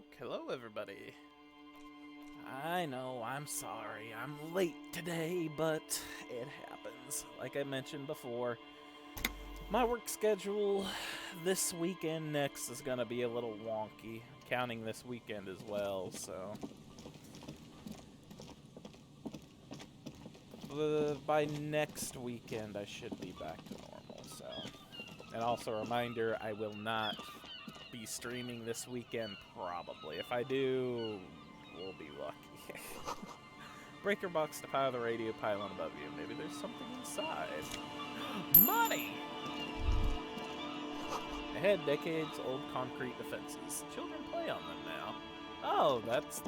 Oh, hello everybody. I know, I'm sorry, I'm late today, but it happens. Like I mentioned before, my work schedule this weekend next is gonna be a little wonky, counting this weekend as well, so... by next weekend, I should be back to normal, so... And also a reminder, I will not be streaming this weekend, probably. If I do, we'll be lucky. Breaker box to power the radio pylon above you. Maybe there's something inside. Money! Ahead, decades-old concrete defenses. Children play on them now. Oh, that's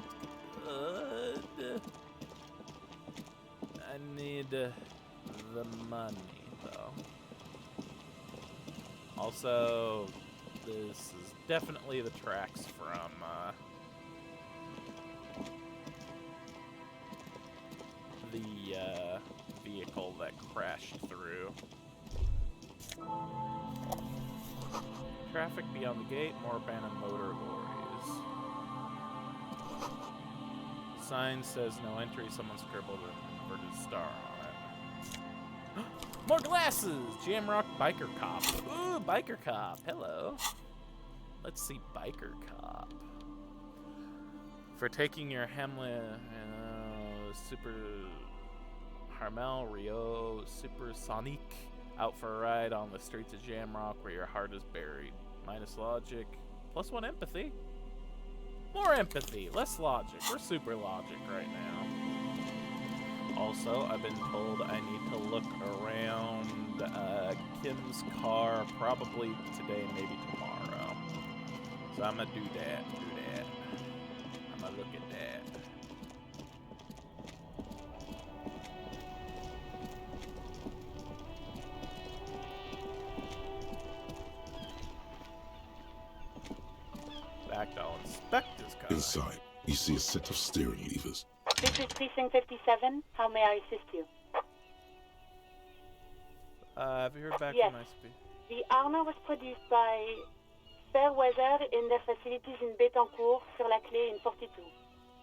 good. I need the money, though. Also, this is definitely the tracks from the vehicle that crashed through. Traffic beyond the gate, more abandoned motor lorries. Sign says no entry, someone scribbled an inverted star on it. More glasses! Jamrock Biker Cop. Ooh, Biker Cop. Hello. Let's see Biker Cop. For taking your Hamlet, Super Harmel, Rio, Super Sonic out for a ride on the streets of Jamrock where your heart is buried. Minus logic. Plus 1 empathy. More empathy. Less logic. We're super logic right now. Also, I've been told I need to look around Kim's car probably today, maybe tomorrow. So I'm gonna do that. I'm gonna look at that. Fact, I'll inspect this car. Inside, you see a set of steering levers. This is Precinct 57. How may I assist you? Have you heard back Yes. from my speed? The armor was produced by Fairweather in their facilities in Betancourt, sur la Clé in 42.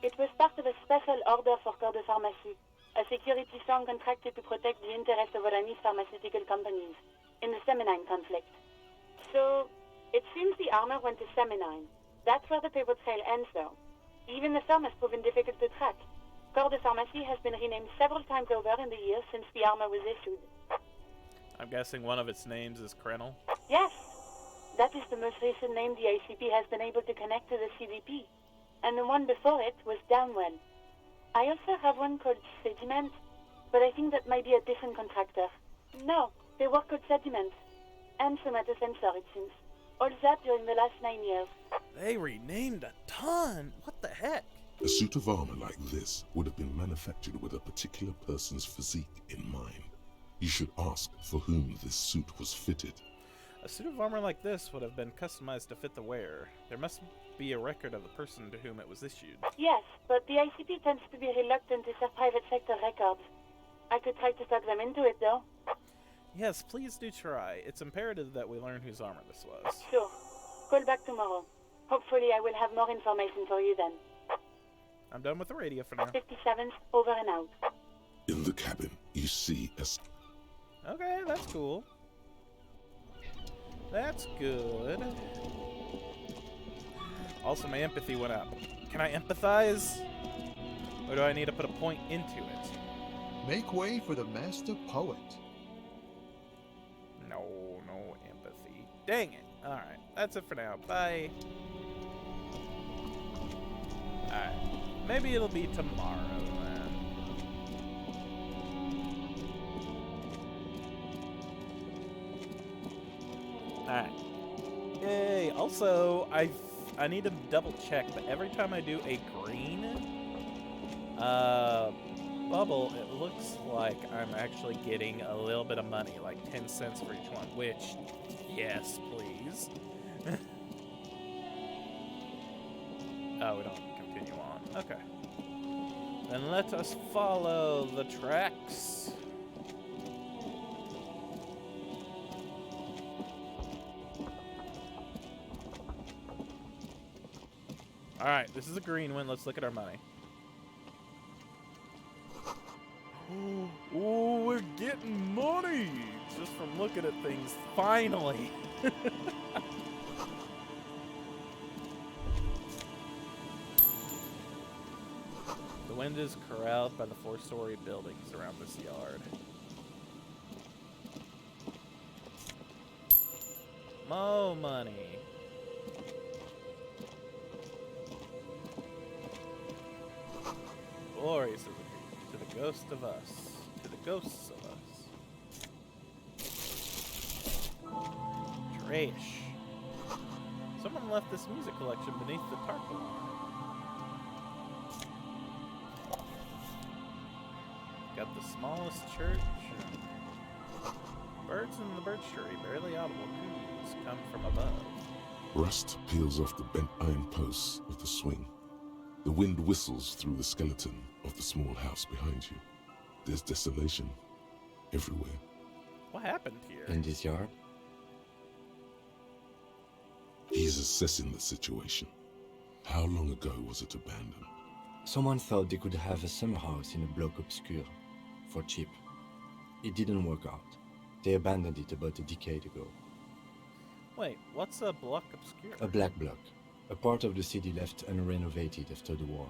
It was part of a special order for Corps de Pharmacie, a security firm contracted to protect the interests of Oranese pharmaceutical companies in the Seminine conflict. So, it seems the armor went to Seminine. That's where the paper trail ends, though. Even the firm has proven difficult to track. Corps de Pharmacie has been renamed several times over in the years since the armor was issued. I'm guessing one of its names is Krenel. Yes, that is the most recent name the ICP has been able to connect to the CDP. And the one before it was Downwell. I also have one called Sediment, but I think that might be a different contractor. No, they work called Sediment. And Somatosensor, it seems. All that during the last 9 years. They renamed a ton! What the heck? A suit of armor like this would have been manufactured with a particular person's physique in mind. You should ask for whom this suit was fitted. A suit of armor like this would have been customized to fit the wearer. There must be a record of the person to whom it was issued. Yes, but the ICP tends to be reluctant to share private sector records. I could try to talk them into it, though. Yes, please do try. It's imperative that we learn whose armor this was. Sure. Call back tomorrow. Hopefully I will have more information for you then. I'm done with the radio for now. 57's over and out. In the cabin, you see a... Okay, that's cool. That's good. Also, my empathy went up. Can I empathize? Or do I need to put a point into it? Make way for the master poet. No empathy. Dang it. Alright, that's it for now. Bye. Alright. Maybe it'll be tomorrow then. Alright. Yay. Also, I need to double check, but every time I do a green bubble, it looks like I'm actually getting a little bit of money, like 10 cents for each one, which, yes, please. Oh, we don't continue on. Okay. Then let us follow the tracks. All right, this is a green one. Let's look at our money. Oh, we're getting money just from looking at things. Finally. The wind is corralled by the 4-story buildings around this yard. Mo money. Glory to the ghost of us. To the ghosts of us. Trash. Someone left this music collection beneath the tarpaulin. Got the smallest church. Birds in the birch tree, barely audible coos come from above. Rust peels off the bent iron posts of the swing. The wind whistles through the skeleton of the small house behind you. There's desolation everywhere. What happened here? In this yard? He's assessing the situation. How long ago was it abandoned? Someone thought they could have a summer house in a bloc obscur for cheap. It didn't work out. They abandoned it about a decade ago. Wait, what's a block obscure? A black bloc. A part of the city left unrenovated after the war.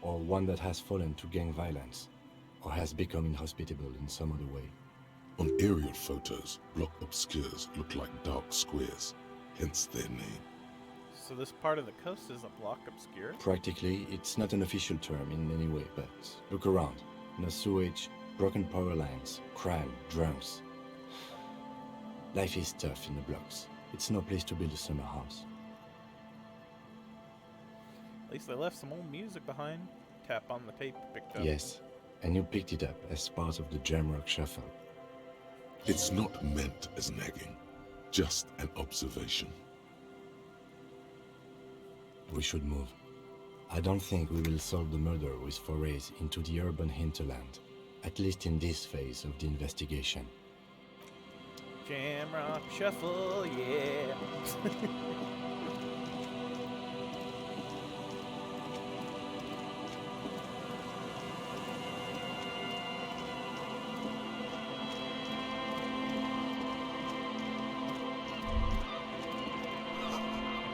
Or one that has fallen to gang violence. Or has become inhospitable in some other way. On aerial photos, block obscures look like dark squares, hence their name. So this part of the coast is a block obscure? Practically, it's not an official term in any way, but look around. No sewage, broken power lines, crime, drums. Life is tough in the blocks. It's no place to build a summer house. At least they left some old music behind. Tap on the tape you picked up. Yes, and you picked it up as part of the Jamrock Shuffle. It's not meant as nagging, just an observation. We should move. I don't think we will solve the murder with forays into the urban hinterland, at least in this phase of the investigation. Jamrock Shuffle, yeah.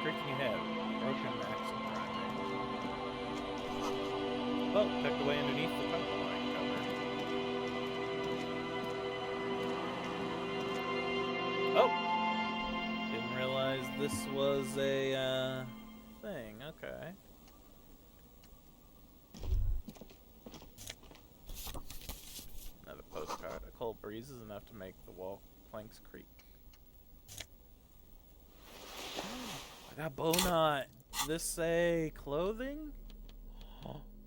Creaking ahead, broken axle grinding. Oh, tucked away underneath the power line cover. Oh! Didn't realize this was a, thing. Okay. Another postcard. A cold breeze is enough to make the wall planks creak. I got bow knot. This say clothing?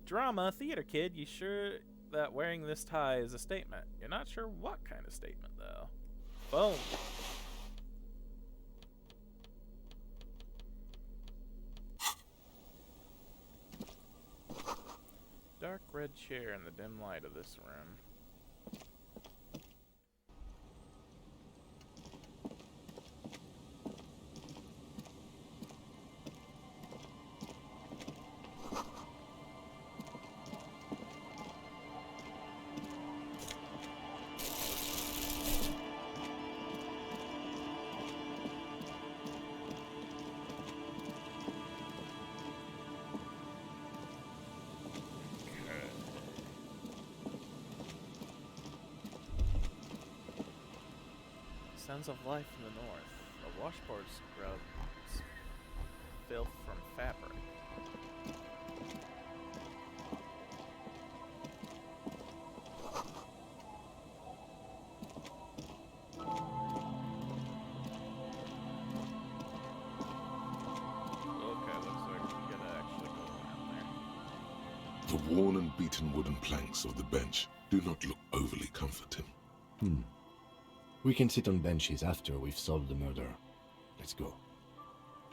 Drama, theater kid. You sure that wearing this tie is a statement? You're not sure what kind of statement, though. Boom. Dark red chair in the dim light of this room. Sounds of life in the north. A washboard scrubs filth from fabric. Okay, looks like we gotta actually go around there. The worn and beaten wooden planks of the bench do not look overly comforting. We can sit on benches after we've solved the murder. Let's go.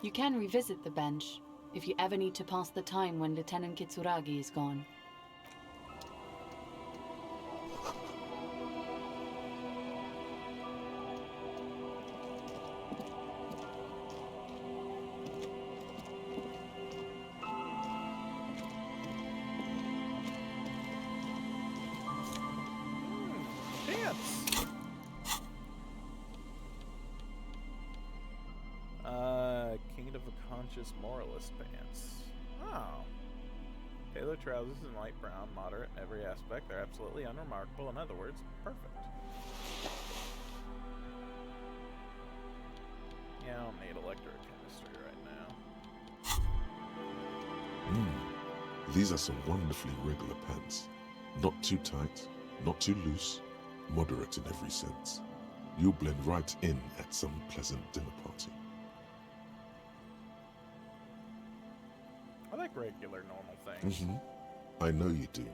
You can revisit the bench if you ever need to pass the time when Lieutenant Kitsuragi is gone. Kingdom of Conscious Moralist pants. Oh. Tailored trousers in light brown, moderate in every aspect. They're absolutely unremarkable. In other words, perfect. Yeah, I don't need electrochemistry right now. These are some wonderfully regular pants. Not too tight, not too loose, moderate in every sense. You'll blend right in at some pleasant dinner party. I like regular, normal things. I know you do.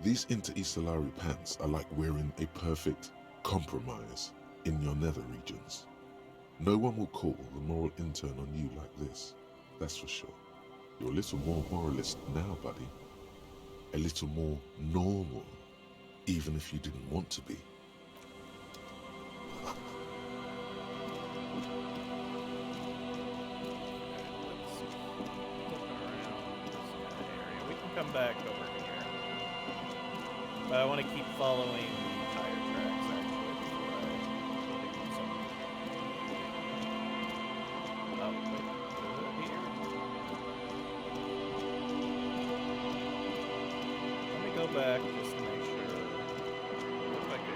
These Inter-Isolari pants are like wearing a perfect compromise in your nether regions. No one will call the moral intern on you like this, that's for sure. You're a little more moralist now, buddy. A little more normal, even if you didn't want to be. We can come back over here. But I want to keep following the tire tracks actually before I do something. Oh, wait. Is it here? Let me go back just to make sure. Looks like it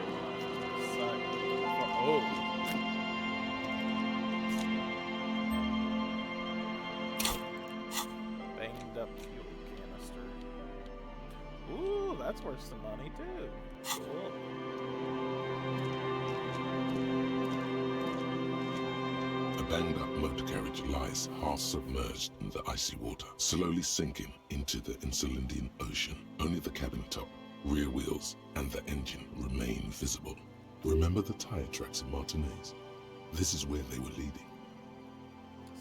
was side. Oh. Banged up fuel canister. Ooh, that's worth some money too. Cool. A banged up motor carriage lies half submerged in the icy water, slowly sinking into the Insulindian Ocean. Only the cabin top, rear wheels, and the engine remain visible. Remember the tire tracks in Martinez? This is where they were leading.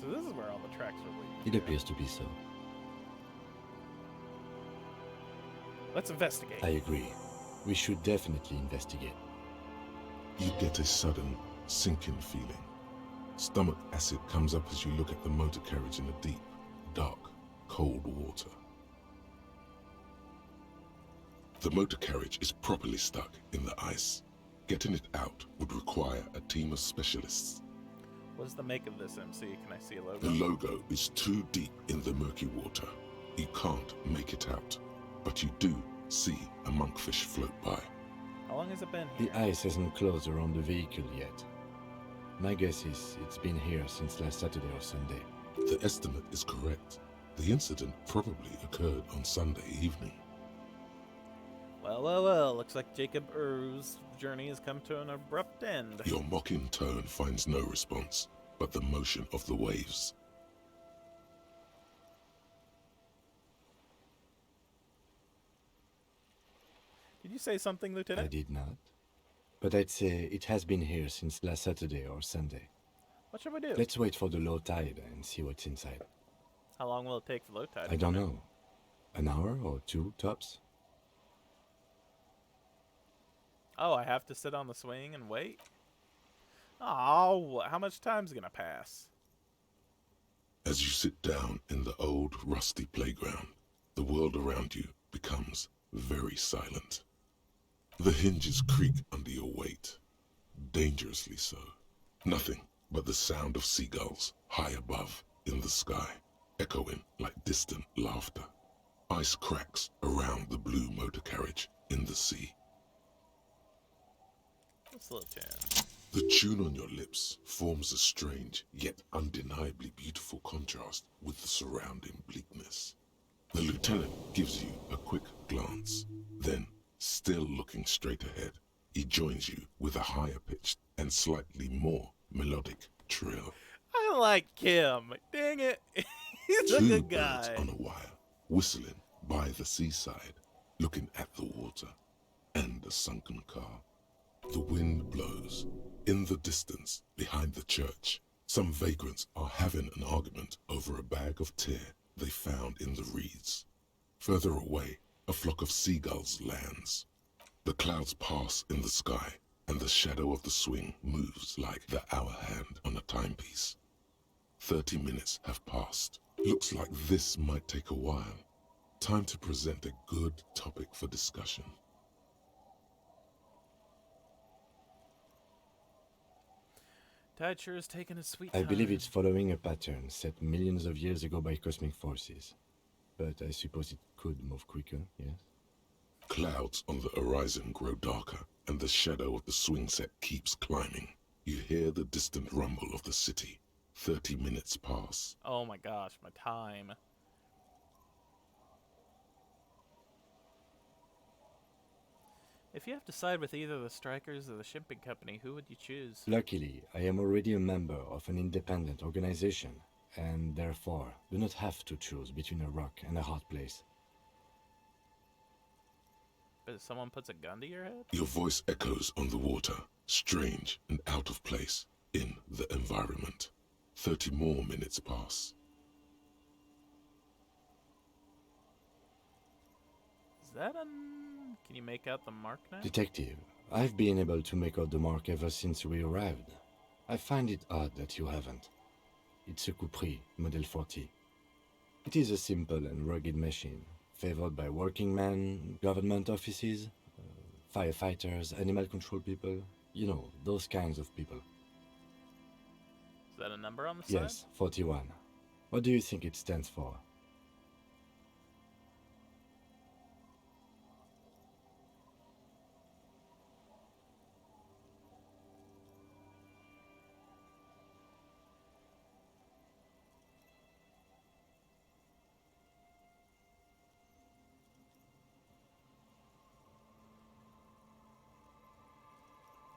So this is where all the tracks are leading. It appears to be so. Let's investigate. I agree. We should definitely investigate. You get a sudden sinking feeling. Stomach acid comes up as you look at the motor carriage in the deep, dark, cold water. The motor carriage is properly stuck in the ice. Getting it out would require a team of specialists. What's the make of this, MC? Can I see a logo? The logo is too deep in the murky water. You can't make it out, but you do see a monkfish float by. How long has it been here? The ice hasn't closed around the vehicle yet. My guess is it's been here since last Saturday or Sunday. The estimate is correct. The incident probably occurred on Sunday evening. Well. Looks like Jacob Er's journey has come to an abrupt end. Your mocking tone finds no response, but the motion of the waves. Did you say something, I Lieutenant? did not. But I'd say it has been here since last Saturday or Sunday. What should we do? Let's wait for the low tide and see what's inside. How long will it take for low tide? I don't know. An hour or two, tops? Oh, I have to sit on the swing and wait? Oh, how much time's gonna pass? As you sit down in the old rusty playground, the world around you becomes very silent. The hinges creak under your weight, dangerously so. Nothing but the sound of seagulls high above in the sky, echoing like distant laughter. Ice cracks around the blue motor carriage in the sea. What's the little tune? The tune on your lips forms a strange yet undeniably beautiful contrast with the surrounding bleakness. The lieutenant gives you a quick glance, then, still looking straight ahead, he joins you with a higher-pitched and slightly more melodic trill. I like him. Dang it. He's a Two good birds guy. on a wire, whistling by the seaside, looking at the water and a sunken car. The wind blows. In the distance, behind the church, some vagrants are having an argument over a bag of tear they found in the reeds. Further away, a flock of seagulls lands. The clouds pass in the sky, and the shadow of the swing moves like the hour hand on a timepiece. 30 minutes have passed. Looks like this might take a while. Time to present a good topic for discussion. Tide sure is taking a sweet I time. believe it's following a pattern set millions of years ago by cosmic forces. But I suppose it could move quicker, yes? Clouds on the horizon grow darker, and the shadow of the swing set keeps climbing. You hear the distant rumble of the city. 30 minutes pass. Oh my gosh, my time. If you have to side with either the strikers or the shipping company, who would you choose? Luckily, I am already a member of an independent organization, and therefore do not have to choose between a rock and a hard place. But if someone puts a gun to your head? Your voice echoes on the water, strange and out of place in the environment. 30 more minutes pass. Is that a... Can you make out the mark now? Detective, I've been able to make out the mark ever since we arrived. I find it odd that you haven't. It's a Coupris, Model 40. It is a simple and rugged machine, favored by working men, government offices, firefighters, animal control people, you know, those kinds of people. Is that a number on the side? Yes, 41. What do you think it stands for?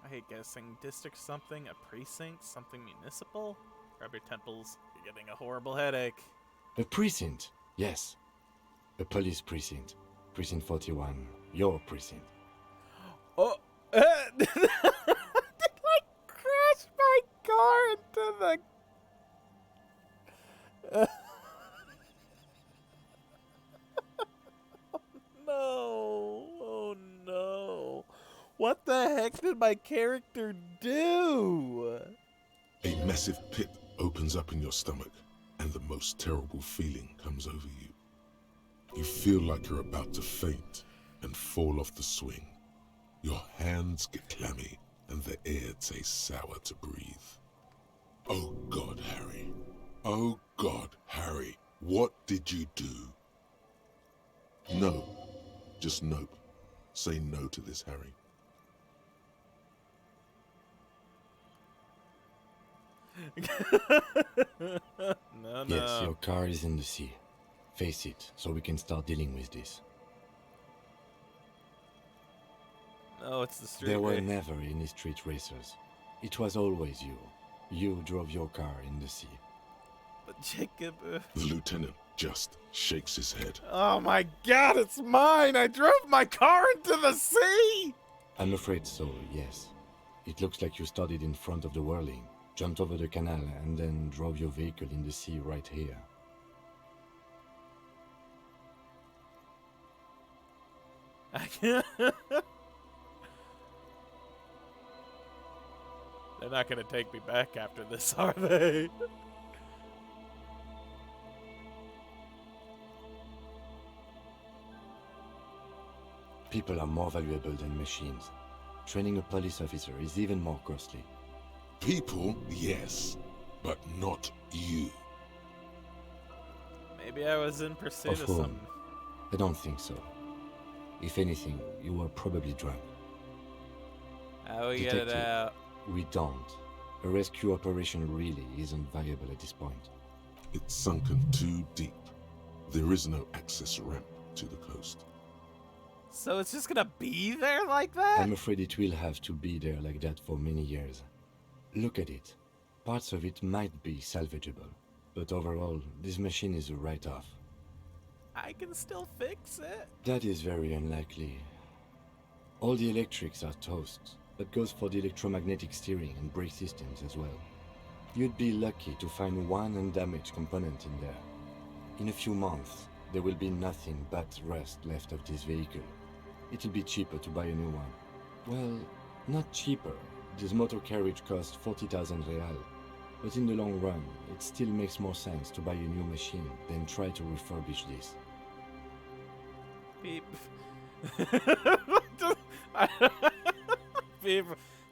I hate guessing. District something, a precinct, something municipal? Grab your temples. You're getting a horrible headache. A precinct, yes. A police precinct. Precinct 41. Your precinct. Oh! Did I crash my car into the... No! Oh no! What the heck did my character do? A massive pit opens up in your stomach, and the most terrible feeling comes over you. You feel like you're about to faint and fall off the swing. Your hands get clammy, and the air tastes sour to breathe. Oh God, Harry. Oh God, Harry. What did you do? No. Just nope. Say no to this, Harry. No. Yes, your car is in the sea. Face it, so we can start dealing with this. No, it's the street There were race. never any street racers. It was always you. You drove your car in the sea. But Jacob... The lieutenant just shakes his head. Oh my god, it's mine! I drove my car into the sea! I'm afraid so, yes. It looks like you started in front of the whirling, jumped over the canal, and then drove your vehicle in the sea right here. They're not gonna take me back after this, are they? People are more valuable than machines. Training a police officer is even more costly. People, yes, but not you. Maybe I was in pursuit Of of whom? some... I don't think so. If anything, you were probably drunk. How we get it Detective. out? We don't. A rescue operation really isn't viable at this point. It's sunken too deep. There is no access ramp to the coast. So it's just gonna be there like that? I'm afraid it will have to be there like that for many years. Look at it. Parts of it might be salvageable, but overall, this machine is a write-off. I can still fix it. That is very unlikely. All the electrics are toast. That goes for the electromagnetic steering and brake systems as well. You'd be lucky to find one undamaged component in there. In a few months, there will be nothing but rust left of this vehicle. It'll be cheaper to buy a new one. Well, not cheaper. This motor carriage costs 40,000 real. But in the long run, it still makes more sense to buy a new machine than try to refurbish this. Beep.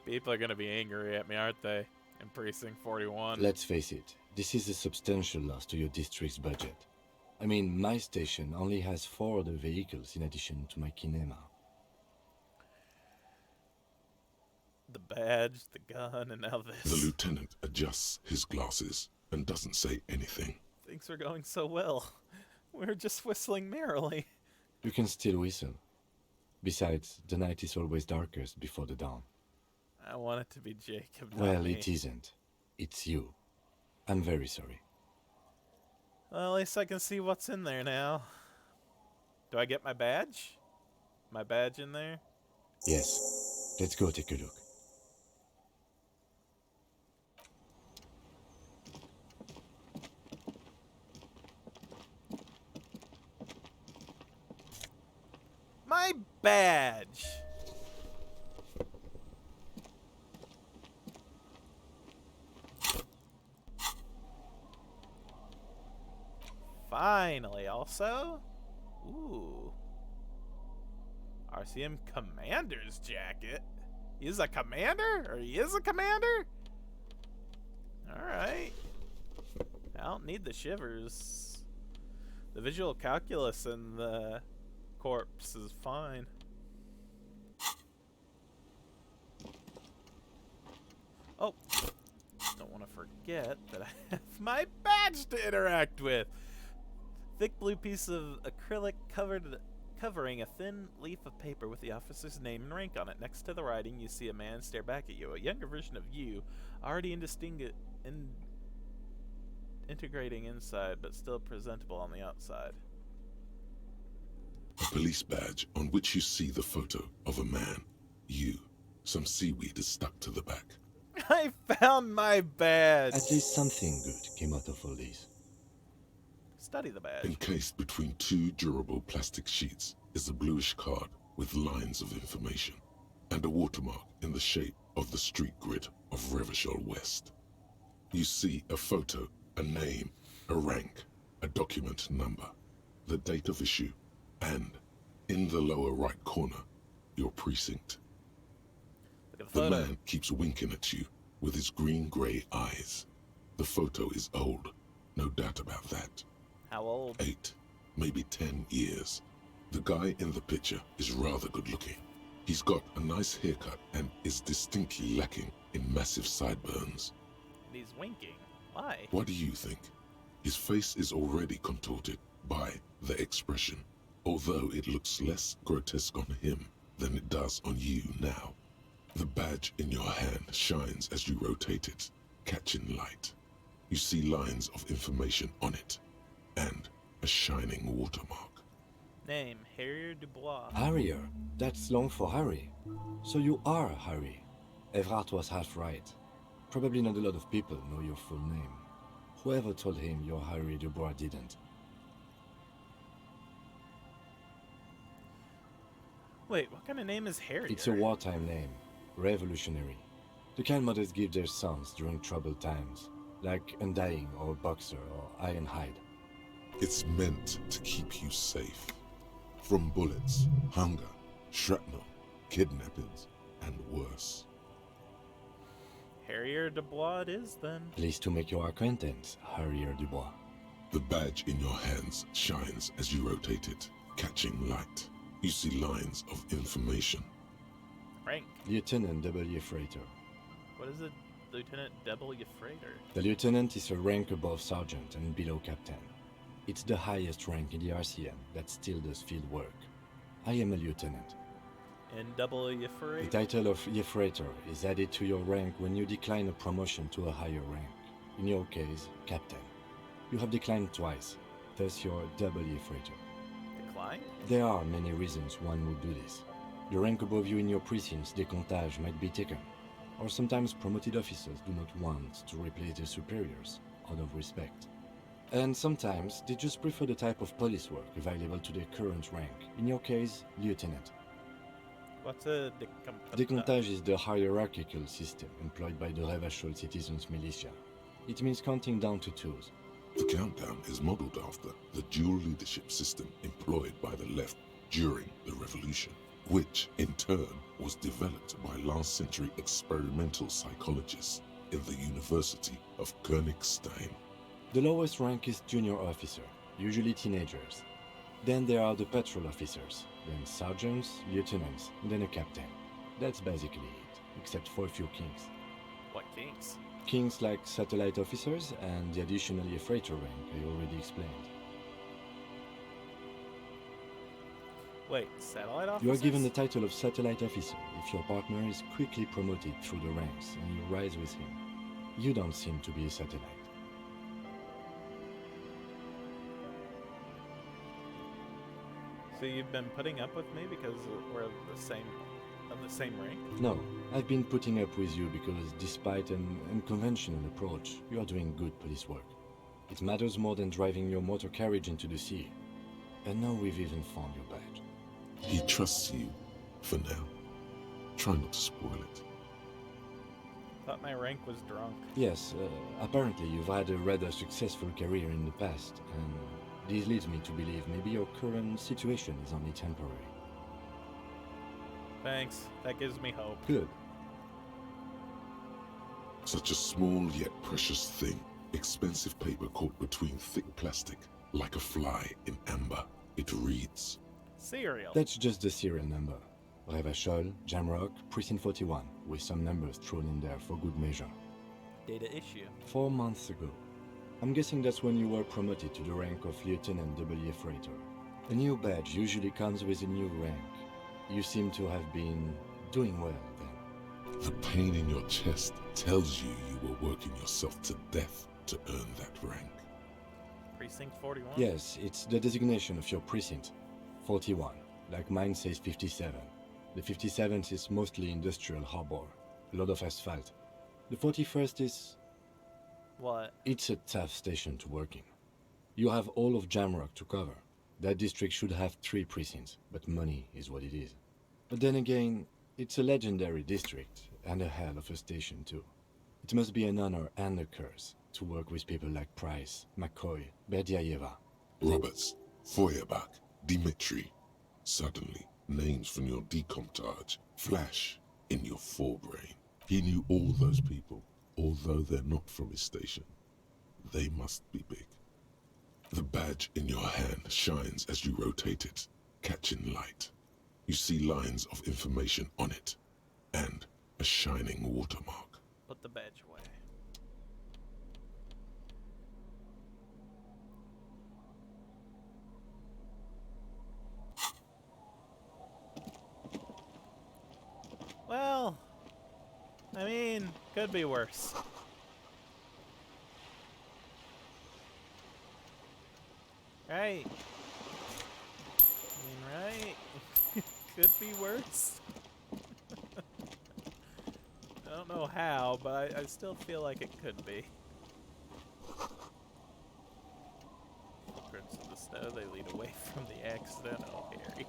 People are gonna be angry at me, aren't they? in Precinct 41. Let's face it, this is a substantial loss to your district's budget. I mean, my station only has 4 other vehicles in addition to my kinema. The badge, the gun, and now this. The lieutenant adjusts his glasses and doesn't say anything. Things are going so well. We're just whistling merrily. You can still whistle. Besides, the night is always darkest before the dawn. I want it to be Jacob, not Well, me. it isn't. It's you. I'm very sorry. Well, at least I can see what's in there now. Do I get my badge? My badge in there? Yes. Let's go take a look. My badge! Finally, also? Ooh. RCM Commander's jacket? He's a commander? Or he is a commander? Alright. I don't need the shivers. The visual calculus and the corpse is fine. Oh, don't want to forget that I have my badge to interact with. Thick blue piece of acrylic covering a thin leaf of paper with the officer's name and rank on it. Next to the writing, you see a man stare back at you. A younger version of you, already integrating inside, but still presentable on the outside. A police badge on which you see the photo of a man. You. Some seaweed is stuck to the back. I found my badge! At least something good came out of all this. Study the badge. Encased between 2 durable plastic sheets is a bluish card with lines of information and a watermark in the shape of the street grid of Revachol West. You see a photo, a name, a rank, a document number, the date of issue, and, in the lower right corner, your precinct. Look at The photo. man keeps winking at you with his green-gray eyes. The photo is old, no doubt about that. How old? 8, maybe 10 years. The guy in the picture is rather good-looking. He's got a nice haircut and is distinctly lacking in massive sideburns. And he's winking. Why? What do you think? His face is already contorted by the expression, although it looks less grotesque on him than it does on you now. The badge in your hand shines as you rotate it, catching light. You see lines of information on it, and a shining watermark. Name, Harrier Dubois. Harrier? That's long for Harry. So you are Harry. Evrard was half right. Probably not a lot of people know your full name. Whoever told him you're Harry Dubois didn't. Wait, what kind of name is Harrier? It's a wartime name. Revolutionary. The kind mothers give their sons during troubled times. Like Undying or Boxer or Ironhide. It's meant to keep you safe. From bullets, hunger, shrapnel, kidnappings, and worse. Harrier Dubois it is, then. Pleased to make your acquaintance, Harrier Dubois. The badge in your hands shines as you rotate it, catching light. You see lines of information. Rank. Lieutenant W. Freighter. What is it? Lieutenant W. Freighter. The lieutenant is a rank above sergeant and below captain. It's the highest rank in the RCM that still does field work. I am a lieutenant. And W. The Freighter. title of Freighter is added to your rank when you decline a promotion to a higher rank. In your case, captain. You have declined twice, thus you're W. Freighter. Decline? There are many reasons one would do this. The rank above you in your precinct's decomptage might be taken, or sometimes promoted officers do not want to replace their superiors out of respect. And sometimes they just prefer the type of police work available to their current rank, in your case, lieutenant. What's a Decomptage is the hierarchical system employed by the Revachol Citizens Militia. It means counting down to twos. The countdown is modeled after the dual leadership system employed by the left during the revolution, which in turn was developed by last century experimental psychologists. in the University of Königstein. The lowest rank is junior officer, usually teenagers. Then there are the patrol officers, then sergeants, lieutenants, then a captain. That's basically it, except for a few kings. What kings? Kings like satellite officers and the additionally a freighter rank I already explained. Wait, satellite officers? You are given the title of satellite officer if your partner is quickly promoted through the ranks and you rise with him. You don't seem to be a satellite. So you've been putting up with me because we're of the same rank? No, I've been putting up with you because despite an unconventional approach, you are doing good police work. It matters more than driving your motor carriage into the sea. And now we've even found your badge. He trusts you, for now. Try not to spoil it. Thought my rank was drunk. Yes, apparently you've had a rather successful career in the past, and this leads me to believe maybe your current situation is only temporary. Thanks. That gives me hope. Good. Such a small yet precious thing. Expensive paper caught between thick plastic, like a fly in amber. It reads, Cereal. That's just the serial number. Revachol, Jamrock, Precinct 41, with some numbers thrown in there for good measure. Data issue. 4 months ago. I'm guessing that's when you were promoted to the rank of Lieutenant W. Freighter. A new badge usually comes with a new rank. You seem to have been doing well then. the pain in your chest tells you you were working yourself to death to earn that rank. Precinct 41? Yes, it's the designation of your precinct. 41, like mine says 57. The 57th is mostly industrial harbor, a lot of asphalt. The 41st is... What? It's a tough station to work in. You have all of Jamrock to cover. That district should have 3 precincts, but money is what it is. But then again, it's a legendary district, and a hell of a station too. It must be an honor and a curse to work with people like Price, McCoy, Berdiaeva. Roberts, Feuerbach, Dimitri. Suddenly, names from your decomptage flash in your forebrain. He knew all those people, although they're not from his station. They must be big. The badge in your hand shines as you rotate it, catching light. You see lines of information on it, and a shining watermark. Put the badge away. Well, I mean, could be worse. Right. I mean, right? Could be worse. I don't know how, but I still feel like it could be. Footprints in the snow, they lead away from the accident. Oh, Harry.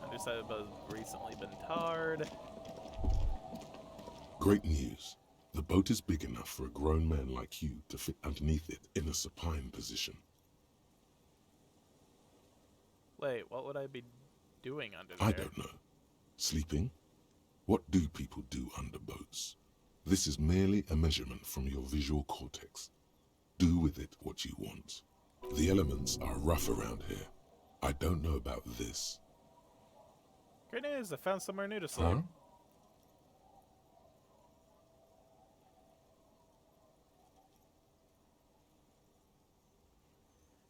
Underside has recently been tarred. Great news. The boat is big enough for a grown man like you to fit underneath it in a supine position. Wait, what would I be doing under there? I don't know. Sleeping? What do people do under boats? This is merely a measurement from your visual cortex. Do with it what you want. The elements are rough around here. I don't know about this. Great news, I found somewhere new to sleep. Huh?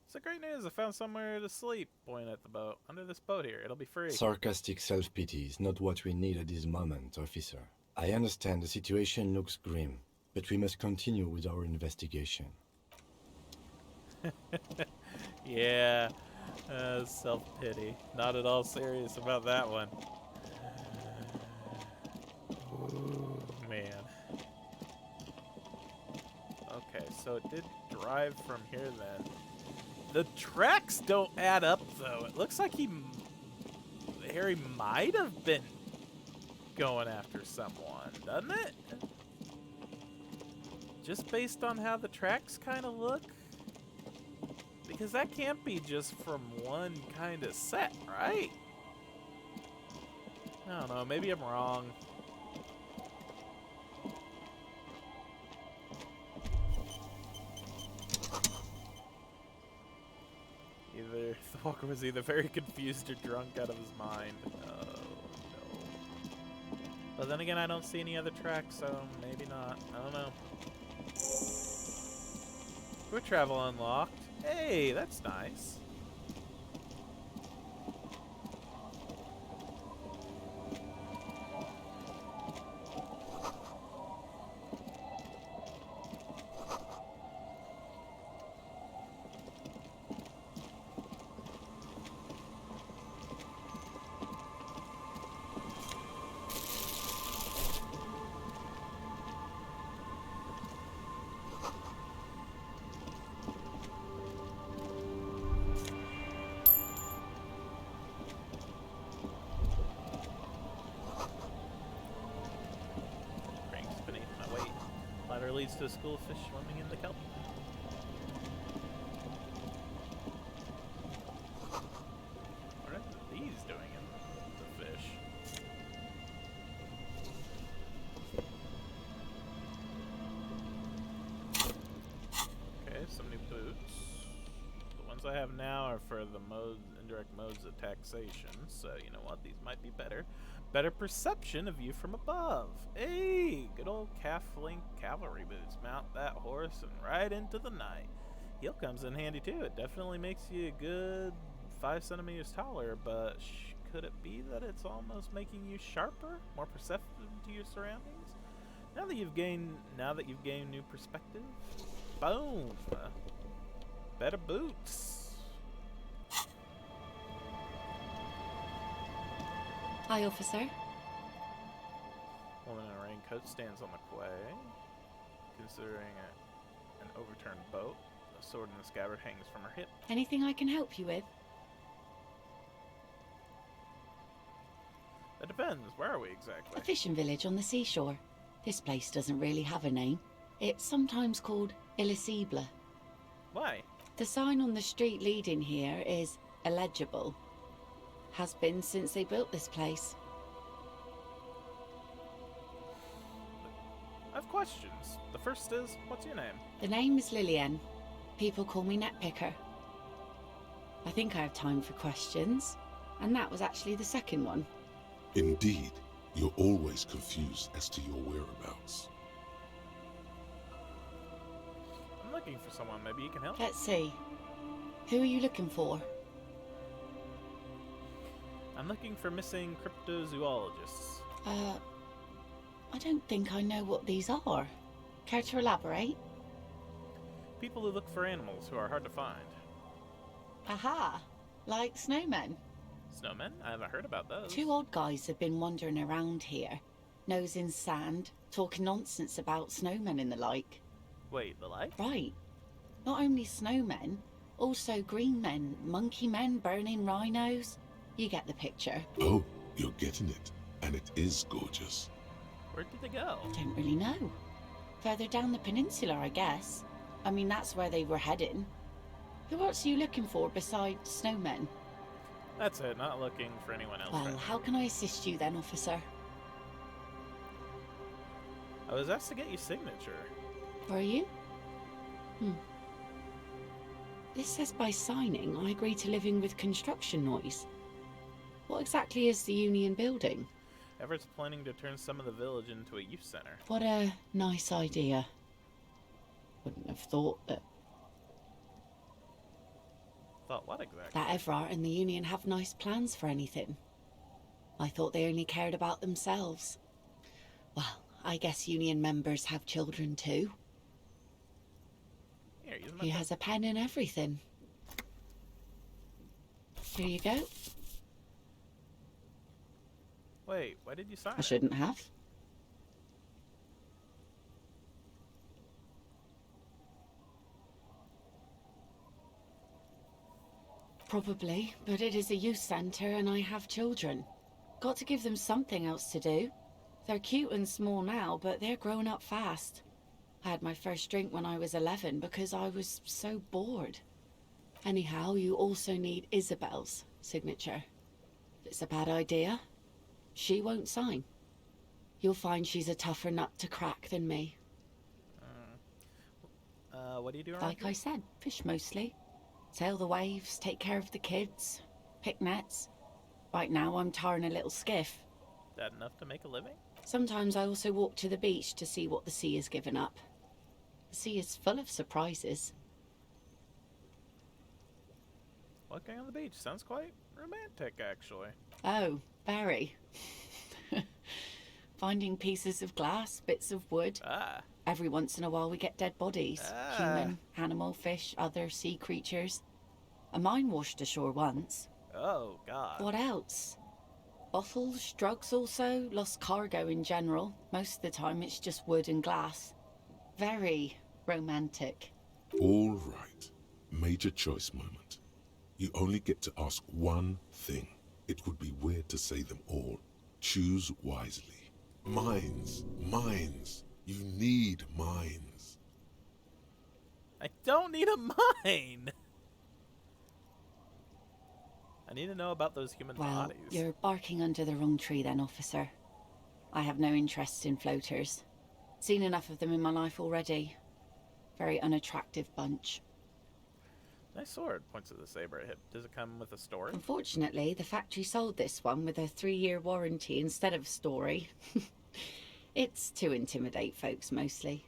So great news, I found somewhere to sleep. Point at the boat. Under this boat here, it'll be free. Sarcastic self-pity is not what we need at this moment, officer. I understand the situation looks grim, but we must continue with our investigation. Yeah, self-pity. Not at all serious about that one. Ooh, man. Okay, so it did drive from here then. The tracks don't add up, though. It looks like Harry might have been going after someone, doesn't it? Just based on how the tracks kind of look? Because that can't be just from one kind of set, right? I don't know, maybe I'm wrong. Walker was either very confused or drunk out of his mind. Oh, no. But then again, I don't see any other tracks, so maybe not. I don't know. Quick travel unlocked. Hey, that's nice. Ladder leads to a school of fish swimming in the kelp. What are these doing in the fish? Okay, some new boots. The ones I have now are for the indirect modes of taxation, so you know what, these might be better. Better perception of you from above. Hey, good old calf-link cavalry boots. Mount that horse and ride into the night. Heel comes in handy too. It definitely makes you a good 5 centimeters taller, but could it be that it's almost making you sharper, more perceptive to your surroundings? Now that you've gained new perspective, boom, better boots. Hi, officer. Woman in a raincoat stands on the quay, considering an overturned boat. A sword in the scabbard hangs from her hip. Anything I can help you with? That depends. Where are we exactly? A fishing village on the seashore. This place doesn't really have a name. It's sometimes called Elysium. Why? The sign on the street leading here is illegible. Has been since they built this place. I have questions. The first is, what's your name? The name is Lillian. People call me Netpicker. I think I have time for questions. And that was actually the second one. Indeed, you're always confused as to your whereabouts. I'm looking for someone. Maybe you can help? Let's see. Who are you looking for? I'm looking for missing cryptozoologists. I don't think I know what these are. Care to elaborate? People who look for animals who are hard to find. Aha! Like snowmen. Snowmen? I haven't heard about those. 2 old guys have been wandering around here, nose in sand, talking nonsense about snowmen and the like. Wait, the like? Right. Not only snowmen, also green men, monkey men burning rhinos. You get the picture. Oh, you're getting it. And it is gorgeous. Where did they go? Don't really know. Further down the peninsula, I guess. I mean, that's where they were heading. Who else are you looking for besides snowmen? That's it, not looking for anyone else. Well, right how now. can I assist you then, officer? I was asked to get your signature. Were you? This says by signing, I agree to living with construction noise. What exactly is the Union building? Everett's planning to turn some of the village into a youth center. What a nice idea. Wouldn't have thought that Thought what exactly? Everard and the Union have nice plans for anything. I thought they only cared about themselves. Well, I guess Union members have children too. Here, use my He pen. has a pen and everything. Here you go. Wait, why did you sign I it? shouldn't have. Probably, but it is a youth centre and I have children. Got to give them something else to do. They're cute and small now, but they're growing up fast. I had my first drink when I was 11 because I was so bored. Anyhow, you also need Isabel's signature. If it's a bad idea, she won't sign. You'll find she's a tougher nut to crack than me. What do you do around Like here? I said, fish mostly. Sail the waves, take care of the kids, pick nets. Right now I'm tarring a little skiff. That enough to make a living? Sometimes I also walk to the beach to see what the sea has given up. The sea is full of surprises. Walking on the beach sounds quite romantic, actually. Oh, very. Finding pieces of glass, bits of wood. Ah. Every once in a while we get dead bodies. Ah. Human, animal, fish, other sea creatures. A mine washed ashore once. Oh, God. What else? Bottles, drugs also, lost cargo in general. Most of the time it's just wood and glass. Very romantic. All right. Major choice moment. You only get to ask one thing. It would be weird to say them all. Choose wisely. Mines. Mines. You need mines. I don't need a mine! I need to know about those human Well, bodies. you're barking under the wrong tree then, officer. I have no interest in floaters. Seen enough of them in my life already. Very unattractive bunch. Nice sword, points at the saber at hip. Does it come with a story? Unfortunately, the factory sold this one with a 3-year warranty instead of story. It's to intimidate folks, mostly.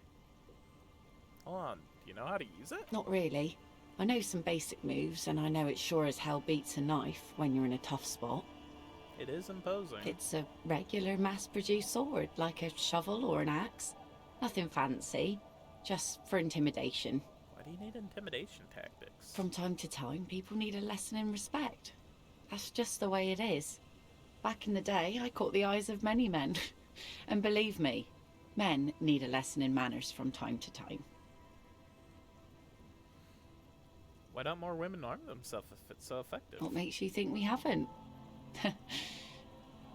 Hold on, do you know how to use it? Not really. I know some basic moves, and I know it sure as hell beats a knife when you're in a tough spot. It is imposing. It's a regular mass-produced sword, like a shovel or an axe. Nothing fancy, just for intimidation. Why do you need intimidation tactics? From time to time, people need a lesson in respect. That's just the way it is. Back in the day, I caught the eyes of many men. And believe me, men need a lesson in manners from time to time. Why don't more women arm themselves if it's so effective? What makes you think we haven't?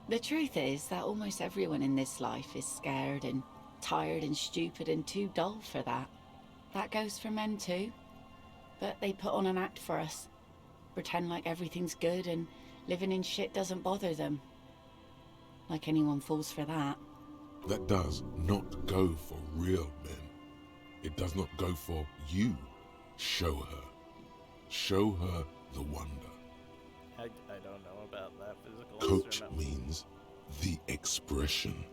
The truth is that almost everyone in this life is scared and tired and stupid and too dull for that. That goes for men too. But they put on an act for us. Pretend like everything's good and living in shit doesn't bother them. Like anyone falls for that. That does not go for real men. It does not go for you. Show her. Show her the wonder. I don't know about that physical Coach instrument. means the expression.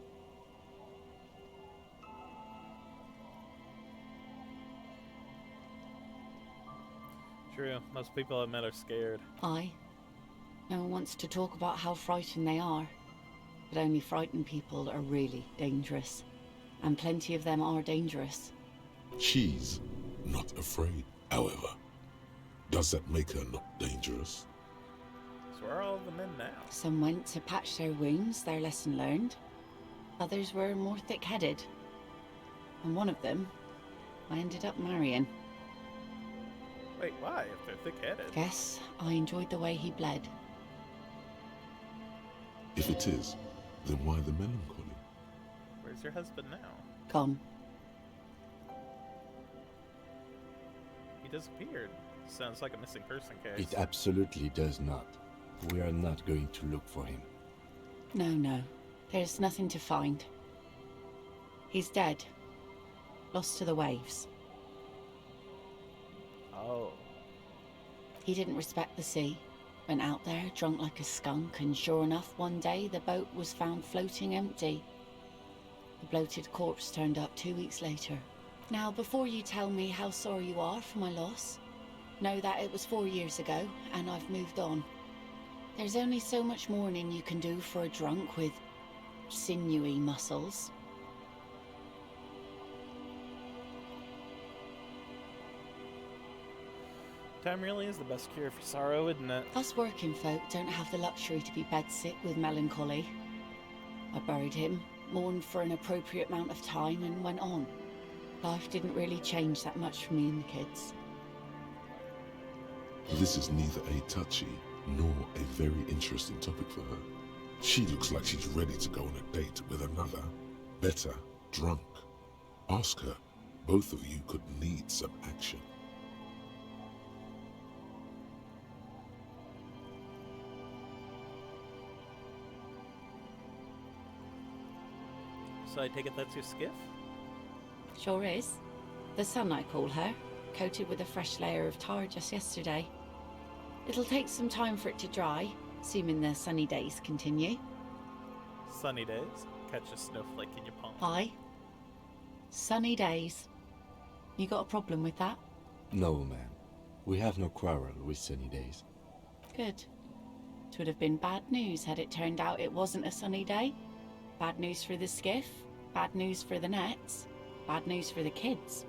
True, most people I've met are scared. Aye. No one wants to talk about how frightened they are. But only frightened people are really dangerous. And plenty of them are dangerous. She's not afraid. However, does that make her not dangerous? So where are all the men now? Some went to patch their wounds, their lesson learned. Others were more thick-headed. And one of them, I ended up marrying. Wait, why? If they're thick-headed? Guess I enjoyed the way he bled. If it is, then why the melancholy? Where's your husband now? Gone. He disappeared. Sounds like a missing person case. It absolutely does not. We are not going to look for him. No. There's nothing to find. He's dead. Lost to the waves. Oh. He didn't respect the sea. Went out there, drunk like a skunk, and sure enough, one day the boat was found floating empty. The bloated corpse turned up 2 weeks later. Now, before you tell me how sorry you are for my loss, know that it was 4 years ago, and I've moved on. There's only so much mourning you can do for a drunk with sinewy muscles. Time really is the best cure for sorrow, isn't it? Us working folk don't have the luxury to be bedsick with melancholy. I buried him, mourned for an appropriate amount of time, and went on. Life didn't really change that much for me and the kids. This is neither a touchy nor a very interesting topic for her. She looks like she's ready to go on a date with another, better, drunk. Ask her. Both of you could need some action. So I take it that's your skiff? Sure is. The Sun, I call her. coated with a fresh layer of tar just yesterday. It'll take some time for it to dry, assuming the sunny days continue. Sunny days. Catch a snowflake in your palm. Aye. Sunny days. You got a problem with that? No, ma'am. We have no quarrel with sunny days. Good. It would have been bad news had it turned out it wasn't a sunny day. Bad news for the skiff, bad news for the nets, bad news for the kids.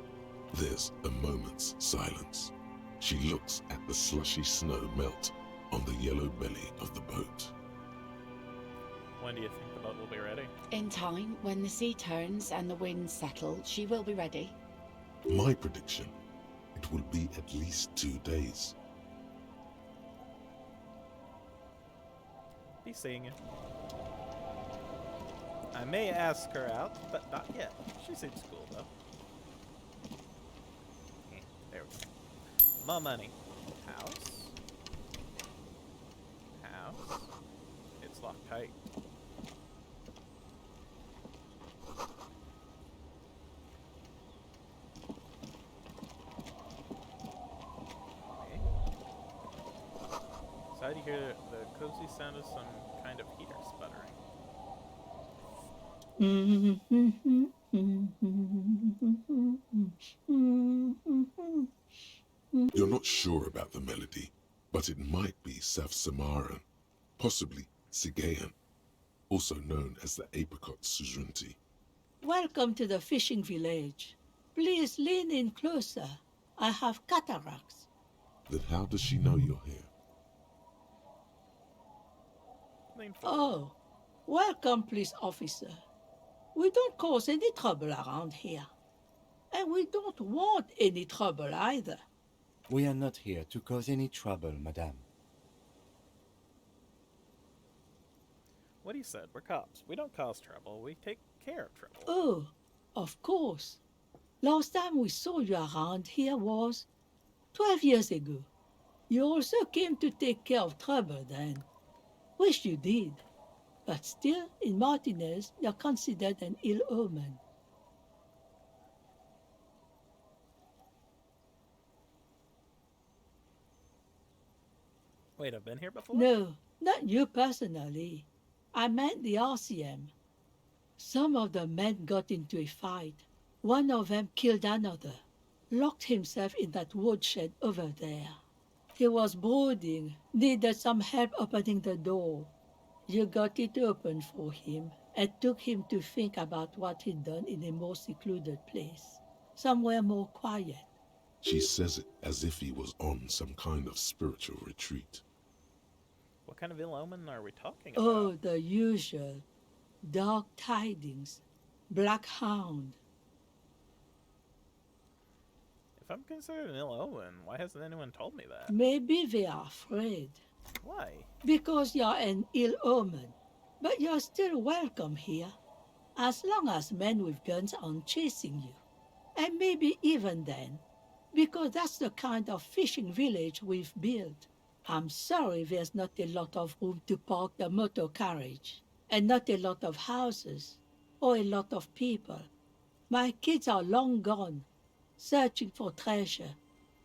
There's a moment's silence. She looks at the slushy snow melt on the yellow belly of the boat. When do you think the boat will be ready? In time, when the sea turns and the winds settle, she will be ready. My prediction, it will be at least 2 days. Be seeing you. I may ask her out, but not yet. She seems cool, though. There we go. More money. House. House. It's locked tight. Okay. So how do you hear the cozy sound of some kind of heater sputtering? You're not sure about the melody, but it might be South Samaran, possibly Sigayan, also known as the apricot suzerainty. Welcome to the fishing village. Please lean in closer. I have cataracts. Then how does she know you're here? Lean forward. Oh, welcome, police officer. We don't cause any trouble around here. And we don't want any trouble either. We are not here to cause any trouble, madame. What he said, we're cops. We don't cause trouble, we take care of trouble. Oh, of course. Last time we saw you around here was 12 years ago. You also came to take care of trouble then. Wish you did. But still, in Martinez, you're considered an ill omen. Wait, I've been here before? No, not you personally. I meant the RCM. Some of the men got into a fight. One of them killed another, locked himself in that woodshed over there. He was brooding, needed some help opening the door. You got it open for him and took him to think about what he'd done in a more secluded place, somewhere more quiet. She says it as if he was on some kind of spiritual retreat. What kind of ill omen are we talking about? Oh, the usual. Dark tidings. Black hound. If I'm considered an ill omen, why hasn't anyone told me that? Maybe they are afraid. Why? Because you're an ill omen. But you're still welcome here. As long as men with guns aren't chasing you. And maybe even then. Because that's the kind of fishing village we've built. I'm sorry there's not a lot of room to park the motor carriage. And not a lot of houses. Or a lot of people. My kids are long gone. Searching for treasure.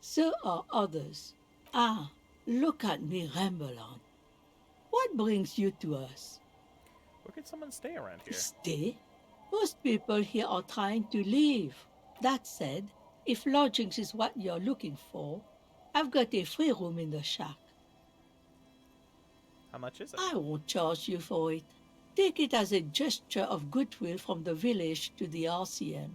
So are others. Ah, look at me ramble on. What brings you to us? Where could someone stay around here? Stay? Most people here are trying to leave. That said, if lodgings is what you're looking for, I've got a free room in the shack. How much is it? I won't charge you for it. Take it as a gesture of goodwill from the village to the RCM.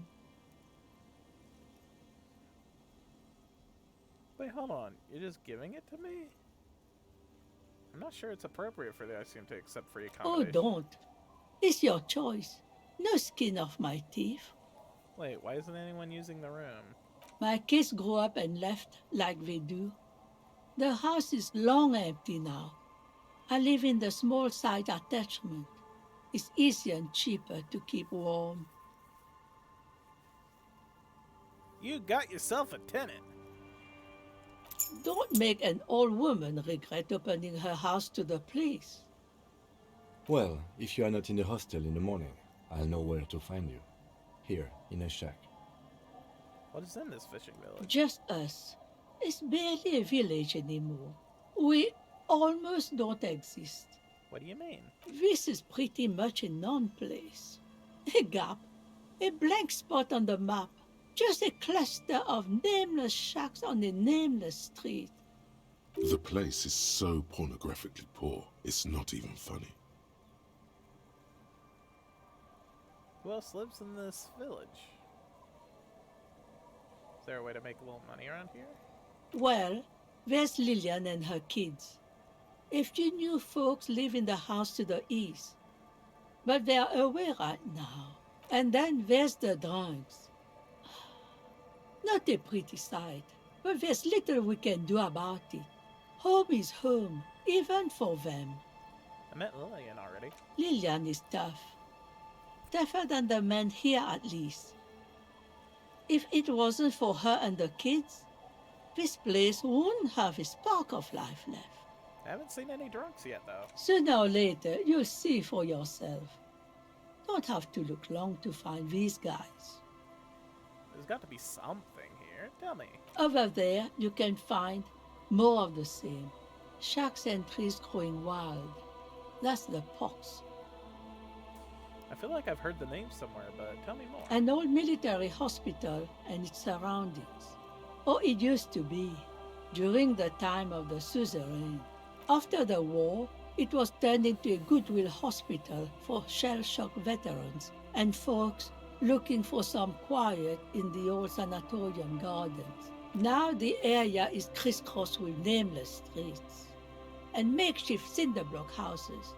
Wait, hold on. You're just giving it to me? I'm not sure it's appropriate for the ICM to accept free Oh, accommodation. don't. It's your choice. No skin off my teeth. Wait, why isn't anyone using the room? My kids grew up and left like they do. The house is long empty now. I live in the small side attachment. It's easier and cheaper to keep warm. You got yourself a tenant. Don't make an old woman regret opening her house to the place. Well, if you are not in the hostel in the morning, I'll know where to find you. Here, in a shack. What is in this fishing village? Just us. It's barely a village anymore. We almost don't exist. What do you mean? This is pretty much a non-place. A gap. A blank spot on the map. Just a cluster of nameless shacks on a nameless street. The place is so pornographically poor, it's not even funny. Who else lives in this village? Is there a way to make a little money around here? Well, there's Lillian and her kids. A few new folks live in the house to the east. But they're away right now. And then there's the drunks. Not a pretty sight, but there's little we can do about it. Home is home, even for them. I met Lillian already. Lillian is tough. Tougher than the men here, at least. If it wasn't for her and the kids, this place wouldn't have a spark of life left. I haven't seen any drunks yet, though. Sooner or later, you'll see for yourself. Don't have to look long to find these guys. There's got to be something here. Tell me. Over there, you can find more of the same. Shacks and trees growing wild. That's the pox. I feel like I've heard the name somewhere, but tell me more. An old military hospital and its surroundings. Or it used to be, during the time of the suzerain. After the war, it was turned into a goodwill hospital for shell-shock veterans and folks looking for some quiet in the old sanatorium gardens. Now the area is crisscrossed with nameless streets and makeshift cinder block houses.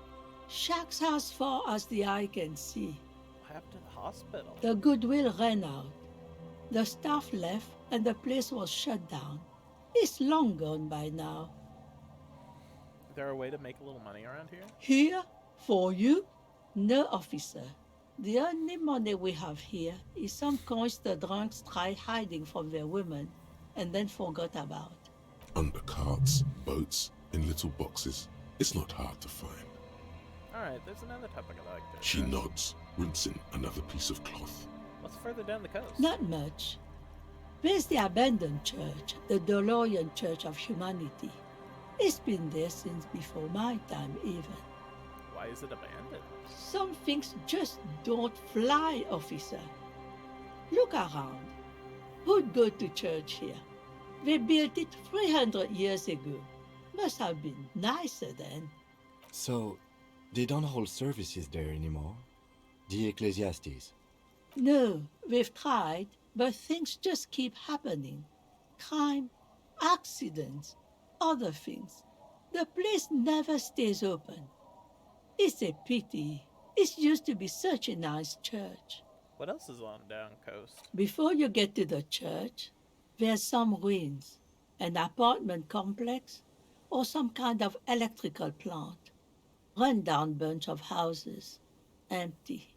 Shacks as far as the eye can see. What happened to the hospital? The goodwill ran out. The staff left and the place was shut down. It's long gone by now. Is there a way to make a little money around here? Here? For you? No, officer. The only money we have here is some coins the drunks tried hiding from their women and then forgot about. Under carts, boats, in little boxes. It's not hard to find. Alright, there's another topic I like to She address. nods, rinsing another piece of cloth. What's further down the coast? Not much. There's the abandoned church, the DeLorean Church of Humanity. It's been there since before my time, even. Why is it abandoned? Some things just don't fly, officer. Look around. Who'd go to church here? They built it 300 years ago. Must have been nicer then. So, they don't hold services there anymore? The Ecclesiastes? No, we've tried, but things just keep happening. Crime, accidents, other things. The place never stays open. It's a pity. It used to be such a nice church. What else is on down coast? Before you get to the church, there's some ruins, an apartment complex, or some kind of electrical plant. Run-down bunch of houses, empty.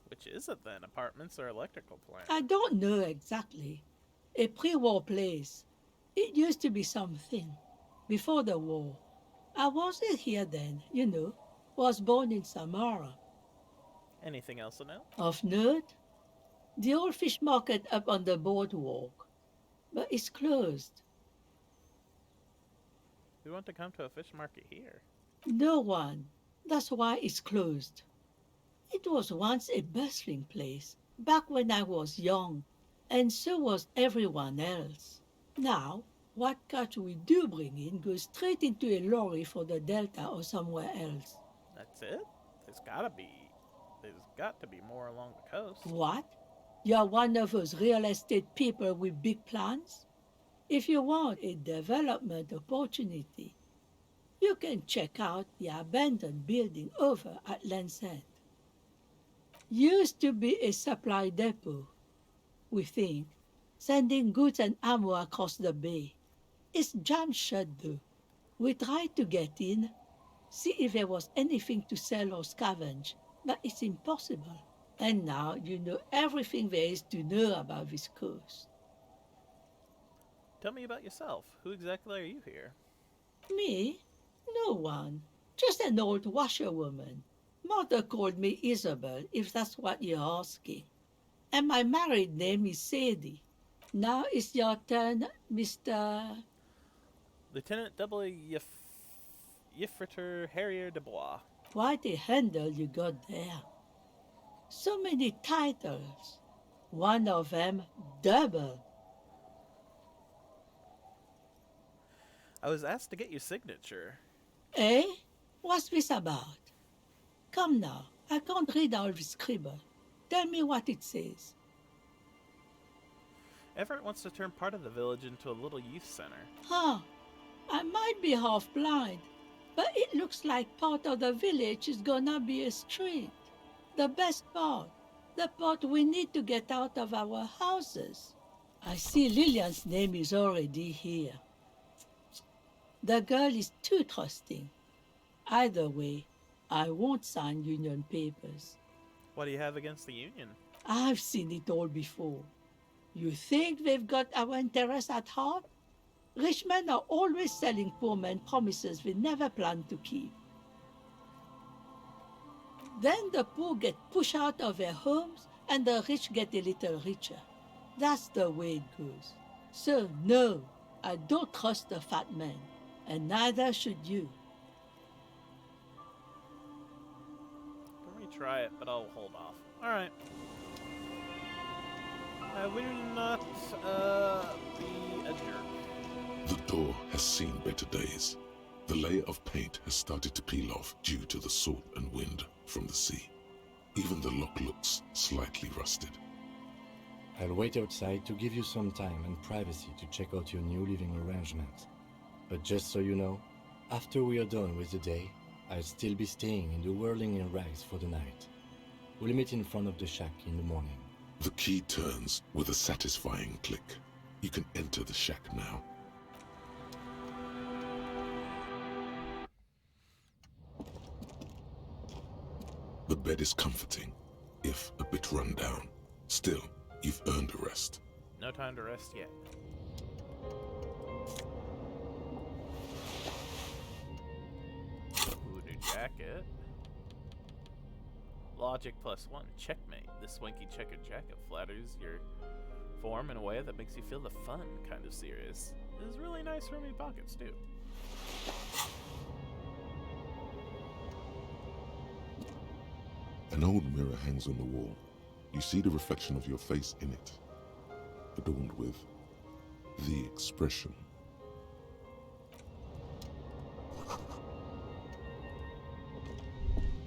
Which is it then? Apartments or electrical plant? I don't know exactly. A pre-war place. It used to be something. Before the war. I wasn't here then, you know. Was born in Samara. Anything else to know? Of note, the old fish market up on the boardwalk. But it's closed. We want to come to a fish market here. No one. That's why it's closed. It was once a bustling place, back when I was young, and so was everyone else. Now, what catch we do bring in goes straight into a lorry for the Delta or somewhere else. That's it? There's got to be more along the coast. What? You're one of those real estate people with big plans? If you want a development opportunity, you can check out the abandoned building over at Land's End. Used to be a supply depot, we think, sending goods and ammo across the bay. It's jammed shut though. We tried to get in, see if there was anything to sell or scavenge, but it's impossible. And now you know everything there is to know about this coast. Tell me about yourself. Who exactly are you here? Me? No one. Just an old washerwoman. Mother called me Isabel, if that's what you're asking. And my married name is Sadie. Now it's your turn, Mr. Lieutenant W. Yifriter Harrier de Bois. Quite a handle you got there. So many titles. One of them double. I was asked to get your signature. Eh? What's this about? Come now, I can't read all this scribble. Tell me what it says. Everett wants to turn part of the village into a little youth center. Huh. I might be half blind, but it looks like part of the village is gonna be a street. The best part. The part we need to get out of our houses. I see Lillian's name is already here. The girl is too trusting. Either way, I won't sign union papers. What do you have against the union? I've seen it all before. You think they've got our interests at heart? Rich men are always selling poor men promises they never planned to keep. Then the poor get pushed out of their homes and the rich get a little richer. That's the way it goes. So no, I don't trust the fat man, and neither should you. Let me try it, but I'll hold off. Alright. I will not be a jerk. The door has seen better days. The layer of paint has started to peel off due to the salt and wind from the sea. Even the lock looks slightly rusted. I'll wait outside to give you some time and privacy to check out your new living arrangement. But just so you know, after we are done with the day, I'll still be staying in the whirling in rags for the night. We'll meet in front of the shack in the morning. The key turns with a satisfying click. You can enter the shack now. The bed is comforting, if a bit run down. Still, you've earned a rest. No time to rest yet. Voodoo jacket. Logic +1. Checkmate. This swanky checkered jacket flatters your form in a way that makes you feel the fun kind of serious. It has really nice roomy pockets, too. An old mirror hangs on the wall. You see the reflection of your face in it, adorned with the expression.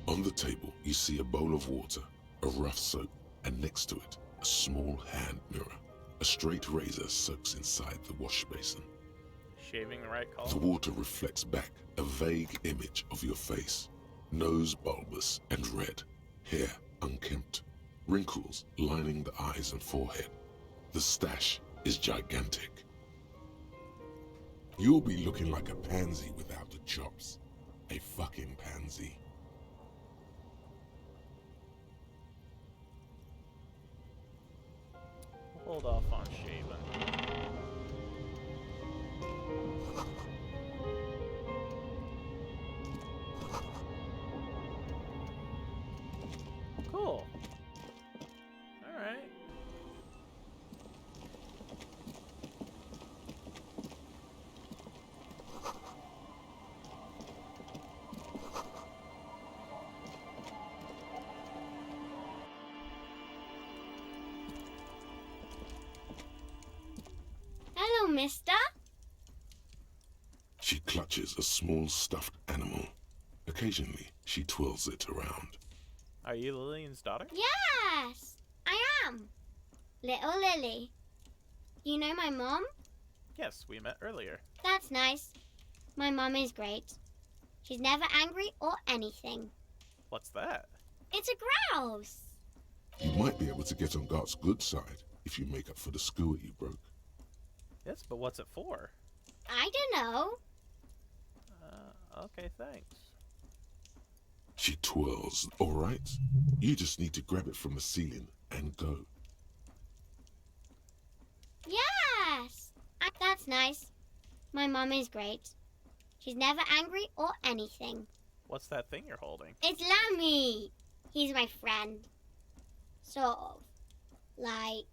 On the table, you see a bowl of water, a rough soap, and next to it, a small hand mirror. A straight razor soaks inside the wash basin. Shaving the right color. The water reflects back a vague image of your face. Nose bulbous and red, hair unkempt, wrinkles lining the eyes and forehead. The stash is gigantic. You'll be looking like a pansy without the chops. A fucking pansy. Hold off on shaving. Cool. Alright. Hello, mister. She clutches a small stuffed animal. Occasionally, she twirls it around. Are you Lillian's daughter? Yes, I am. Little Lily. You know my mom? Yes, we met earlier. That's nice. My mom is great. She's never angry or anything. What's that? It's a grouse. You might be able to get on Gart's good side if you make up for the skewer you broke. Yes, but what's it for? I don't know. Okay, thanks. She twirls. All right. You just need to grab it from the ceiling and go. Yes, that's nice. My mom is great. She's never angry or anything. What's that thing you're holding? It's Lammy. He's my friend. Sort of. Like...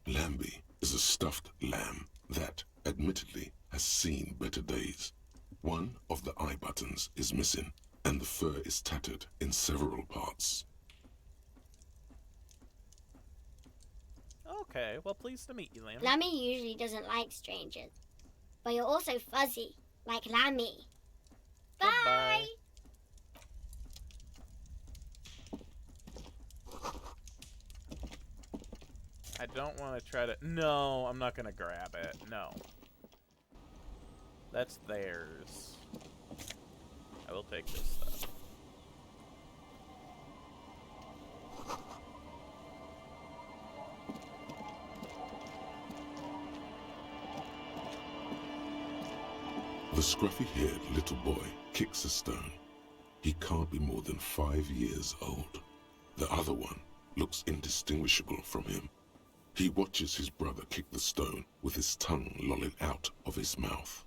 Lambie is a stuffed lamb that, admittedly, has seen better days. One of the eye buttons is missing, and the fur is tattered in several parts. Okay, well, pleased to meet you, Lammy. Lammy usually doesn't like strangers. But you're also fuzzy, like Lammy. Goodbye. Bye! I don't want to try to... No, I'm not going to grab it. No. That's theirs. I will take this stuff. The scruffy-haired little boy kicks a stone. He can't be more than 5 years old. The other one looks indistinguishable from him. He watches his brother kick the stone with his tongue lolling out of his mouth.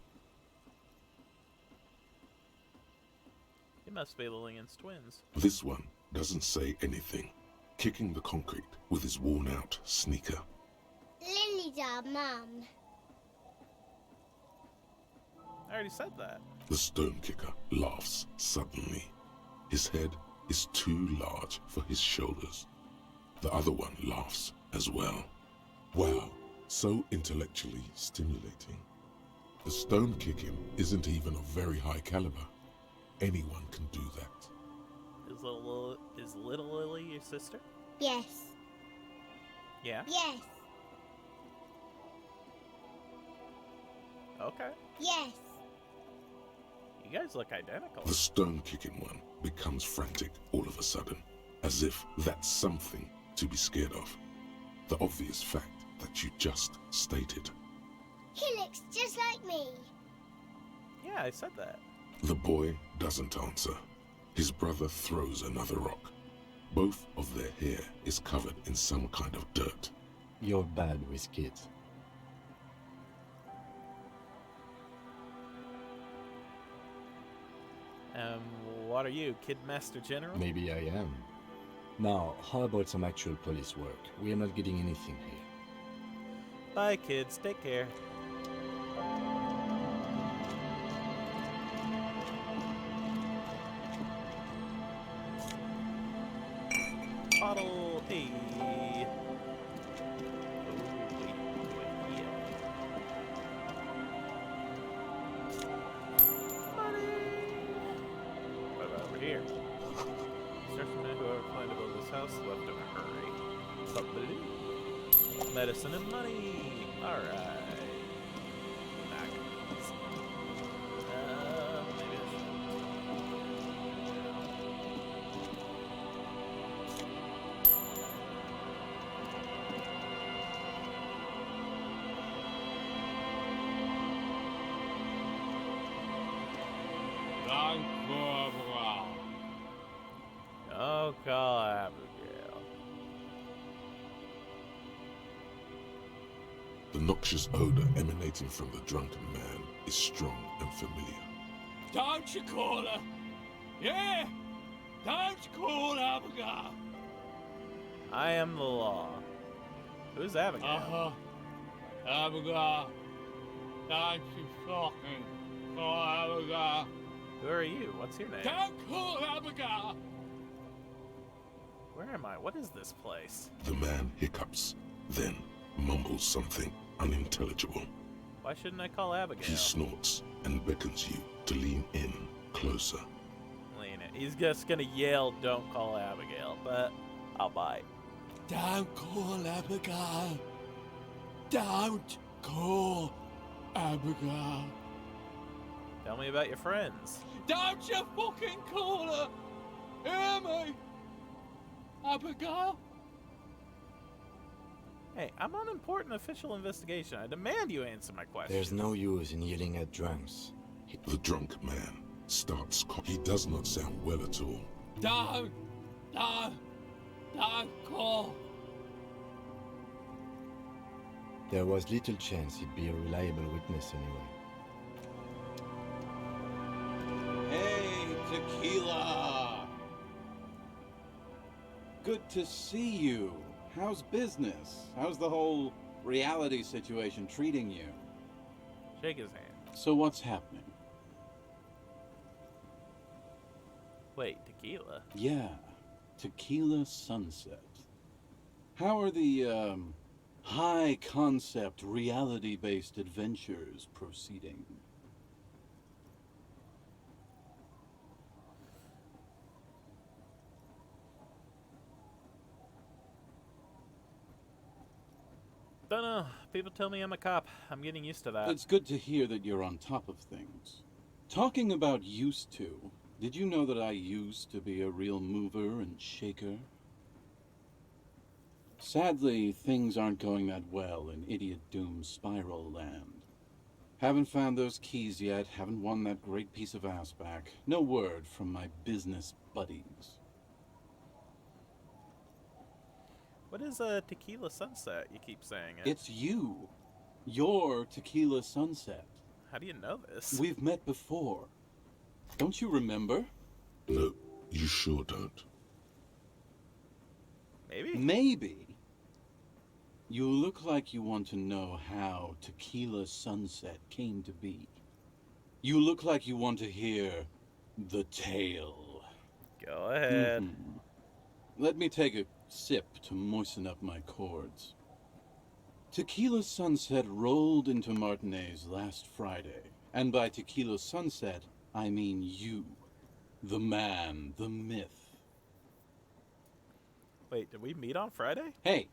He must be Lillian's twins. This one doesn't say anything, kicking the concrete with his worn-out sneaker. Lily's our mum. I already said that. The stone kicker laughs suddenly. His head is too large for his shoulders. The other one laughs as well. Wow, so intellectually stimulating. The stone kicking isn't even of very high caliber. Anyone can do that. Is little Lily your sister? Yes. Yeah? Yes. Okay. Yes. You guys look identical. The stone-kicking one becomes frantic all of a sudden, as if that's something to be scared of. The obvious fact that you just stated. He looks just like me. Yeah, I said that. The boy doesn't answer. His brother throws another rock. Both of their hair is covered in some kind of dirt. You're bad with kids. What are you, Kid Master General? Maybe I am. Now, how about some actual police work? We are not getting anything here. Bye, kids. Take care. Bottle A. Here. Search for whoever planned to build this house left in a hurry. Something. Medicine and money. Alright. Magazines. Maybe I Oh, call Abigail. The noxious odor emanating from the drunken man is strong and familiar. Don't you call her? Yeah! Don't you call Abigail? I am the law. Who's Abigail? Uh-huh. Abigail. Don't you fucking call Abigail. Who are you? What's your name? Don't call Abigail! Where am I? What is this place? The man hiccups, then mumbles something unintelligible. Why shouldn't I call Abigail? He snorts and beckons you to lean in closer. Lean it. He's just gonna yell, "Don't call Abigail," but I'll bite. Don't call Abigail. Don't call Abigail. Tell me about your friends. Don't you fucking call her. Hear me? Abigail? Hey, I'm on important official investigation. I demand you answer my question. There's no use in yelling at drunks. The drunk man starts he does not sound well at all. Don't call. There was little chance he'd be a reliable witness anyway. Hey, Tequila! Good to see you. How's business? How's the whole reality situation treating you? Shake his hand. So what's happening? Wait, tequila? Yeah, Tequila Sunset. How are the, high-concept, reality-based adventures proceeding? Don't know. People tell me I'm a cop. I'm getting used to that. It's good to hear that you're on top of things. Talking about used to, did you know that I used to be a real mover and shaker? Sadly, things aren't going that well in Idiot Doom Spiral Land. Haven't found those keys yet, haven't won that great piece of ass back. No word from my business buddies. What is a tequila sunset? You keep saying it. It's you. Your Tequila Sunset. How do you know this? We've met before. Don't you remember? No, you sure don't. Maybe? Maybe. You look like you want to know how Tequila Sunset came to be. You look like you want to hear the tale. Go ahead. Mhm. Let me take a sip to moisten up my cords. Tequila Sunset rolled into Martinez last Friday, and by Tequila Sunset, I mean you. The man, the myth. Wait, did we meet on Friday? Hey,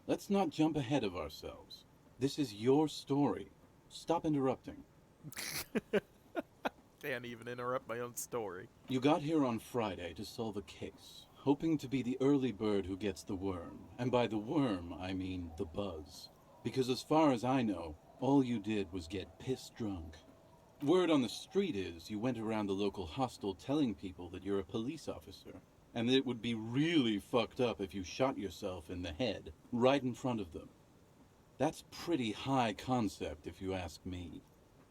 let's not jump ahead of ourselves. This is your story. Stop interrupting. Can't even interrupt my own story. You got here on Friday to solve a case, hoping to be the early bird who gets the worm. And by the worm, I mean the buzz. Because as far as I know, all you did was get piss drunk. Word on the street is you went around the local hostel telling people that you're a police officer, and that it would be really fucked up if you shot yourself in the head, right in front of them. That's pretty high concept, if you ask me.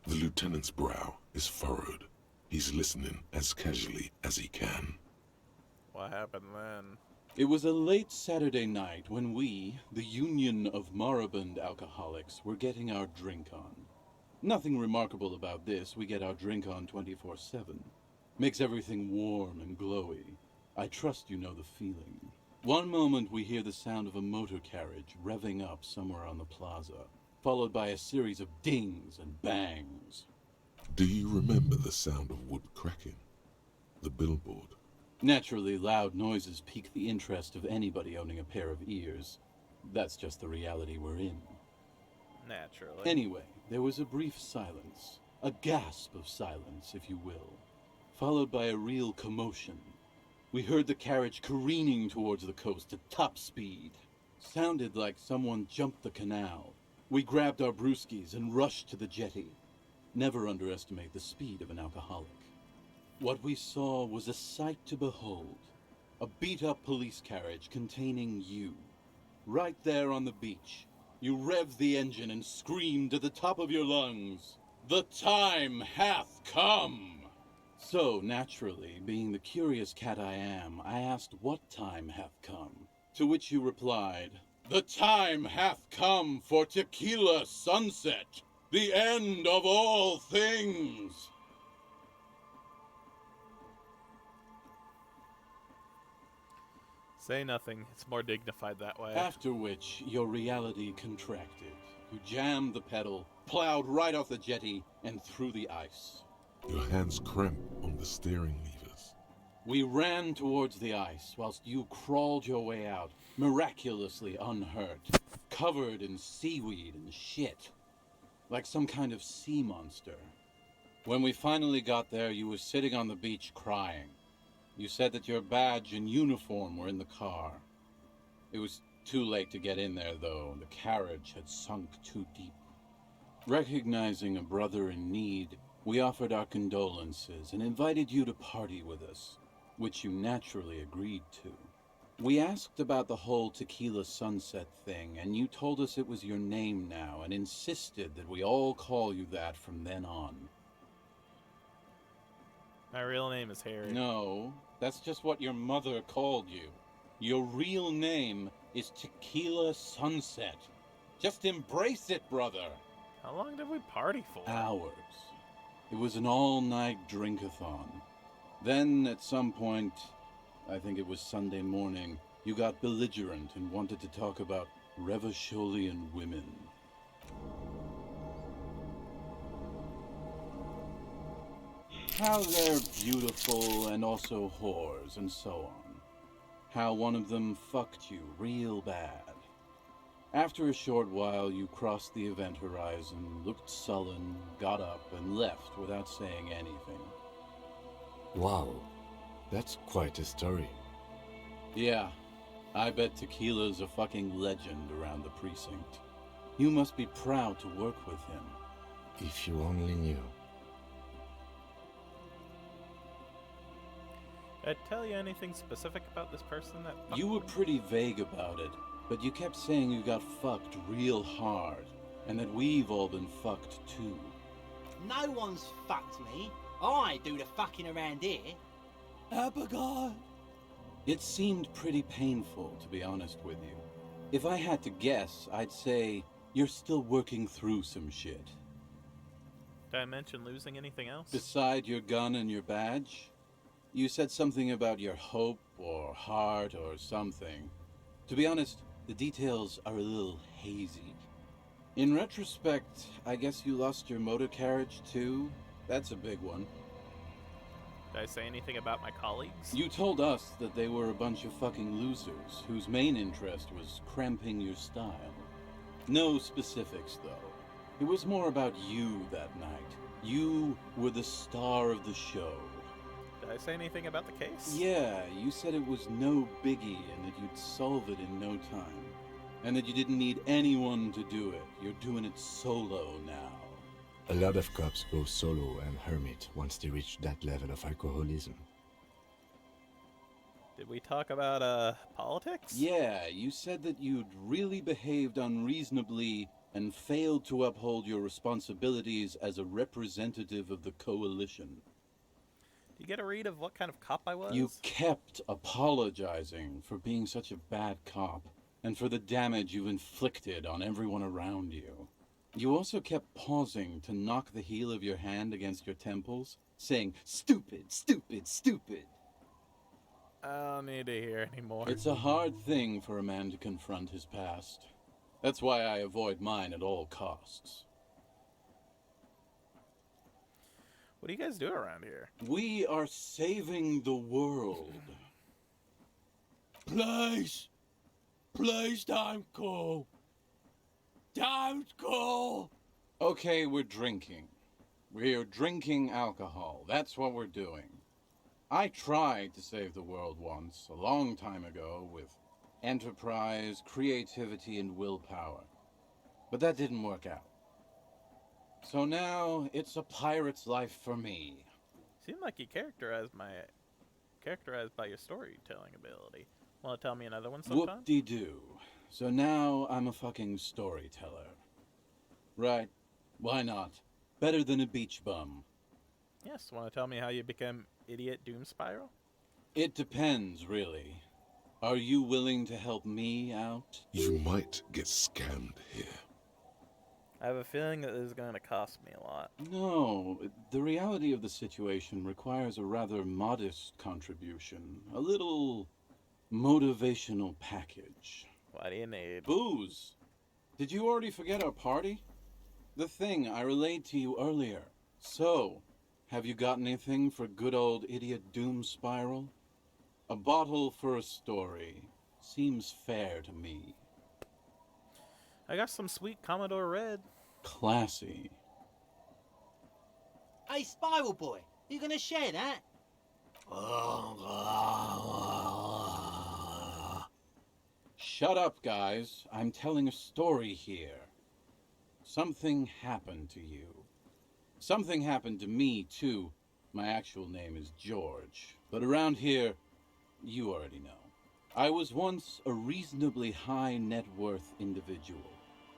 The lieutenant's brow is furrowed. He's listening as casually as he can. What happened then? It was a late Saturday night when we, the Union of Moribund Alcoholics, were getting our drink on. Nothing remarkable about this, we get our drink on 24/7. Makes everything warm and glowy. I trust you know the feeling. One moment we hear the sound of a motor carriage revving up somewhere on the plaza, followed by a series of dings and bangs. Do you remember the sound of wood cracking? The billboard? Naturally, loud noises pique the interest of anybody owning a pair of ears. That's just the reality we're in. Naturally. Anyway, there was a brief silence. A gasp of silence, if you will. Followed by a real commotion. We heard the carriage careening towards the coast at top speed. Sounded like someone jumped the canal. We grabbed our brewskis and rushed to the jetty. Never underestimate the speed of an alcoholic. What we saw was a sight to behold. A beat-up police carriage containing you. Right there on the beach. You revved the engine and screamed at the top of your lungs, "The time hath come!" So, naturally, being the curious cat I am, I asked what time hath come. To which you replied, "The time hath come for Tequila Sunset, the end of all things." Say nothing. It's more dignified that way. After which, your reality contracted. You jammed the pedal, plowed right off the jetty, and through the ice. Your hands cramp on the steering levers. We ran towards the ice, whilst you crawled your way out, miraculously unhurt, covered in seaweed and shit, like some kind of sea monster. When we finally got there, you were sitting on the beach crying. You said that your badge and uniform were in the car. It was too late to get in there, though. The carriage had sunk too deep. Recognizing a brother in need, we offered our condolences and invited you to party with us, which you naturally agreed to. We asked about the whole Tequila Sunset thing, and you told us it was your name now and insisted that we all call you that from then on. My real name is Harry. No, that's just what your mother called you. Your real name is Tequila Sunset. Just embrace it, brother. How long did we party for? Hours. It was an all-night drink-a-thon. Then, at some point, I think it was Sunday morning, you got belligerent and wanted to talk about Revacholian women. How they're beautiful and also whores and so on. How one of them fucked you real bad. After a short while, you crossed the event horizon, looked sullen, got up, and left without saying anything. Wow, that's quite a story. Yeah, I bet Tequila's a fucking legend around the precinct. You must be proud to work with him. If you only knew. Did I tell you anything specific about this person that fucked You were me? pretty vague about it, but you kept saying you got fucked real hard, and that we've all been fucked too. No one's fucked me. I do the fucking around here. Abigail! It seemed pretty painful, to be honest with you. If I had to guess, I'd say you're still working through some shit. Did I mention losing anything else? Beside your gun and your badge? You said something about your hope or heart or something. To be honest, the details are a little hazy. In retrospect, I guess you lost your motor carriage too? That's a big one. Did I say anything about my colleagues? You told us that they were a bunch of fucking losers whose main interest was cramping your style. No specifics, though. It was more about you that night. You were the star of the show. Did I say anything about the case? Yeah, you said it was no biggie and that you'd solve it in no time. And that you didn't need anyone to do it. You're doing it solo now. A lot of cops go solo and hermit once they reach that level of alcoholism. Did we talk about, politics? Yeah, you said that you'd really behaved unreasonably and failed to uphold your responsibilities as a representative of the coalition. Do you get a read of what kind of cop I was? You kept apologizing for being such a bad cop, and for the damage you've inflicted on everyone around you. You also kept pausing to knock the heel of your hand against your temples, saying, "Stupid, stupid, stupid." I don't need to hear anymore. It's a hard thing for a man to confront his past. That's why I avoid mine at all costs. What do you guys do around here? We are saving the world. Please! Please don't go! Don't go! Okay, we're drinking. We're drinking alcohol. That's what we're doing. I tried to save the world once, a long time ago, with enterprise, creativity, and willpower. But that didn't work out. So now, it's a pirate's life for me. Seemed like you characterized by your storytelling ability. Want to tell me another one sometime? Whoop-de-doo. So now I'm a fucking storyteller. Right. Why not? Better than a beach bum. Yes, want to tell me how you became Idiot Doom Spiral? It depends, really. Are you willing to help me out? You might get scammed here. I have a feeling that this is going to cost me a lot. No, the reality of the situation requires a rather modest contribution. A little motivational package. What do you need? Booze. Did you already forget our party? The thing I relayed to you earlier. So, have you got anything for good old Idiot Doom Spiral? A bottle for a story. Seems fair to me. I got some sweet Commodore Red. Classy. Hey, Spiral Boy, you gonna share that? Shut up, guys. I'm telling a story here. Something happened to you. Something happened to me, too. My actual name is George. But around here, you already know. I was once a reasonably high net worth individual.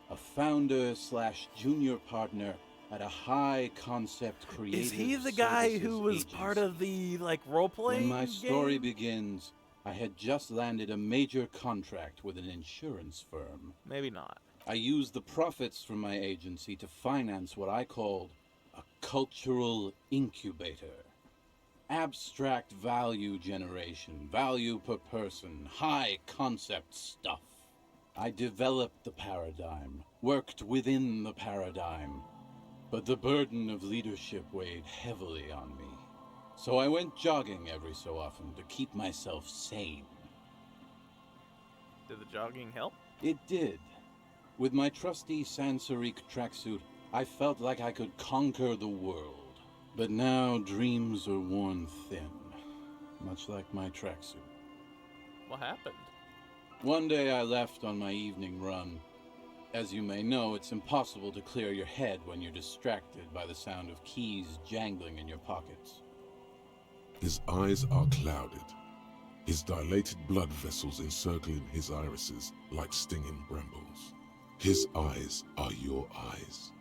A founder/junior partner at a high concept creative Is he the guy who was agency. part of the, role-playing When my story game? begins, I had just landed a major contract with an insurance firm. Maybe not. I used the profits from my agency to finance what I called a cultural incubator. Abstract value generation, value per person, high concept stuff. I developed the paradigm, worked within the paradigm, but the burden of leadership weighed heavily on me. So I went jogging every so often to keep myself sane. Did the jogging help? It did. With my trusty Sansarique tracksuit, I felt like I could conquer the world. But now dreams are worn thin, much like my tracksuit. What happened? One day I left on my evening run. As you may know, it's impossible to clear your head when you're distracted by the sound of keys jangling in your pockets. His eyes are clouded, his dilated blood vessels encircling his irises like stinging brambles. His eyes are your eyes.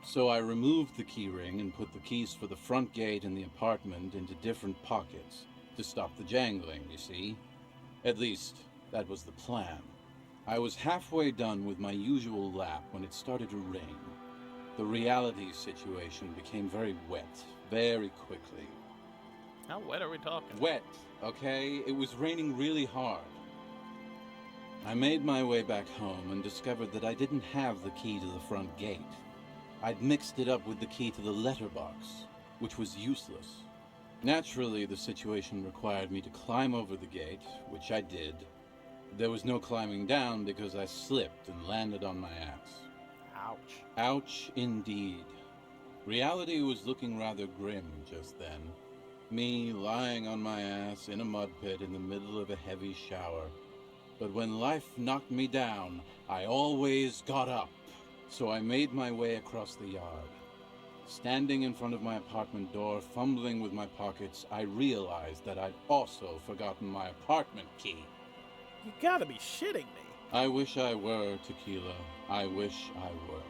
So I removed the key ring and put the keys for the front gate and the apartment into different pockets to stop the jangling, you see. At least, that was the plan. I was halfway done with my usual lap when it started to rain. The reality situation became very wet, very quickly. How wet are we talking? Wet, okay? It was raining really hard. I made my way back home and discovered that I didn't have the key to the front gate. I'd mixed it up with the key to the letterbox, which was useless. Naturally, the situation required me to climb over the gate, which I did. There was no climbing down because I slipped and landed on my ass. Ouch. Ouch indeed. Reality was looking rather grim just then. Me lying on my ass in a mud pit in the middle of a heavy shower. But when life knocked me down, I always got up. So I made my way across the yard. Standing in front of my apartment door, fumbling with my pockets, I realized that I'd also forgotten my apartment key. You gotta be shitting me. I wish I were, Tequila. I wish I were.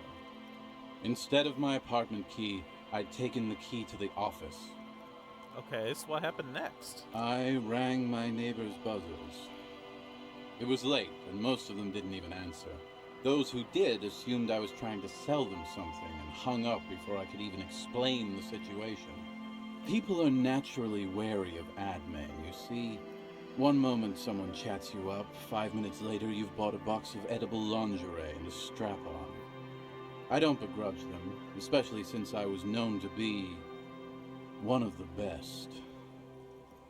Instead of my apartment key, I'd taken the key to the office. Okay, so what happened next? I rang my neighbor's buzzers. It was late, and most of them didn't even answer. Those who did assumed I was trying to sell them something and hung up before I could even explain the situation. People are naturally wary of ad men, you see. One moment someone chats you up, 5 minutes later you've bought a box of edible lingerie and a strap-on. I don't begrudge them, especially since I was known to be one of the best.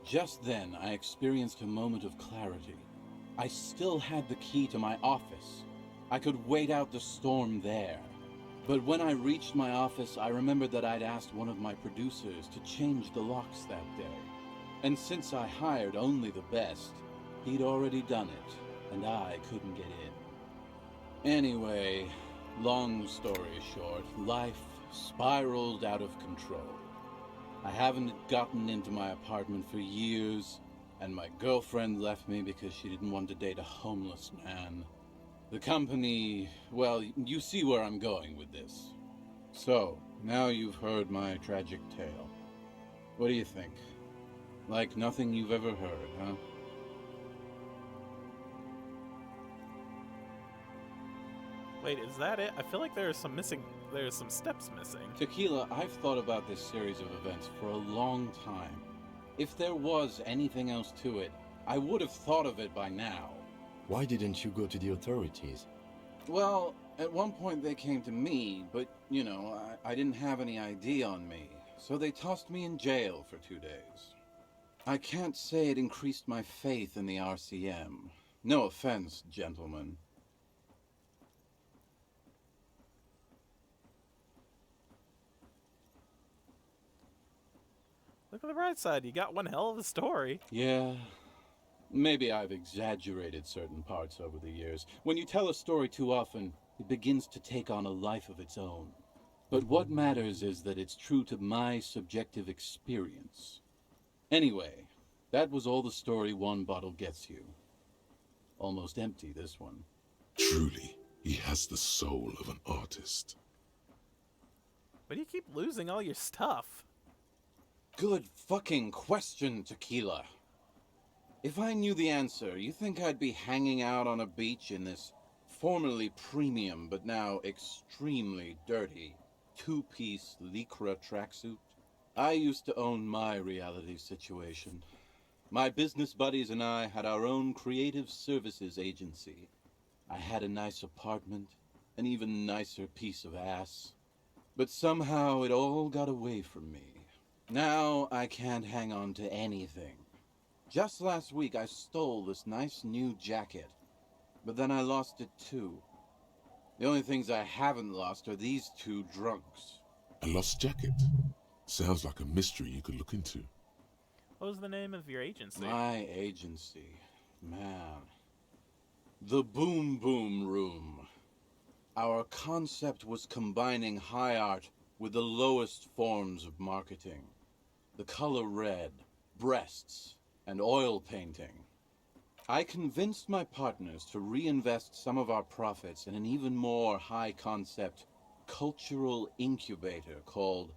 Just then I experienced a moment of clarity. I still had the key to my office. I could wait out the storm there. But when I reached my office, I remembered that I'd asked one of my producers to change the locks that day. And since I hired only the best, he'd already done it, and I couldn't get in. Anyway, long story short, life spiraled out of control. I haven't gotten into my apartment for years, and my girlfriend left me because she didn't want to date a homeless man. The company, well, you see where I'm going with this. So, now you've heard my tragic tale. What do you think? Like nothing you've ever heard, huh? Wait, is that it? I feel like there's some steps missing. Tequila, I've thought about this series of events for a long time. If there was anything else to it, I would have thought of it by now. Why didn't you go to the authorities? Well, at one point they came to me, but, you know, I didn't have any ID on me. So they tossed me in jail for 2 days. I can't say it increased my faith in the RCM. No offense, gentlemen. Look at the bright side. You got one hell of a story. Yeah. Maybe I've exaggerated certain parts over the years. When you tell a story too often, it begins to take on a life of its own. But what matters is that it's true to my subjective experience. Anyway, that was all the story one bottle gets you. Almost empty, this one. Truly, he has the soul of an artist. Why do you keep losing all your stuff? Good fucking question, Tequila. If I knew the answer, you think I'd be hanging out on a beach in this formerly premium but now extremely dirty two-piece lycra tracksuit. I used to own my reality situation. My business buddies and I had our own creative services agency. I had a nice apartment, an even nicer piece of ass. But somehow it all got away from me. Now I can't hang on to anything. Just last week I stole this nice new jacket, but then I lost it too. The only things I haven't lost are these two drunks. A lost jacket? Sounds like a mystery you could look into. What was the name of your agency? My agency, man. The Boom Boom Room. Our concept was combining high art with the lowest forms of marketing. The color red, breasts, and oil painting. I convinced my partners to reinvest some of our profits in an even more high-concept cultural incubator called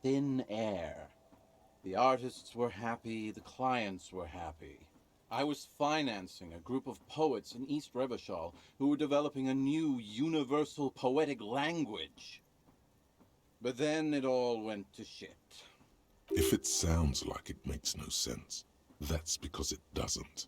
Thin Air. The artists were happy, the clients were happy. I was financing a group of poets in East Revachol who were developing a new universal poetic language. But then it all went to shit. If it sounds like it makes no sense, that's because it doesn't.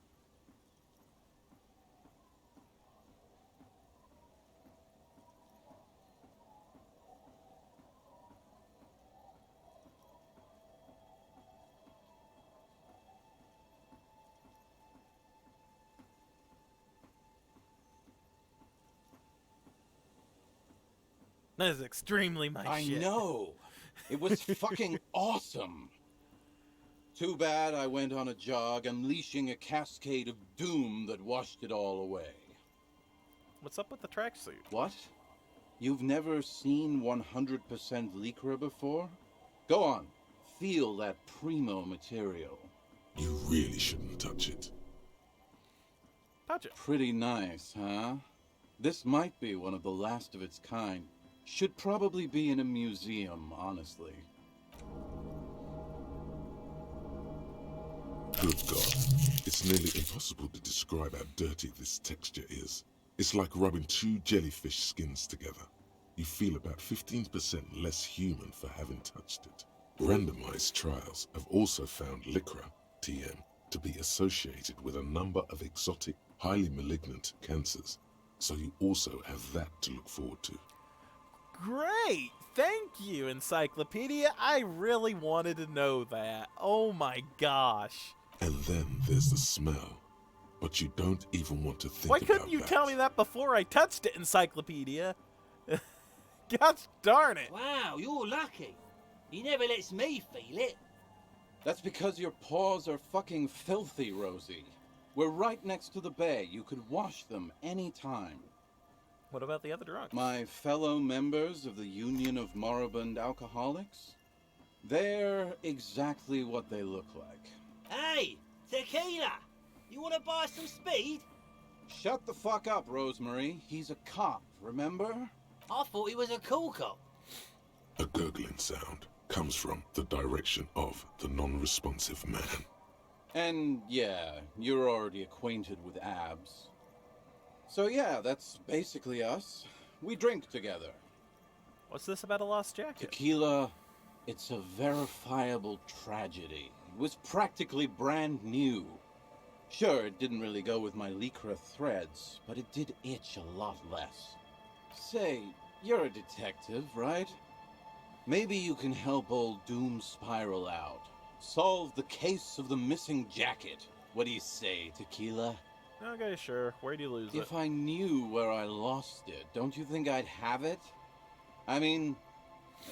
That is extremely my shit. I know. It was fucking awesome. Too bad I went on a jog, unleashing a cascade of doom that washed it all away. What's up with the tracksuit? What? You've never seen 100% lycra before? Go on, feel that primo material. You really shouldn't touch it. Touch it. Pretty nice, huh? This might be one of the last of its kind. Should probably be in a museum, honestly. Good God. It's nearly impossible to describe how dirty this texture is. It's like rubbing two jellyfish skins together. You feel about 15% less human for having touched it. Randomized trials have also found lycra, TM, to be associated with a number of exotic, highly malignant cancers. So you also have that to look forward to. Great! Thank you, Encyclopedia. I really wanted to know that. Oh my gosh. And then there's the smell. But you don't even want to think Why about couldn't you that. tell me that before I touched it, Encyclopedia? Gosh darn it. Wow, you're lucky. He never lets me feel it. That's because your paws are fucking filthy, Rosie. We're right next to the bay. You could wash them any time. What about the other drunks? My fellow members of the Union of Moribund Alcoholics? They're exactly what they look like. Hey, tequila! You want to buy some speed? Shut the fuck up, Rosemary. He's a cop, remember? I thought he was a cool cop. A gurgling sound comes from the direction of the non-responsive man. And yeah, you're already acquainted with abs. So yeah, that's basically us. We drink together. What's this about a lost jacket? Tequila, it's a verifiable tragedy. It was practically brand new. Sure, it didn't really go with my lycra threads, but it did itch a lot less. Say, you're a detective, right? Maybe you can help old Doom Spiral out. Solve the case of the missing jacket. What do you say, Tequila? Okay, sure. Where'd you lose it? If I knew where I lost it, don't you think I'd have it? I mean,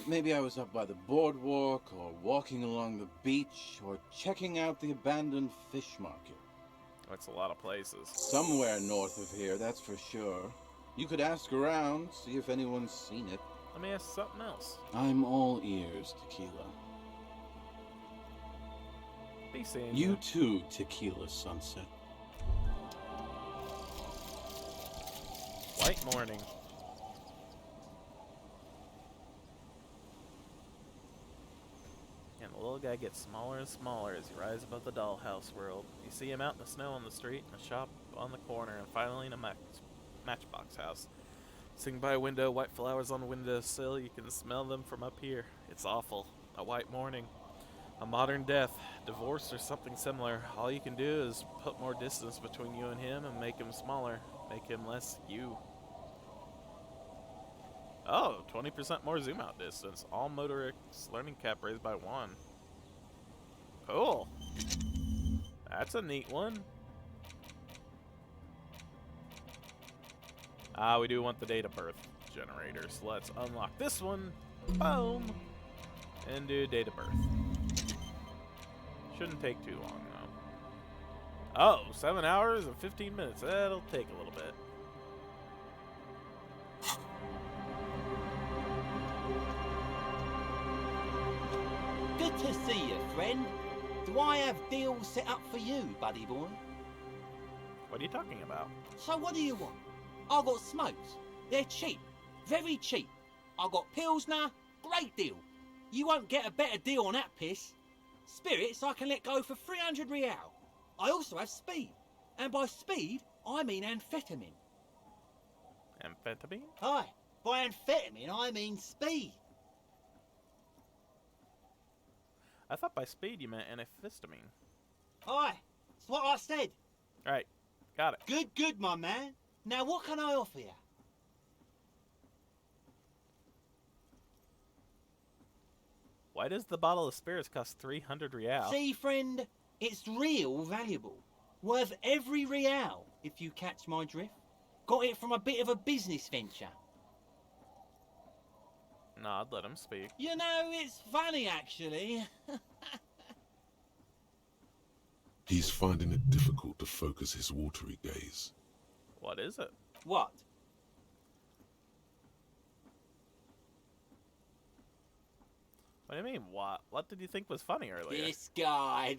maybe I was up by the boardwalk, or walking along the beach, or checking out the abandoned fish market. That's a lot of places. Somewhere north of here, that's for sure. You could ask around, see if anyone's seen it. Let me ask something else. I'm all ears, Tequila. Be seeing You too, Tequila Sunset. White morning. And the little guy gets smaller and smaller as he rises above the dollhouse world. You see him out in the snow on the street, in a shop on the corner, and finally in a matchbox house. Sitting by a window, white flowers on the windowsill, you can smell them from up here. It's awful. A white morning. A modern death. Divorce or something similar. All you can do is put more distance between you and him and make him smaller. Make him less you. Oh, 20% more zoom out distance. All motorics learning cap raised by 1. Cool. That's a neat one. We do want the date of birth generator, so let's unlock this one. Boom. And do date of birth. Shouldn't take too long, though. Oh, 7 hours and 15 minutes. That'll take a little bit. Good to see you, friend. Do I have deals set up for you, buddy boy? What are you talking about? So what do you want? I got smokes. They're cheap. Very cheap. I got Pilsner. Great deal. You won't get a better deal on that piss. Spirits I can let go for 300 real. I also have speed. And by speed, I mean amphetamine. Amphetamine? Aye. By amphetamine, I mean speed. I thought by speed you meant anaphistamine. Aye. That's what I said. Right. Got it. Good, my man. Now what can I offer you? Why does the bottle of spirits cost 300 real? See, friend, it's real valuable. Worth every real, if you catch my drift. Got it from a bit of a business venture. No, I'd let him speak. You know, it's funny, actually. He's finding it difficult to focus his watery gaze. What is it? What? What do you mean, what? What did you think was funny earlier? This guy.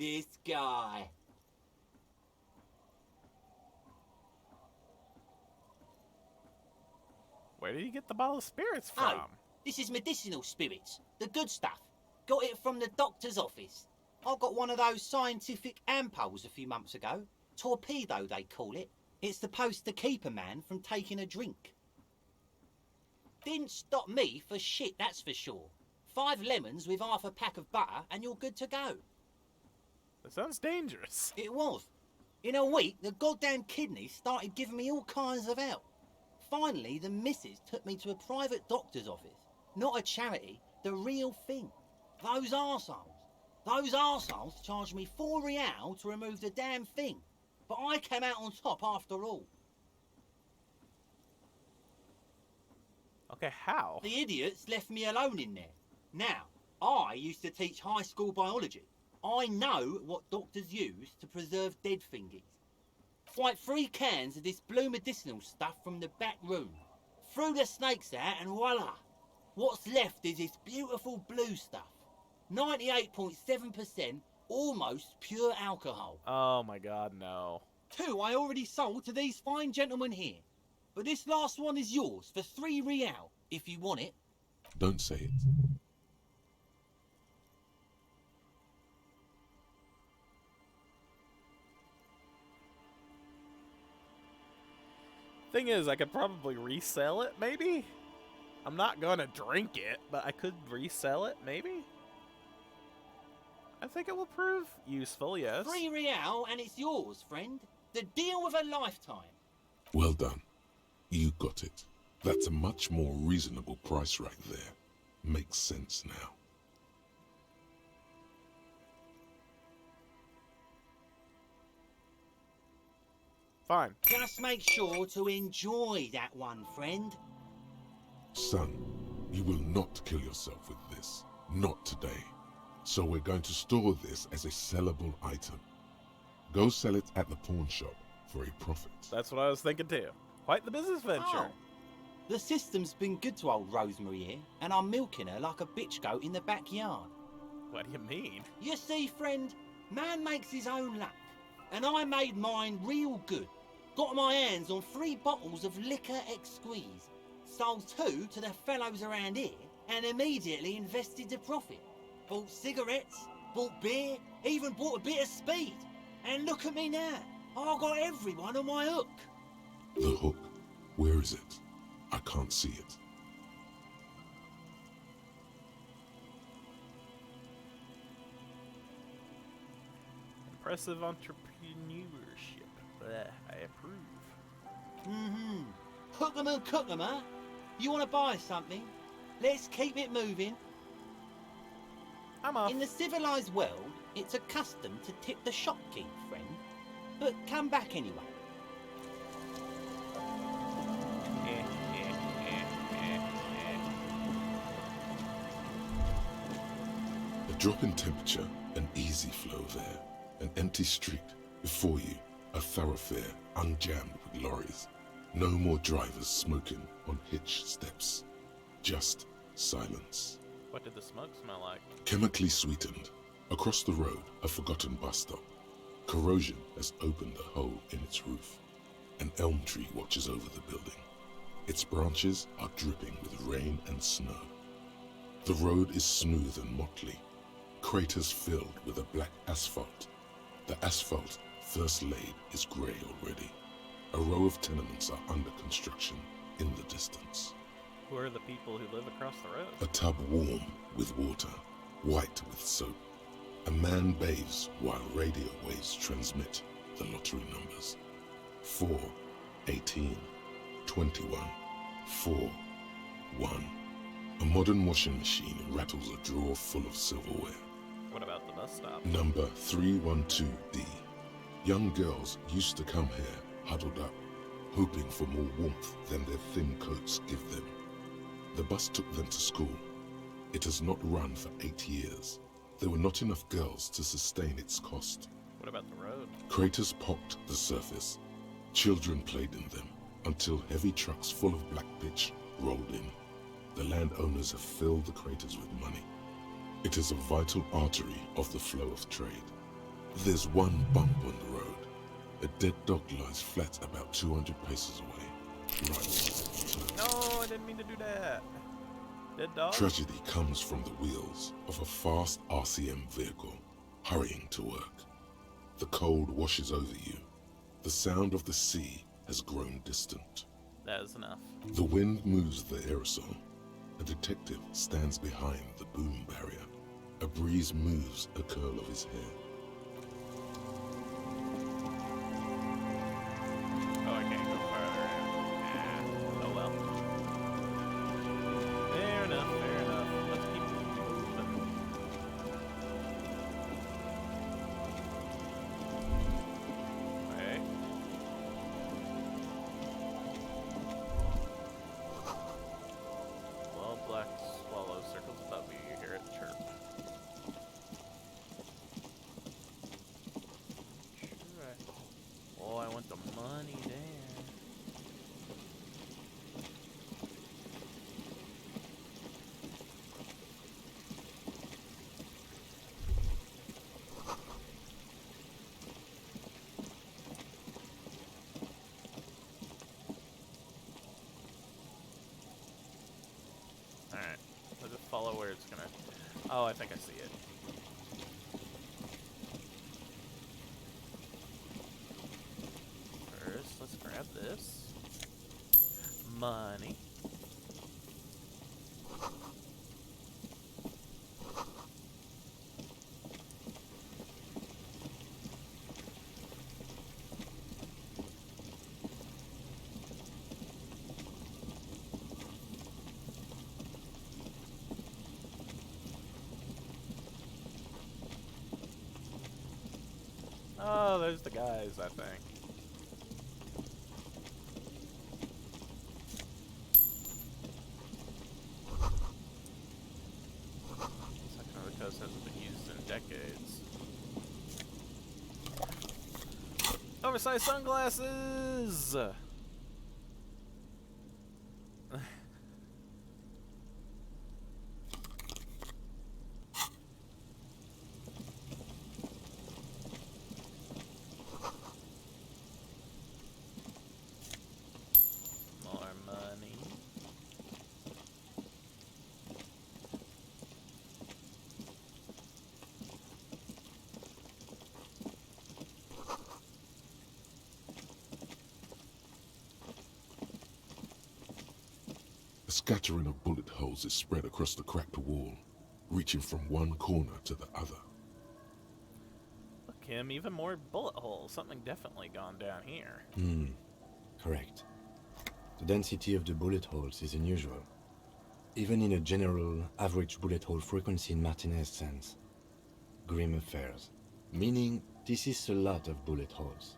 Where did you get the bottle of spirits from? Oh, this is medicinal spirits. The good stuff. Got it from the doctor's office. I got one of those scientific ampoules a few months ago. Torpedo, they call it. It's supposed to keep a man from taking a drink. Didn't stop me for shit, that's for sure. 5 lemons with half a pack of butter and you're good to go. That sounds dangerous. It was. In a week, the goddamn kidneys started giving me all kinds of help. Finally, the missus took me to a private doctor's office. Not a charity, the real thing. Those arseholes charged me 4 real to remove the damn thing. But I came out on top after all. Okay, how? The idiots left me alone in there. Now, I used to teach high school biology. I know what doctors use to preserve dead thingies. Swipe 3 cans of this blue medicinal stuff from the back room. Threw the snakes out and voila. What's left is this beautiful blue stuff. 98.7% almost pure alcohol. Oh my god, no. 2 I already sold to these fine gentlemen here. But this last one is yours for 3 real, if you want it. Don't say it. Thing is, I could probably resell it, maybe? I'm not gonna drink it, but I could resell it, maybe? I think it will prove useful, yes. 3 real and it's yours, friend. The deal of a lifetime. Well done. You got it. That's a much more reasonable price right there. Makes sense now. Fine. Just make sure to enjoy that one, friend. Son, you will not kill yourself with this. Not today. So we're going to store this as a sellable item. Go sell it at the pawn shop for a profit. That's what I was thinking too. Quite the business venture. Oh, the system's been good to old Rosemary here, and I'm milking her like a bitch goat in the backyard. What do you mean? You see, friend, man makes his own luck, and I made mine real good. Got my hands on 3 bottles of liquor exquise, sold 2 to the fellows around here, and immediately invested the profit. Bought cigarettes, bought beer, even bought a bit of speed. And look at me now, I got everyone on my hook. The hook? Where is it? I can't see it. Impressive entrepreneurship. Bleh, I approve. Mm-hmm. Hook 'em and cook 'em, huh? You want to buy something? Let's keep it moving. I'm off. In the civilized world, it's a custom to tip the shopkeep, friend. But come back anyway. A drop in temperature, an easy flow there. An empty street. Before you, a thoroughfare unjammed with lorries. No more drivers smoking on hitch steps. Just silence. What did the smoke smell like? Chemically sweetened. Across the road, a forgotten bus stop. Corrosion has opened a hole in its roof. An elm tree watches over the building. Its branches are dripping with rain and snow. The road is smooth and motley. Craters filled with a black asphalt. The asphalt, first laid, is grey already. A row of tenements are under construction in the distance. Who are the people who live across the road? A tub warm with water, white with soap. A man bathes while radio waves transmit the lottery numbers. 4, 18, 21, 4, 1. A modern washing machine rattles a drawer full of silverware. What about the bus stop? Number 312D. Young girls used to come here, huddled up, hoping for more warmth than their thin coats give them. The bus took them to school. It has not run for 8 years. There were not enough girls to sustain its cost. What about the road? Craters pocked the surface. Children played in them until heavy trucks full of black pitch rolled in. The landowners have filled the craters with money. It is a vital artery of the flow of trade. There's one bump on the road. A dead dog lies flat about 200 paces away. Right. No, I didn't mean to do that. Dead dog? Tragedy comes from the wheels of a fast RCM vehicle hurrying to work. The cold washes over you. The sound of the sea has grown distant. That is enough. The wind moves the aerosol. A detective stands behind the boom barrier. A breeze moves a curl of his hair. Oh, I can't go farther. Oh well. Fair enough, fair enough. Let's keep moving. Alright. Well, black swallow circles above you. You hear it chirp. Sure. Oh, I want the money there. Alright, let's just follow where it's gonna... Oh, I think I see it. First, let's grab this. Money. Oh, there's the guys, I think. Section of the coast hasn't been used in decades. Oversized sunglasses! More money. scattering of bullet holes is spread across the cracked wall, reaching from one corner to the other. Look, Kim, even more bullet holes. Something definitely gone down here. Correct. The density of the bullet holes is unusual. Even in a general average bullet hole frequency in Martinez sense. Grim affairs. Meaning, this is a lot of bullet holes.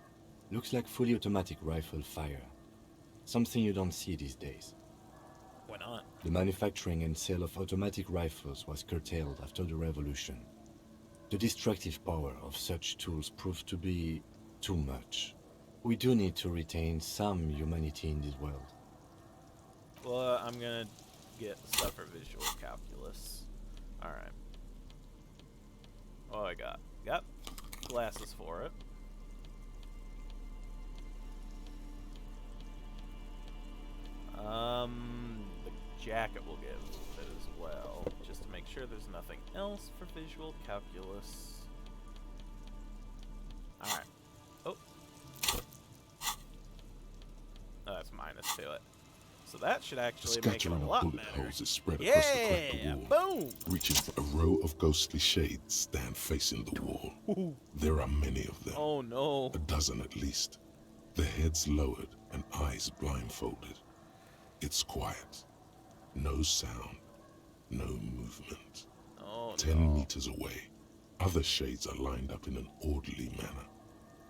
Looks like fully automatic rifle fire. Something you don't see these days. Why not? The manufacturing and sale of automatic rifles was curtailed after the revolution. The destructive power of such tools proved to be too much. We do need to retain some humanity in this world. Well, I'm gonna get stuff for visual calculus. Alright. Oh, I got glasses for it. The jacket will give it as well, just to make sure there's nothing else for visual calculus. Alright. Oh, that's minus to it. So that should The actually make it a scattering of lot bullet better. holes is spread across the cracked Yeah! wall, Boom! reaching for a row of ghostly shades stand facing the wall. There are many of them. Oh no. A dozen at least. Their heads lowered and eyes blindfolded. It's quiet. No sound. No movement. Oh 10 no. meters away, other shades are lined up in an orderly manner.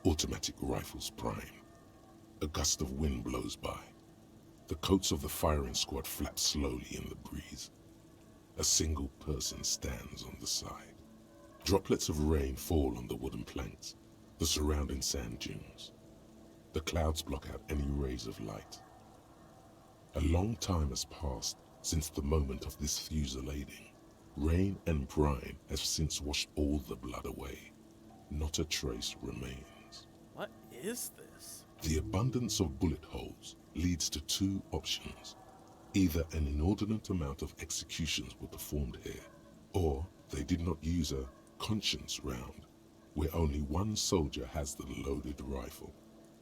Automatic rifles prime. A gust of wind blows by. The coats of the firing squad flap slowly in the breeze. A single person stands on the side. Droplets of rain fall on the wooden planks, the surrounding sand dunes. The clouds block out any rays of light. A long time has passed since the moment of this fusillading. Rain and brine have since washed all the blood away. Not a trace remains. What is this? The abundance of bullet holes leads to two options. Either an inordinate amount of executions were performed here, or they did not use a conscience round, where only one soldier has the loaded rifle.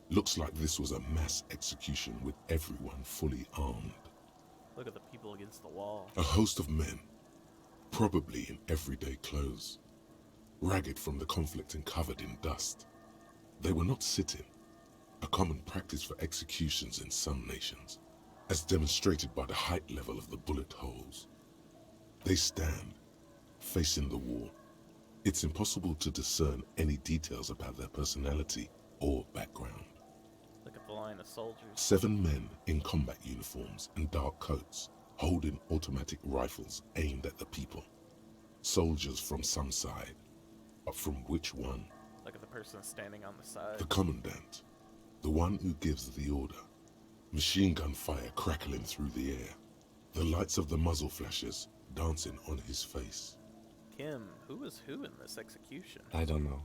Looks like this was a mass execution with everyone fully armed. Look at the people against the wall. A host of men, probably in everyday clothes, ragged from the conflict and covered in dust. They were not sitting, a common practice for executions in some nations, as demonstrated by the height level of the bullet holes. They stand, facing the wall. It's impossible to discern any details about their personality or background. Look at the line of soldiers. 7 men in combat uniforms and dark coats, holding automatic rifles aimed at the people. Soldiers from some side, but from which one? Look at the person standing on the side. The commandant, the one who gives the order. Machine gun fire crackling through the air, the lights of the muzzle flashes dancing on his face. Kim, who is who in this execution? I don't know.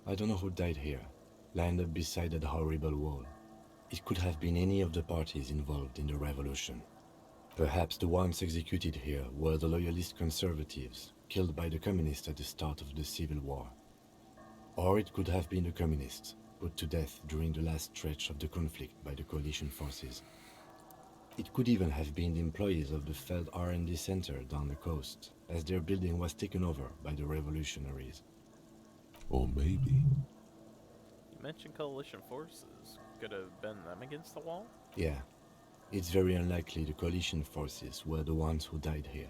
I don't know who died here, lined up beside that horrible wall. It could have been any of the parties involved in the revolution. Perhaps the ones executed here were the loyalist conservatives, killed by the communists at the start of the Civil War. Or it could have been the communists, put to death during the last stretch of the conflict by the coalition forces. It could even have been the employees of the failed R&D center down the coast, as their building was taken over by the revolutionaries. Or maybe... You mentioned coalition forces. Could have been them against the wall? Yeah. It's very unlikely the coalition forces were the ones who died here.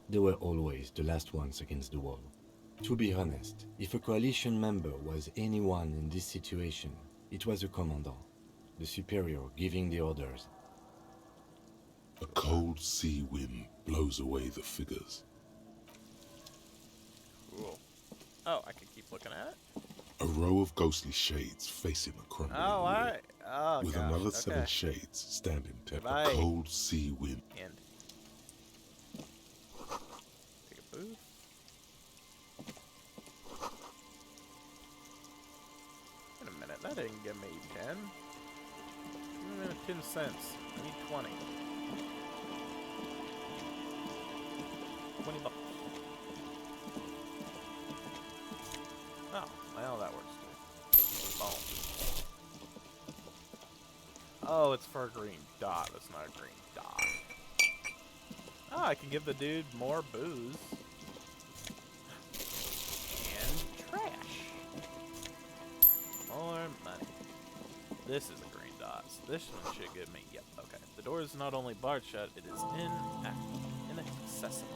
They were always the last ones against the wall. To be honest, if a coalition member was anyone in this situation, it was a commandant, the superior giving the orders. A cold sea wind blows away the figures. Cool. Oh, I can keep looking at it? A row of ghostly shades facing a crumbling Oh, wall, alright. Oh, with gosh. another Okay. 7 shades standing to Right. a cold sea wind. And take a booth. Wait a minute, that didn't give me 10. Give me 10 cents. I need 20. 20 bucks. Oh, well that works too. Boom. Oh, it's for a green dot. That's not a green dot. I can give the dude more booze. And trash. More money. This is a green dot. So this one should give me. Yep, okay. The door is not only barred shut, it is inaccessible.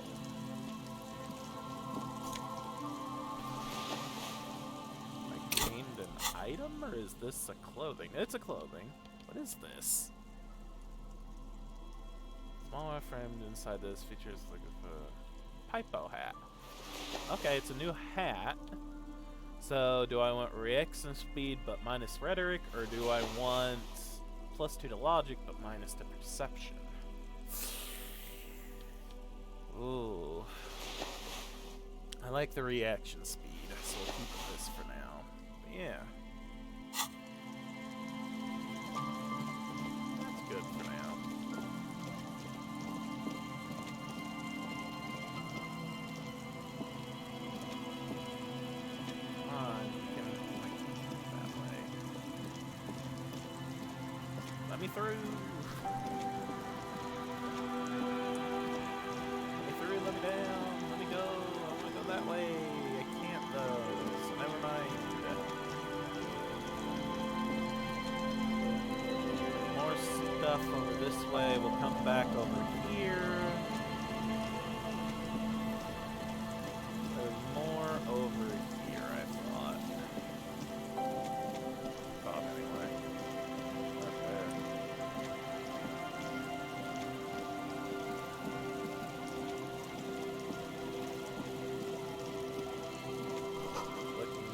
I gained an item, or is this a clothing? It's a clothing. What is this? Small wire framed inside this features like a Pipo hat. Okay, it's a new hat. So, do I want reaction speed but minus rhetoric, or do I want +2 to logic but minus to perception? Ooh. I like the reaction speed, so we'll keep this for now. But yeah. That's good for now. Let me through. Let me through, let me down, let me go. I want to go that way. I can't though, so never mind. More stuff over this way. We'll come back over here. There's more over here, I thought. Thought anyway.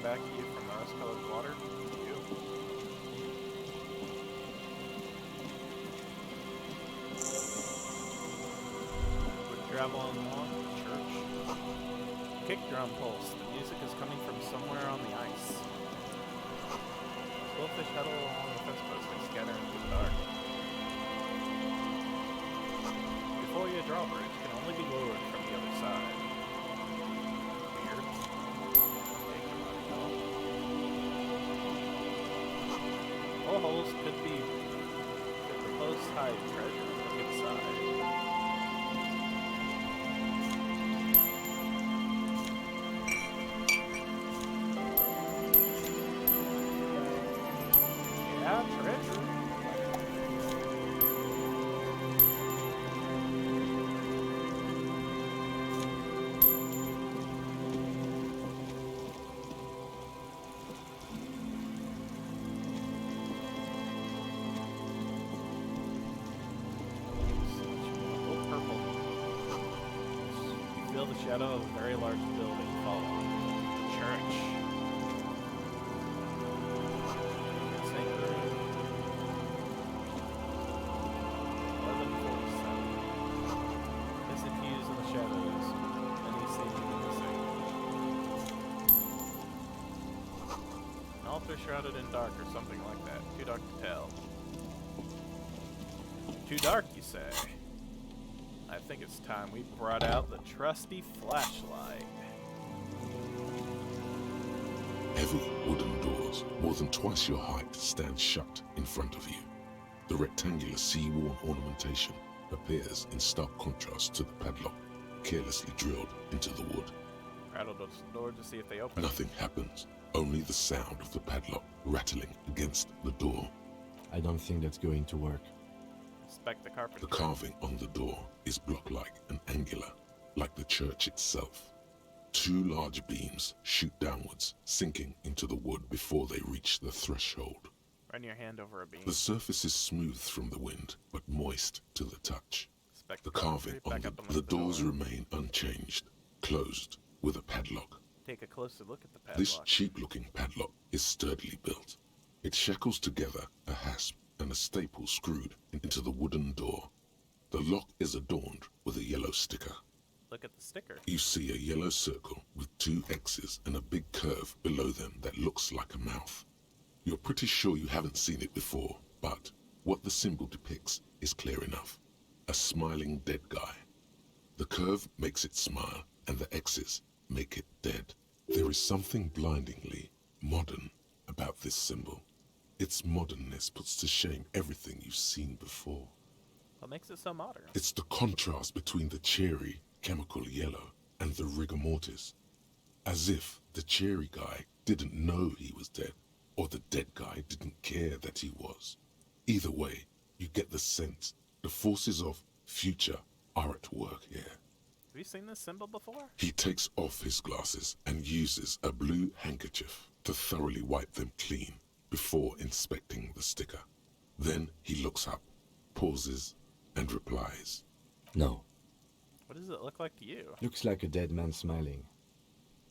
Back at you from rose-colored water. You. Would travel on the church. Kick drum pulse. The music is coming from somewhere on the ice. Goldfish huddle along the fence post. They scatter into the dark. Before you, a drawbridge can only be lowered from the other side. Holes could be close hide treasure inside. Yeah, treasure. The shadow of a very large building fall on the church. Same room. 1147. Visit views in the shadows. Many seen missing. An altar shrouded in dark or something like that. Too dark to tell. Too dark, you say? I think it's time we brought out the trusty flashlight. Heavy wooden doors, more than twice your height, stand shut in front of you. The rectangular sea-worn ornamentation appears in stark contrast to the padlock, carelessly drilled into the wood. Rattle the door to see if they open. Nothing happens, only the sound of the padlock rattling against the door. I don't think that's going to work. Inspect the carpet. The carving on the door is block-like and angular, like the church itself. Two large beams shoot downwards, sinking into the wood before they reach the threshold. Run your hand over a beam. The surface is smooth from the wind, but moist to the touch. Inspect The carving on the doors remain unchanged, closed with a padlock. Take a closer look at the padlock. This cheap-looking padlock is sturdily built. It shackles together a hasp and a staple screwed into the wooden door. The lock is adorned with a yellow sticker. Look at the sticker. You see a yellow circle with two X's and a big curve below them that looks like a mouth. You're pretty sure you haven't seen it before, but what the symbol depicts is clear enough. A smiling dead guy. The curve makes it smile, and the X's make it dead. There is something blindingly modern about this symbol. Its modernness puts to shame everything you've seen before. What makes it so modern? It's the contrast between the cheery, chemical yellow and the rigor mortis. As if the cheery guy didn't know he was dead, or the dead guy didn't care that he was. Either way, you get the sense the forces of future are at work here. Have you seen this symbol before? He takes off his glasses and uses a blue handkerchief to thoroughly wipe them clean before inspecting the sticker. Then he looks up, pauses, and replies. No. What does it look like to you? Looks like a dead man smiling.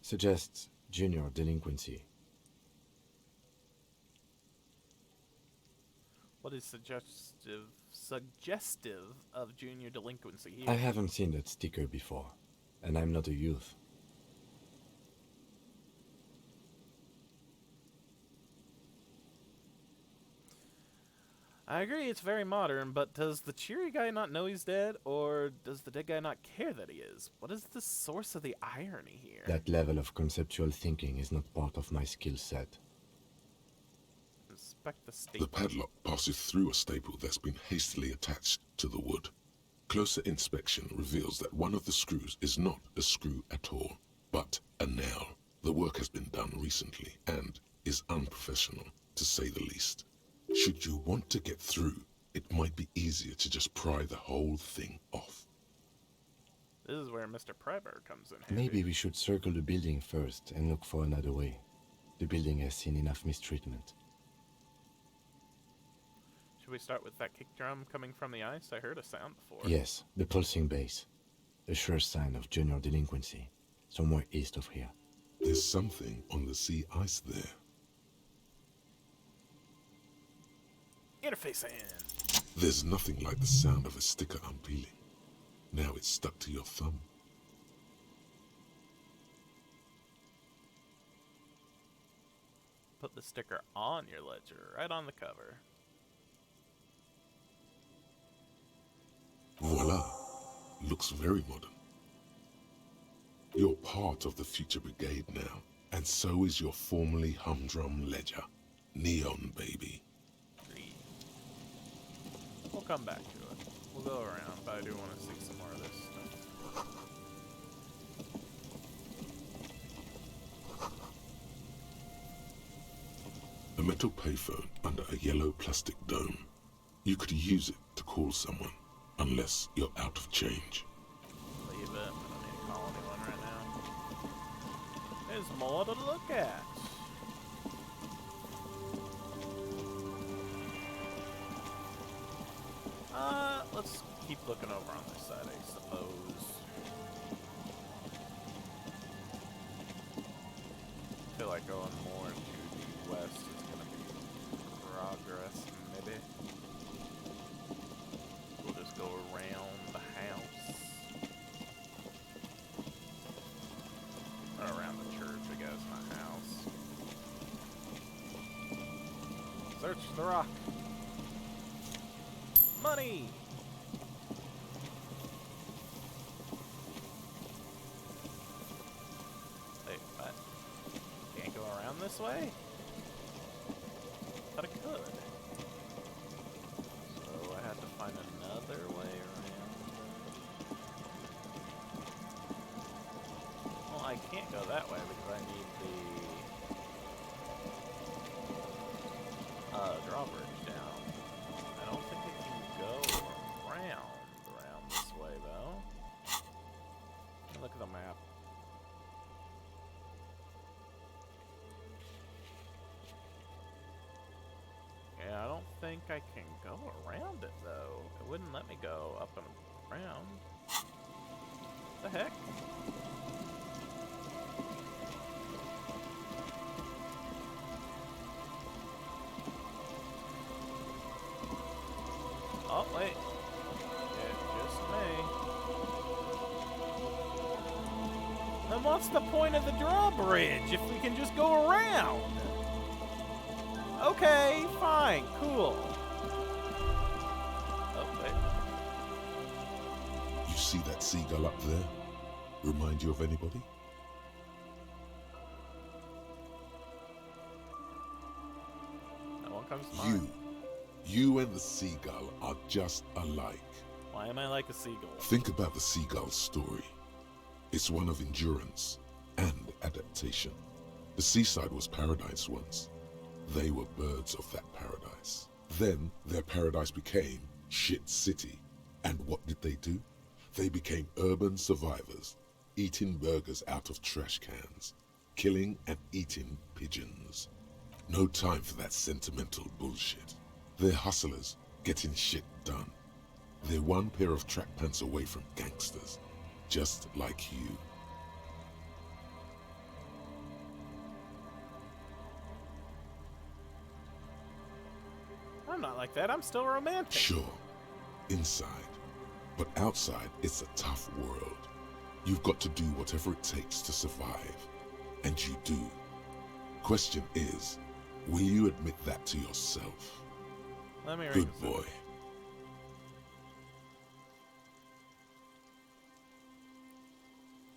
Suggests junior delinquency. What is suggestive of junior delinquency here? I haven't seen that sticker before, and I'm not a youth. I agree, it's very modern, but does the cheery guy not know he's dead, or does the dead guy not care that he is? What is the source of the irony here? That level of conceptual thinking is not part of my skill set. Inspect the staple. The padlock passes through a staple that's been hastily attached to the wood. Closer inspection reveals that one of the screws is not a screw at all, but a nail. The work has been done recently and is unprofessional, to say the least. Should you want to get through, it might be easier to just pry the whole thing off. This is where Mr. Pryberg comes in handy. Maybe we should circle the building first and look for another way. The building has seen enough mistreatment. Should we start with that kick drum coming from the ice? I heard a sound before. Yes, the pulsing bass. A sure sign of junior delinquency. Somewhere east of here. There's something on the sea ice there. Interface in. There's nothing like the sound of a sticker unpeeling. Now it's stuck to your thumb. Put the sticker on your ledger, right on the cover. Voila! Looks very modern. You're part of the Future Brigade now, and so is your formerly humdrum ledger. Neon, baby. Agreed. We'll come back to it. We'll go around, but I do want to see some more of this stuff. A metal payphone under a yellow plastic dome. You could use it to call someone, unless you're out of change. Leave it. I don't need to call anyone right now. There's more to look at. Let's keep looking over on this side, I suppose. I feel like going more into the west is going to be progress, maybe. We'll just go around the house. Or around the church, I guess, not house. Search the rock. Money! Wait, what? Can't go around this way? Thought I could. So I had to find another way around. Well, I can't go that way because I need the drawbridge down. I don't think I can go around this way though. Let me look at the map. Yeah, I don't think I can go around it though. It wouldn't let me go up and around. The heck? Oh, wait. It just may. Then what's the point of the drawbridge if we can just go around? Okay, fine, cool. Oh, wait. You see that seagull up there? Remind you of anybody? No one comes to mind. You. You and the seagull are just alike. Why am I like a seagull? Think about the seagull's story. It's one of endurance and adaptation. The seaside was paradise once. They were birds of that paradise. Then their paradise became Shit City. And what did they do? They became urban survivors, eating burgers out of trash cans, killing and eating pigeons. No time for that sentimental bullshit. They're hustlers, getting shit done. They're one pair of track pants away from gangsters, just like you. I'm not like that. I'm still romantic. Sure, inside. But outside, it's a tough world. You've got to do whatever it takes to survive. And you do. Question is, will you admit that to yourself? Let me Good boy.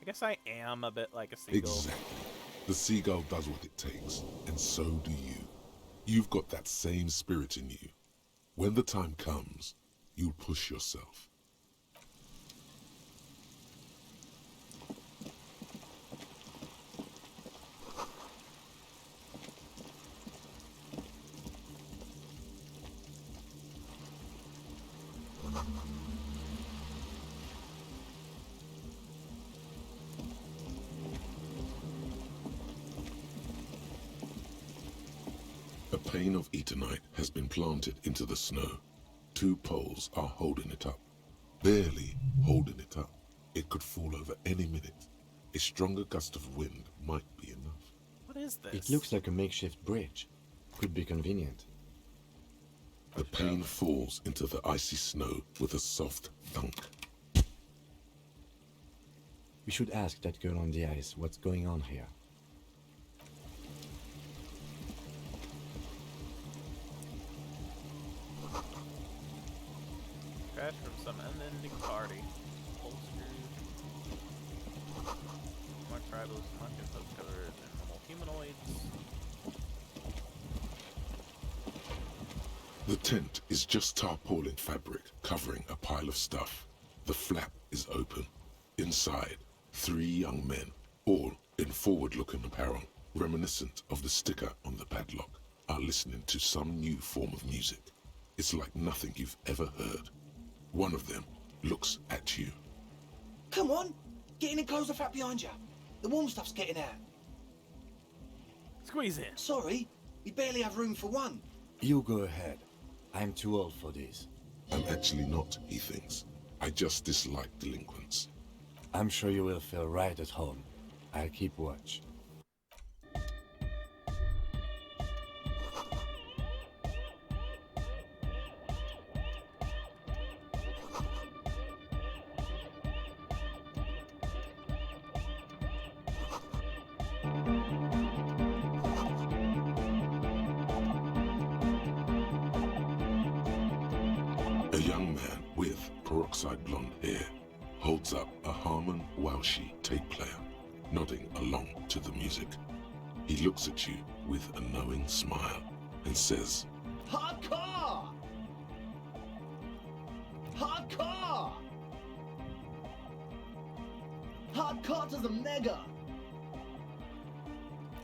I guess I am a bit like a seagull. Exactly. The seagull does what it takes, and so do you. You've got that same spirit in you. When the time comes, you'll push yourself. A pane of Eternite has been planted into the snow. 2 poles are holding it up. Barely holding it up. It could fall over any minute. A stronger gust of wind might be enough. What is this? It looks like a makeshift bridge. Could be convenient. The pane falls into the icy snow with a soft thunk. We should ask that girl on the ice what's going on here. Crash from some unending party. Old screwed. More tribals, monkeys, those covered in normal humanoids. The tent is just tarpaulin fabric covering a pile of stuff. The flap is open. Inside, 3 young men, all in forward-looking apparel, reminiscent of the sticker on the padlock, are listening to some new form of music. It's like nothing you've ever heard. One of them looks at you. Come on, get in and close the flap behind you. The warm stuff's getting out. Squeeze in. Sorry, we barely have room for one. You go ahead. I'm too old for this. I'm actually not, he thinks. I just dislike delinquents. I'm sure you will feel right at home. I'll keep watch. A young man with peroxide blonde hair holds up a Harman Welshi tape player, nodding along to the music. He looks at you with a knowing smile and says, Hardcore! Hardcore! Hardcore to the mega!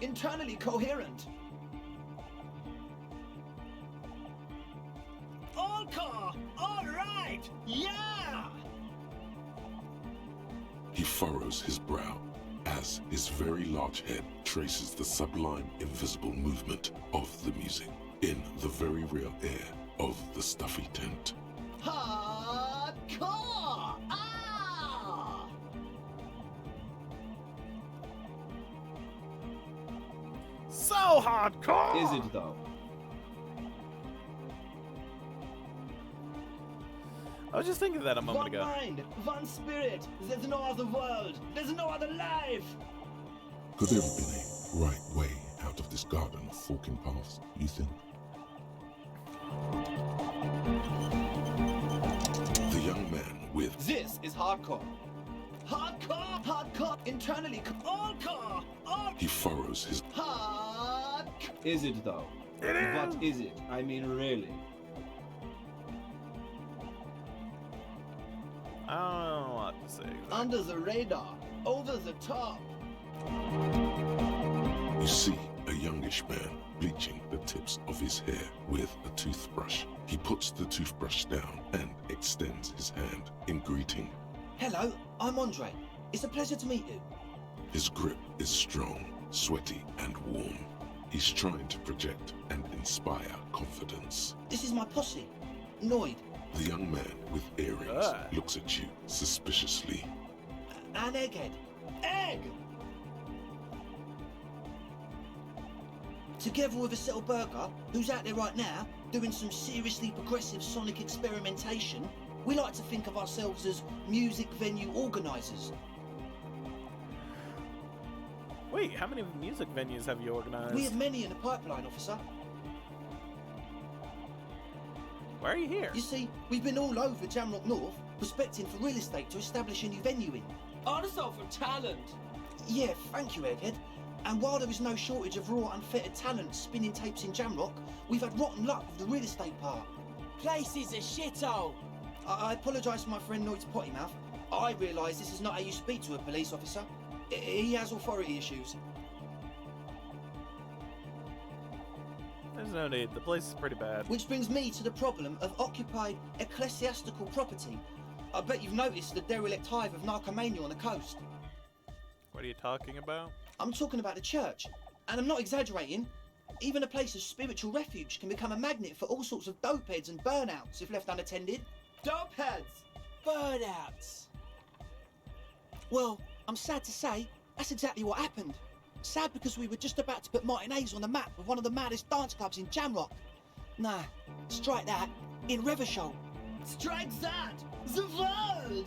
Internally coherent! All car! All right! Yeah! He furrows his brow as his very large head traces the sublime invisible movement of the music in the very real air of the stuffy tent. Hardcore! Ah! So hardcore! Is it though? I was just thinking that a moment One ago. mind, one spirit. There's no other world. There's no other life. Could there have been a right way out of this garden of forking paths, you think? The young man with This is hardcore. Hardcore! Hardcore! Internally all core! All he furrows his hard! Is it though? It is. What is it? I mean, really? I don't know what to say. Exactly. Under the radar, over the top. You see a youngish man bleaching the tips of his hair with a toothbrush. He puts the toothbrush down and extends his hand in greeting. Hello, I'm Andre. It's a pleasure to meet you. His grip is strong, sweaty, and warm. He's trying to project and inspire confidence. This is my posse, Noid. The young man with earrings looks at you suspiciously. And Egghead. Egg! Together with a Settle Burger, who's out there right now, doing some seriously progressive sonic experimentation, we like to think of ourselves as music venue organisers. Wait, how many music venues have you organized? We have many in the pipeline, officer. Why are you here? You see, we've been all over Jamrock North, prospecting for real estate to establish a new venue in. Also for talent. Yeah, thank you, Egghead. And while there is no shortage of raw, unfettered talent spinning tapes in Jamrock, we've had rotten luck with the real estate part. Place is a shithole. I apologise for my friend Noid's potty mouth. I realise this is not how you speak to a police officer. He has authority issues. There's no need. The place is pretty bad. Which brings me to the problem of occupied ecclesiastical property. I bet you've noticed the derelict hive of narcomania on the coast. What are you talking about? I'm talking about the church, and I'm not exaggerating. Even a place of spiritual refuge can become a magnet for all sorts of dopeheads and burnouts if left unattended. Dopeheads! Burnouts! Well, I'm sad to say, that's exactly what happened. Sad because we were just about to put Martinez on the map with one of the maddest dance clubs in Jamrock. Nah, strike that, in Revachol. Strike that! The word!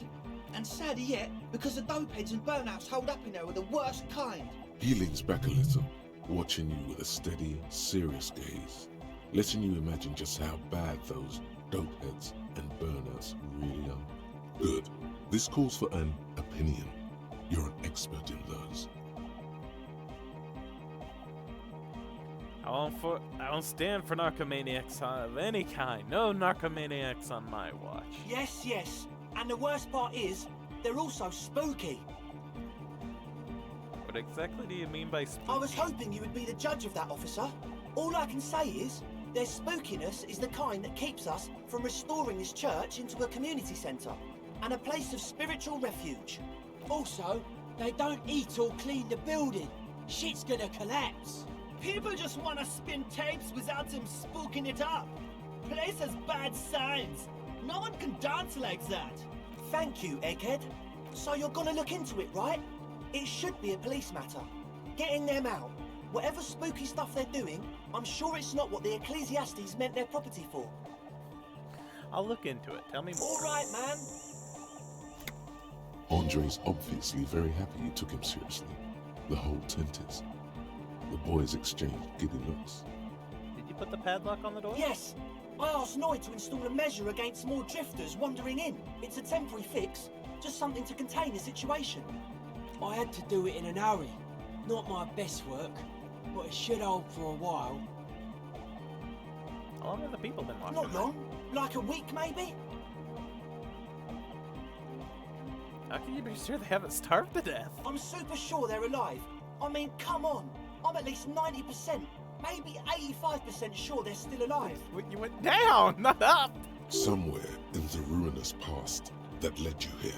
And sadder yet, because the dopeheads and burnouts holed up in there were the worst kind. He leans back a little, watching you with a steady, serious gaze, letting you imagine just how bad those dopeheads and burnouts really are. Good. This calls for an opinion. You're an expert in those. I don't stand for narcomaniacs of any kind. No narcomaniacs on my watch. Yes. And the worst part is, they're also spooky. What exactly do you mean by spooky? I was hoping you would be the judge of that, officer. All I can say is, their spookiness is the kind that keeps us from restoring this church into a community centre and a place of spiritual refuge. Also, they don't eat or clean the building. Shit's gonna collapse. People just want to spin tapes without them spooking it up. Place has bad signs. No one can dance like that. Thank you, Egghead. So you're gonna look into it, right? It should be a police matter. Getting them out. Whatever spooky stuff they're doing, I'm sure it's not what the Ecclesiastes meant their property for. I'll look into it. Tell me more. All right, man. Andre's obviously very happy you took him seriously. The whole tent is. The boys exchange giddy looks. Did you put the padlock on the door? Yes. I asked Noid to install a measure against more drifters wandering in. It's a temporary fix, just something to contain the situation. I had to do it in an hurry. Not my best work, but it should hold for a while. How long have the people been watching? Not long. Like a week, maybe? How can you be sure they haven't starved to death? I'm super sure they're alive. I mean, come on. I'm at least 90%, maybe 85% sure they're still alive. You went down, not up! Somewhere in the ruinous past that led you here,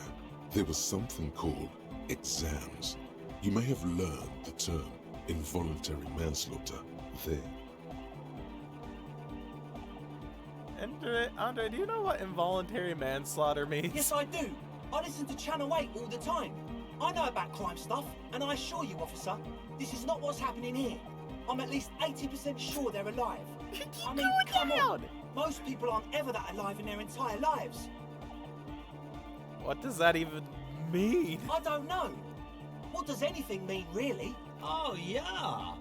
there was something called exams. You may have learned the term involuntary manslaughter there. Andre, do you know what involuntary manslaughter means? Yes, I do. I listen to Channel 8 all the time. I know about crime stuff, and I assure you, officer, this is not what's happening here. I'm at least 80% sure they're alive. I mean, come on. Most people aren't ever that alive in their entire lives. What does that even mean? I don't know. What does anything mean, really? Oh, yeah.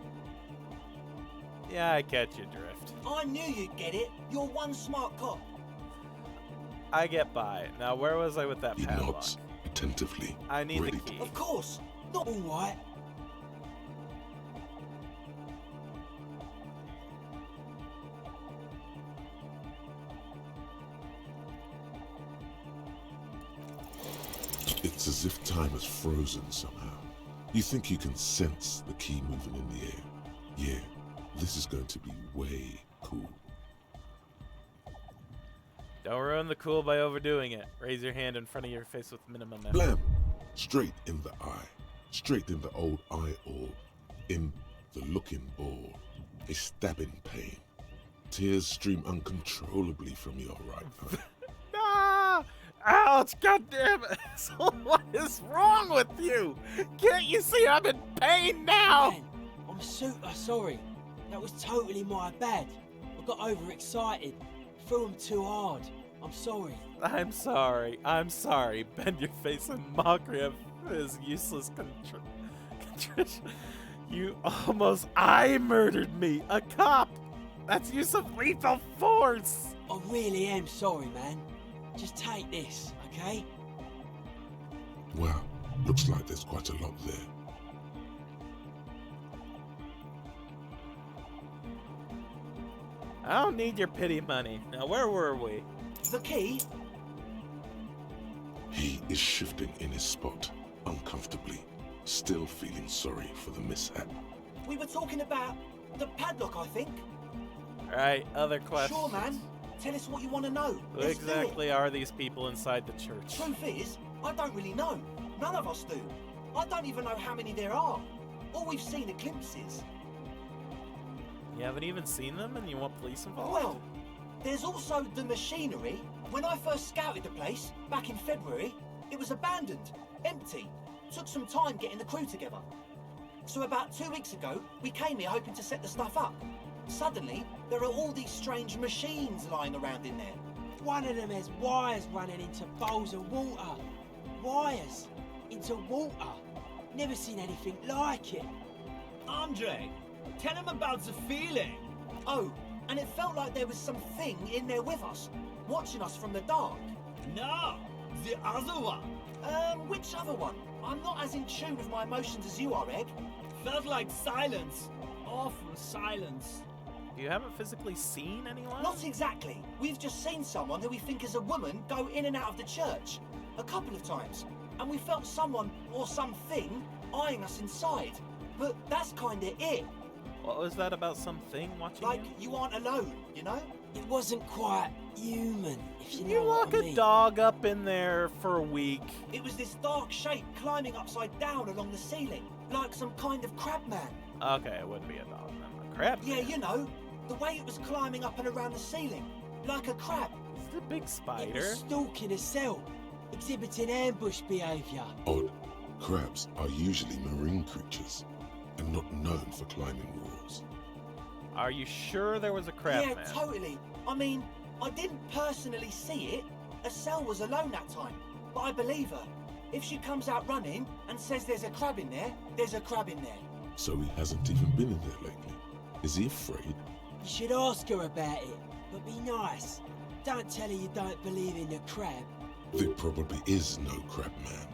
Yeah, I catch your drift. I knew you'd get it. You're one smart cop. I get by. Now, where was I with that He padlock? nods attentively. I need ready the key. Of course. Not all right. It's as if time has frozen somehow. You think you can sense the key moving in the air. Yeah, this is going to be way cool. Don't ruin the cool by overdoing it. Raise your hand in front of your face with minimum effort. Blam! Straight in the eye. Straight in the old eye orb. In the looking ball. A stabbing pain. Tears stream uncontrollably from your right eye. Ah! Ouch! God damn it! So what is wrong with you? Can't you see I'm in pain now? Man, I'm super sorry. That was totally my bad. I got overexcited. Threw him too hard. I'm sorry. I'm sorry. I'm sorry. Bend your face in mockery of his useless contrition. You almost murdered me. A cop. That's use of lethal force. I really am sorry, man. Just take this, okay? Wow, looks like there's quite a lot there. I don't need your pity money. Now, where were we? The key? He is shifting in his spot, uncomfortably, still feeling sorry for the mishap. We were talking about the padlock, I think. Alright, other questions. Sure, man. Tell us what you want to know. Who exactly are these people inside the church? Truth is, I don't really know. None of us do. I don't even know how many there are. All we've seen are glimpses. You haven't even seen them and you want police involved? Well, there's also the machinery. When I first scouted the place, back in February, it was abandoned, empty. Took some time getting the crew together. So about 2 weeks ago, we came here hoping to set the stuff up. Suddenly, there are all these strange machines lying around in there. One of them has wires running into bowls of water. Wires into water. Never seen anything like it. Andre, tell him about the feeling. Oh, and it felt like there was something in there with us, watching us from the dark. No, the other one. Which other one? I'm not as in tune with my emotions as you are, Egg. Felt like silence. Awful silence. You haven't physically seen anyone? Not exactly. We've just seen someone who we think is a woman go in and out of the church. A couple of times. And we felt someone or something eyeing us inside. But that's kinda it. What was that about something watching Like you? you aren't alone, you know? It wasn't quite human, if you You know what lock I a mean. dog up in there for a week. It was this dark shape climbing upside down along the ceiling, like some kind of crab man. Okay, it wouldn't be a dog then. A crab. Yeah, you know, the way it was climbing up and around the ceiling, like a crab. It's a big It spider. was stalking a cell, exhibiting ambush behaviour. Odd, crabs are usually marine creatures and not known for climbing walls. Are you sure there was a crab Yeah, man? totally. I mean, I didn't personally see it. Estelle was alone that time, but I believe her. If she comes out running and says there's a crab in there, there's a crab in there. So he hasn't even been in there lately. Is he afraid? You should ask her about it, but be nice. Don't tell her you don't believe in the crab. There probably is no crab man.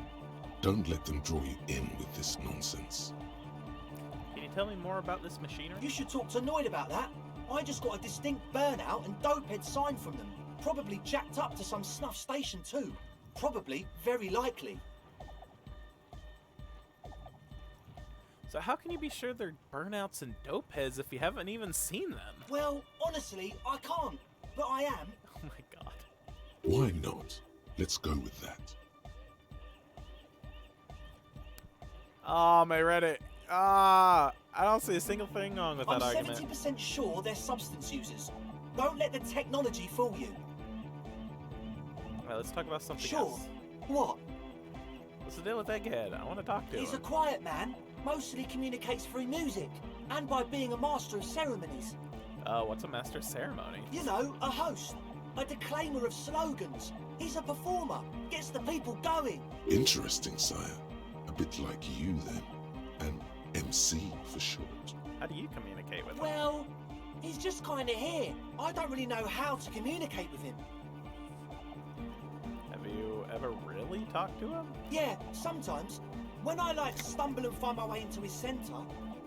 Don't let them draw you in with this nonsense. Can you tell me more about this machinery? You should talk to Noid about that. I just got a distinct burnout and dopehead sign from them. Probably jacked up to some snuff station too. Probably, very likely. So how can you be sure they're burnouts and dope heads if you haven't even seen them? Well, honestly, I can't. But I am. Oh my god. Why not? Let's go with that. Oh, my Reddit. I don't see a single thing wrong with that I'm argument. 70% sure they're substance users. Don't let the technology fool you. Alright, let's talk about something Sure. else. What? What's the deal with Egghead? I want to talk to He's a him. quiet man. Mostly communicates through music. And by being a master of ceremonies. What's a master ceremony? You know, a host. A declaimer of slogans. He's a performer. Gets the people going. Interesting, sire. A bit like you then. An MC for short. How do you communicate with him? Well, he's just kind of here. I don't really know how to communicate with him. Have you ever really talked to him? Yeah, sometimes. When I stumble and find my way into his center,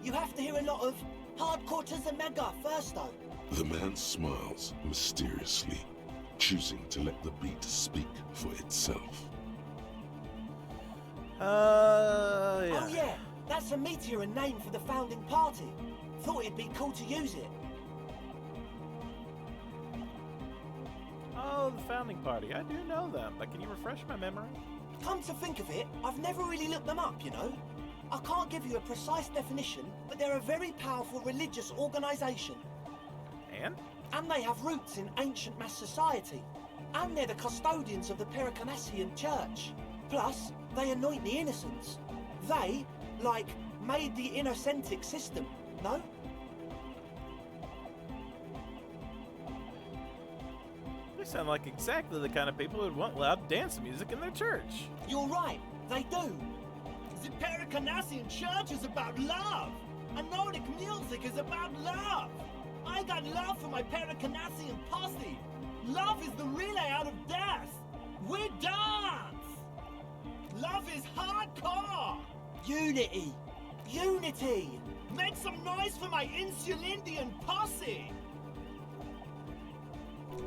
you have to hear a lot of hardcore to the mega first though. The man smiles mysteriously, choosing to let the beat speak for itself. Yeah. Oh yeah, that's a meteor and name for the founding party. Thought it'd be cool to use it. Oh, the founding party. I do know them, but can you refresh my memory? Come to think of it, I've never really looked them up, you know? I can't give you a precise definition, but they're a very powerful religious organisation. And? And they have roots in ancient mass society. And they're the custodians of the Pericarnassian Church. Plus, they anoint the innocents. They, like, made the Innocentic system, no? They sound like exactly the kind of people who'd want loud dance music in their church. You're right, they do. The Pericarnassian Church is about love. And Nordic music is about love. I got love for my Pericarnassian posse. Love is the relay out of death. We dance. Love is hardcore. Unity! Unity! Make some noise for my Insulindian posse.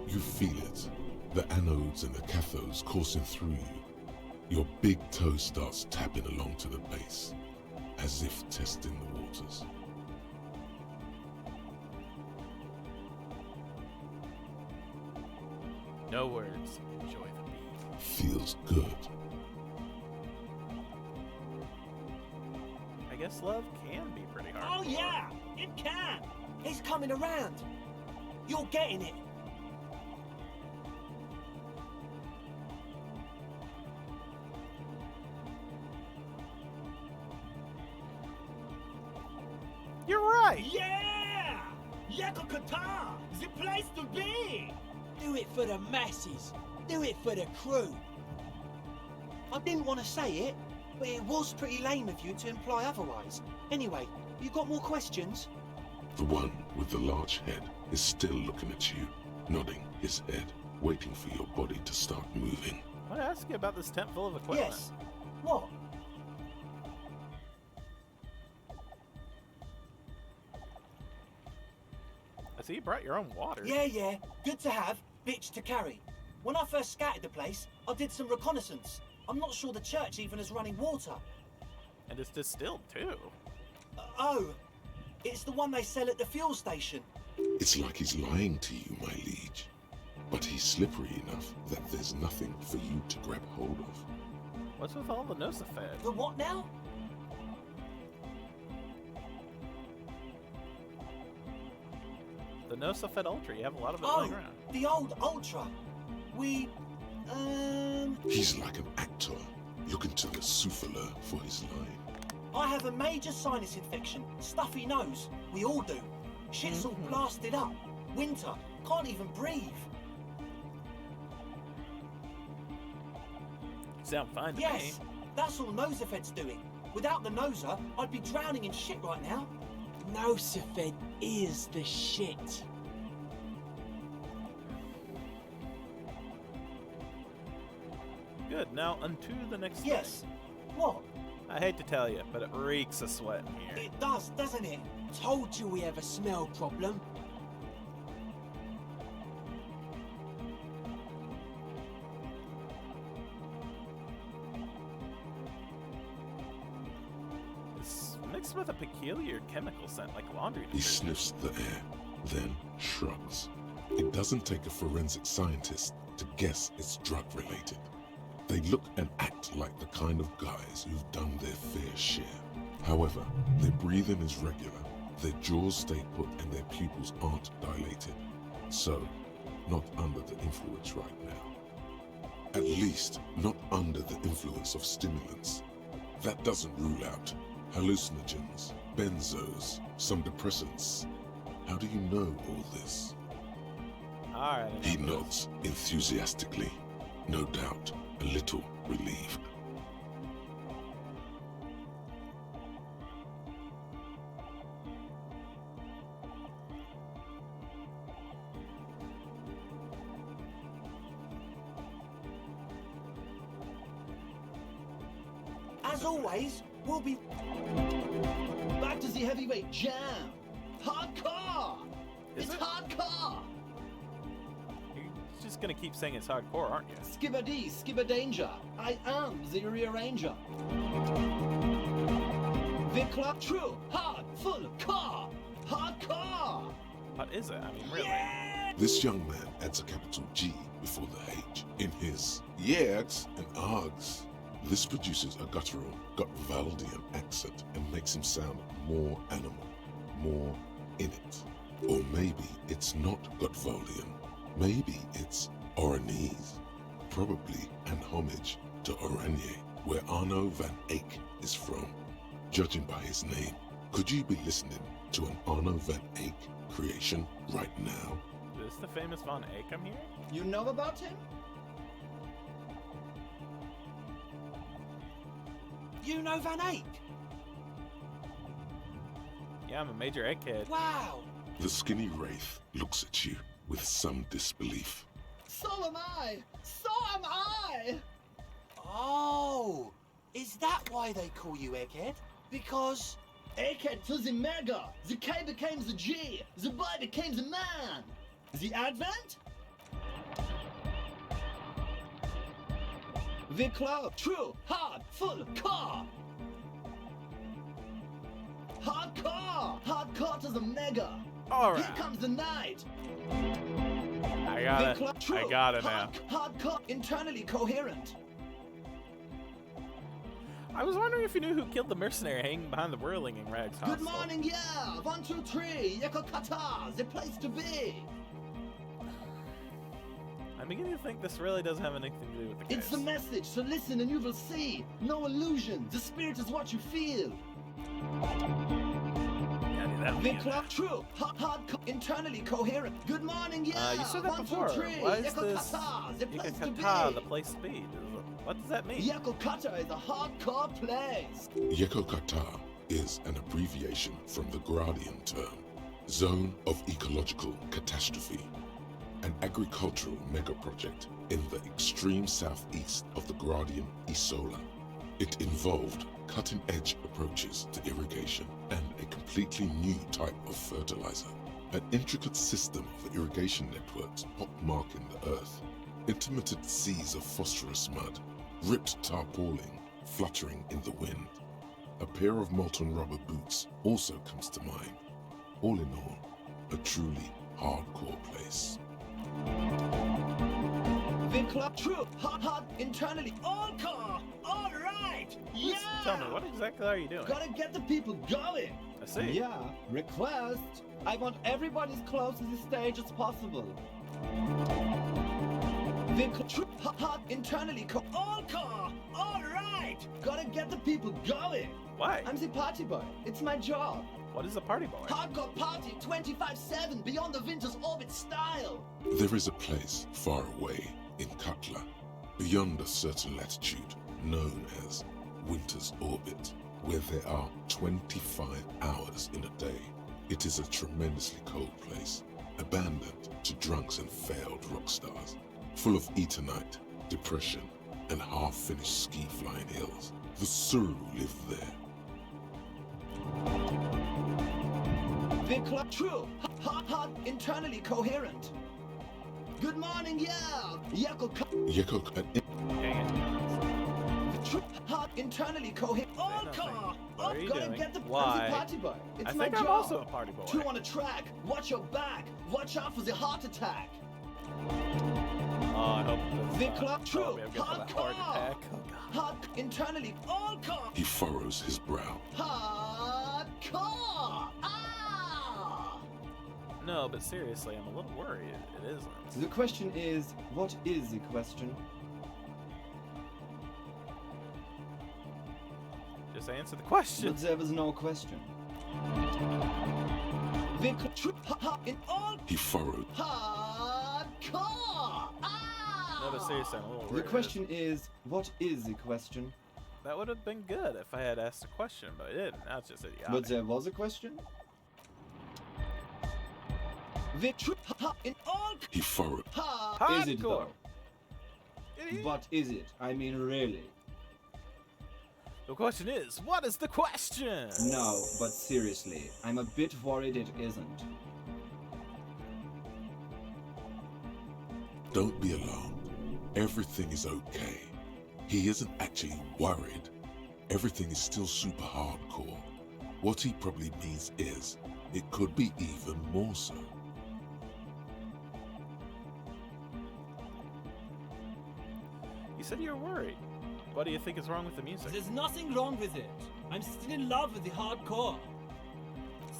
You feel it. The anodes and the cathodes coursing through you. Your big toe starts tapping along to the base, as if testing the waters. No words. Enjoy the beat. Feels good. I guess love can be pretty hard. Oh yeah, it can. He's coming around. You're getting it. You're right. Yeah! Yakokata, the place to be. Do it for the masses. Do it for the crew. I didn't want to say it, but it was pretty lame of you to imply otherwise. Anyway, you got more questions? The one with the large head is still looking at you, nodding his head, waiting for your body to start moving. I want to ask you about this tent full of equipment. Yes. What? I see you brought your own water. Yeah. Good to have, bitch to carry. When I first scouted the place, I did some reconnaissance. I'm not sure the church even has running water. And it's distilled, too. Oh, it's the one they sell at the fuel station. It's like he's lying to you, my liege. But he's slippery enough that there's nothing for you to grab hold of. What's with all the Nosafed? The what now? The Nosafed Ultra. You have a lot of it Oh, lying around. the old Ultra. He's like an actor, looking to the souffleur for his line. I have a major sinus infection. Stuffy nose. We all do. Shit's all blasted up. Winter. Can't even breathe. You sound fine to me. Yes, that's all Nosafed's doing. Without the Noser, I'd be drowning in shit right now. Nosafed is the shit. Good. Now, unto the next Yes. thing. What? I hate to tell you, but it reeks of sweat in here. It does, doesn't it? Told you we have a smell problem. It's mixed with a peculiar chemical scent, like laundry He detergent. sniffs the air, then shrugs. It doesn't take a forensic scientist to guess it's drug-related. They look and act like the kind of guys who've done their fair share. However, their breathing is regular, their jaws stay put, and their pupils aren't dilated. So, not under the influence right now. At least, not under the influence of stimulants. That doesn't rule out hallucinogens, benzos, some depressants. How do you know all this? Alright. He nods enthusiastically, no doubt a little relieved. As always, we'll be Back to the heavyweight jam. Hardcore. Is It's it? hardcore. He's just gonna keep saying it's hardcore, aren't you? Skibbity, skibberdanger. I am the rearranger. Vikla, true, hard, full, car. Hardcore. What is it? I mean, really? Yeah! This young man adds a capital G before the H in his yegs and args. This produces a guttural, Gutvaldian accent and makes him sound more animal, more in it. Or maybe it's not Gutvaldian. Maybe it's Oranese. Probably an homage to Oranje, where Arno van Eyck is from. Judging by his name, could you be listening to an Arno van Eyck creation right now? Is this the famous Von Eyck I'm hearing? You know about him? You know Van Eyck? Yeah, I'm a major egghead. Wow. The skinny wraith looks at you with some disbelief. So am I. So am I. Oh, is that why they call you Egghead? Because... Egghead to the mega. The K became the G. The boy became the man. The Advent? Vikla, true, hard, full, car. Hardcore. Hardcore to the mega. Alright. Here comes the night. I got it. Vikla, true, I got it now. Hardcore, internally coherent. I was wondering if you knew who killed the mercenary hanging behind the whirling in Rag's Good hostel. morning, yeah. 1, 2, 3. Yeko Kata, the place to be. I'm beginning to think this really doesn't have anything to do with the case. It's the message, so listen and you will see. No illusion. The spirit is what you feel. Yeah, dude, that Vikla, true, hard, internally coherent. Good morning, yeah. you said that 1, before. 2, 3. Why is Yeko this Kata, the place to be. Yekokata the place to be? What does that mean? Yeko Kata is a hardcore place. Yekokata is an abbreviation from the Gradian term, Zone of Ecological Catastrophe, an agricultural megaproject in the extreme southeast of the Gradian Isola. It involved cutting-edge approaches to irrigation and a completely new type of fertilizer, an intricate system of irrigation networks pockmarking the earth, intermittent seas of phosphorus mud, ripped tarpaulin fluttering in the wind. A pair of molten rubber boots also comes to mind. All in all, a truly hardcore place. Vikla, true, hard, internally, all car, all right, yeah. Tell me, what exactly are you doing? Gotta get the people going. I see. Yeah, request. I want everybody as close to the stage as possible. Vikla, true, hard, internally, all car, all right. Gotta get the people going. Why? I'm the party boy. It's my job. What is a party boy? Hardcore party 25/7 beyond the winter's orbit style. There is a place far away in Katla, beyond a certain latitude, known as Winter's Orbit, where there are 25 hours in a day. It is a tremendously cold place, abandoned to drunks and failed rock stars, full of eternite, depression, and half-finished ski-flying hills. The Suru live there. Vikla, true, hard, internally coherent. Good morning, yeah. Yekok True, hard, internally coherent. All car. What are you Gotta doing? get the Why? party boy. It's I my think job. I'm also a party boy. Two on a track. Watch your back. Watch out for the heart attack. Oh, I hope this Vikla, true, oh, I'm getting a heart attack. Oh, God. Hard, internally, all car. He furrows his brow. Hardcore! Ah! No, but seriously, I'm a little worried. It isn't. The question is, what is the question? Just answer the question. But there was no question. Vikla, true, in all He furrowed. hardcore! Ah! No, but seriously, I'm a little worried. The question is, what is the question? That would have been good if I had asked a question, but I didn't. That's just idiotic. But there was a question? In all He furrowed. Is it though? Idiot. But is it? I mean, really? The question is, what is the question? No, but seriously, I'm a bit worried it isn't. don't be alarmed. Everything is okay. He isn't actually worried. Everything is still super hardcore. What he probably means is, it could be even more so. You said you were worried. What do you think is wrong with the music? There's nothing wrong with it. I'm still in love with the hardcore.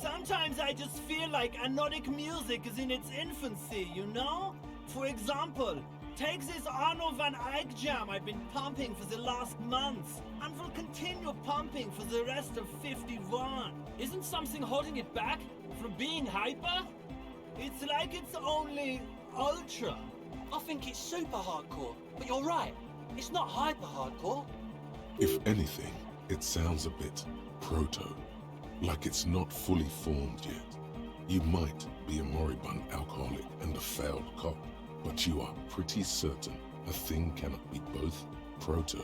Sometimes I just feel like anodic music is in its infancy, you know? For example, take this Arno van Eyck jam I've been pumping for the last month, and will continue pumping for the rest of 51. Isn't something holding it back from being hyper? It's like it's only ultra. I think it's super hardcore, but you're right. It's not hyper hardcore. If anything, it sounds a bit proto, like it's not fully formed yet. You might be a moribund alcoholic and a failed cop, but you are pretty certain a thing cannot be both proto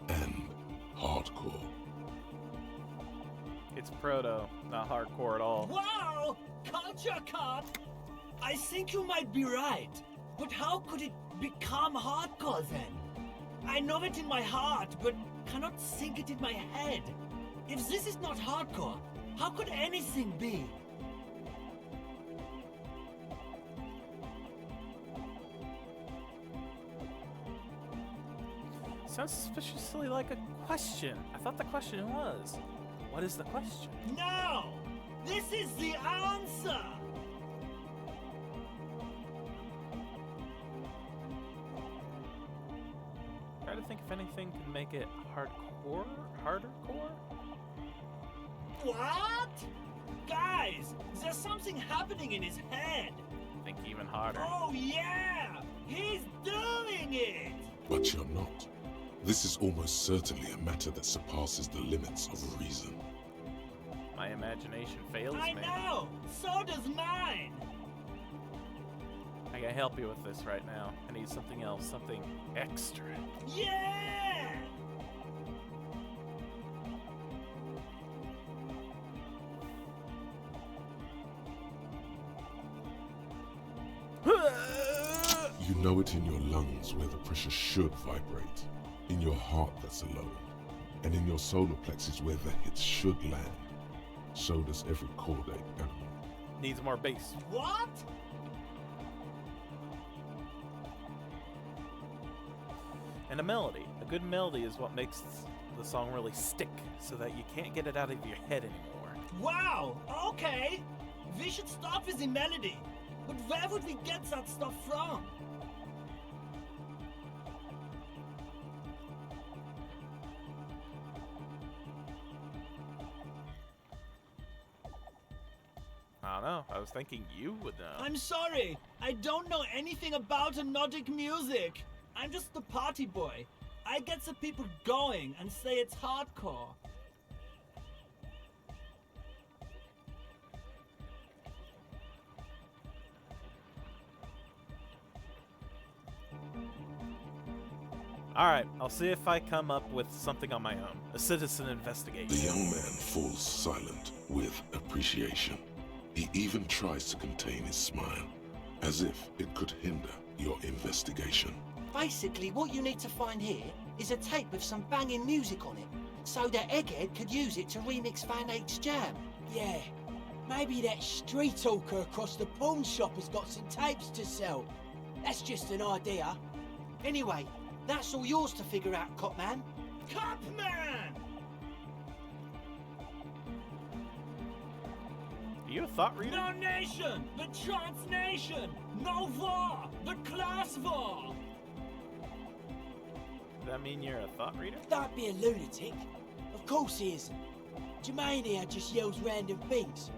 and hardcore. It's proto, not hardcore at all. Wow! Culture cop! I think you might be right. But how could it become hardcore then? I know it in my heart, but cannot think it in my head. If this is not hardcore, how could anything be? Sounds suspiciously like a question. I thought the question was, what is the question? No! This is the answer! Try to think if anything can make it hardcore? Harder core? What? Guys, there's something happening in his head. Think even harder. Oh yeah! He's doing it! But you're not. This is almost certainly a matter that surpasses the limits of reason. My imagination fails I me. know! So does mine! I can help you with this right now. I need something else, something extra. Yeah! You know it in your lungs where the pressure should vibrate, in your heart that's alone, and in your solar plexus where the hits should land. So does every caudate animal. Needs more bass. What? And a melody. A good melody is what makes the song really stick, so that you can't get it out of your head anymore. Wow! Okay! We should start with the melody. But where would we get that stuff from? I don't know. I was thinking you would know. I'm sorry. I don't know anything about anodic music. I'm just the party boy. I get the people going and say it's hardcore. Alright, I'll see if I come up with something on my own. A citizen investigation. The young man falls silent with appreciation. He even tries to contain his smile, as if it could hinder your investigation. Basically, what you need to find here is a tape with some banging music on it, so that Egghead could use it to remix Van Eyck's jam. Yeah, maybe that street hawker across the pawn shop has got some tapes to sell. That's just an idea. Anyway, that's all yours to figure out, Copman. Copman! Are you a thought reader? No nation, but transnation. No war, but class war. Does that mean you're a thought reader? Don't be a lunatic. Of course he isn't. Jermaine here just yells random things.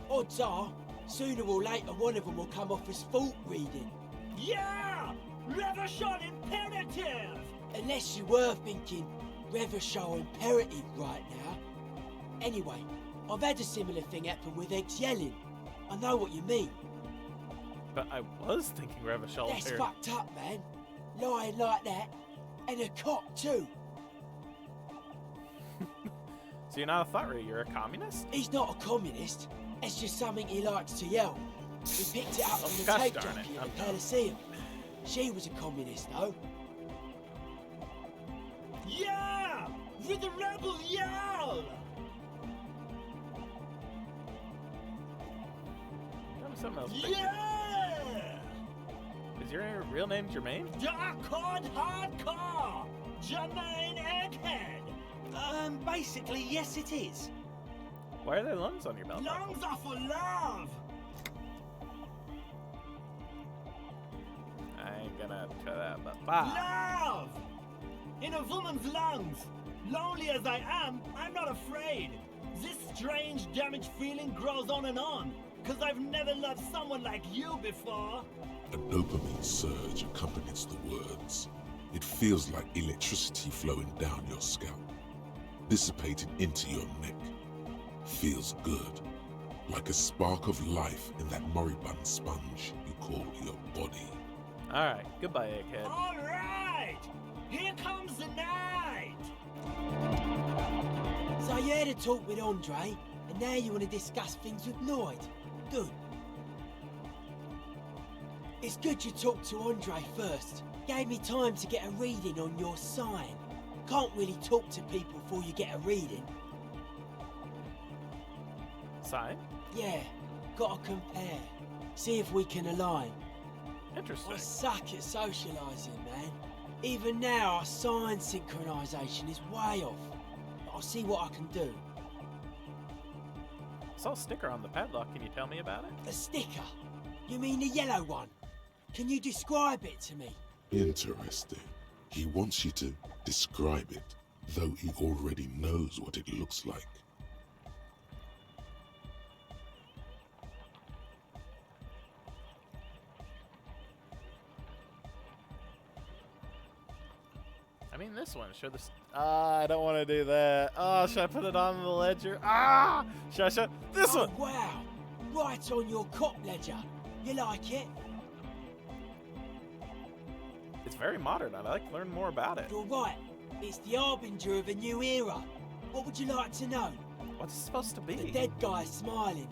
Odds are, sooner or later one of them will come off as fault reading. Yeah! Reversion imperative! Unless you were thinking Reversion imperative right now. Anyway, I've had a similar thing happen with Egg's yelling. I know what you mean. But I was thinking Revachol. That's fucked up, man. Lying like that. And a cock, too. So you're not a thought reader, you're a communist? He's not a communist. It's just something he likes to yell. He picked it up Oh, from the gosh tape darn junkie it. in the Elysium. She was a communist, though. Yeah! With the rebel yell! Something else. Yeah! Is your real name Jermaine? Dark hardcore! Jermaine Egghead! Basically, yes it is. Why are there lungs on your belt? Lungs are for love! I ain't gonna try that, but bye. Love! In a woman's lungs! Lonely as I am, I'm not afraid. This strange, damaged feeling grows on and on. 'Cause I've never loved someone like you before. A dopamine surge accompanies the words. It feels like electricity flowing down your scalp, dissipating into your neck. Feels good, like a spark of life in that moribund sponge you call your body. Alright, goodbye, Egghead. Alright! Here comes the night! So you had a talk with Andre, and now you want to discuss things with Lloyd. Good. It's good you talked to Andre first. Gave me time to get a reading on your sign. Can't really talk to people before you get a reading. Sign? Yeah, gotta compare. See if we can align. Interesting. I suck at socialising, man. Even now, our sign synchronisation is way off. But I'll see what I can do. I saw a sticker on the padlock. Can you tell me about it? A sticker? You mean the yellow one? Can you describe it to me? Interesting. He wants you to describe it, though he already knows what it looks like. I mean, this one. Show this. I don't want to do that. Oh, should I put it on the ledger? Ah! Should I show this one? Wow! Right on your cop ledger. You like it? It's very modern. I'd like to learn more about it. You're right. It's the harbinger of a new era. What would you like to know? What's it supposed to be? The dead guy smiling.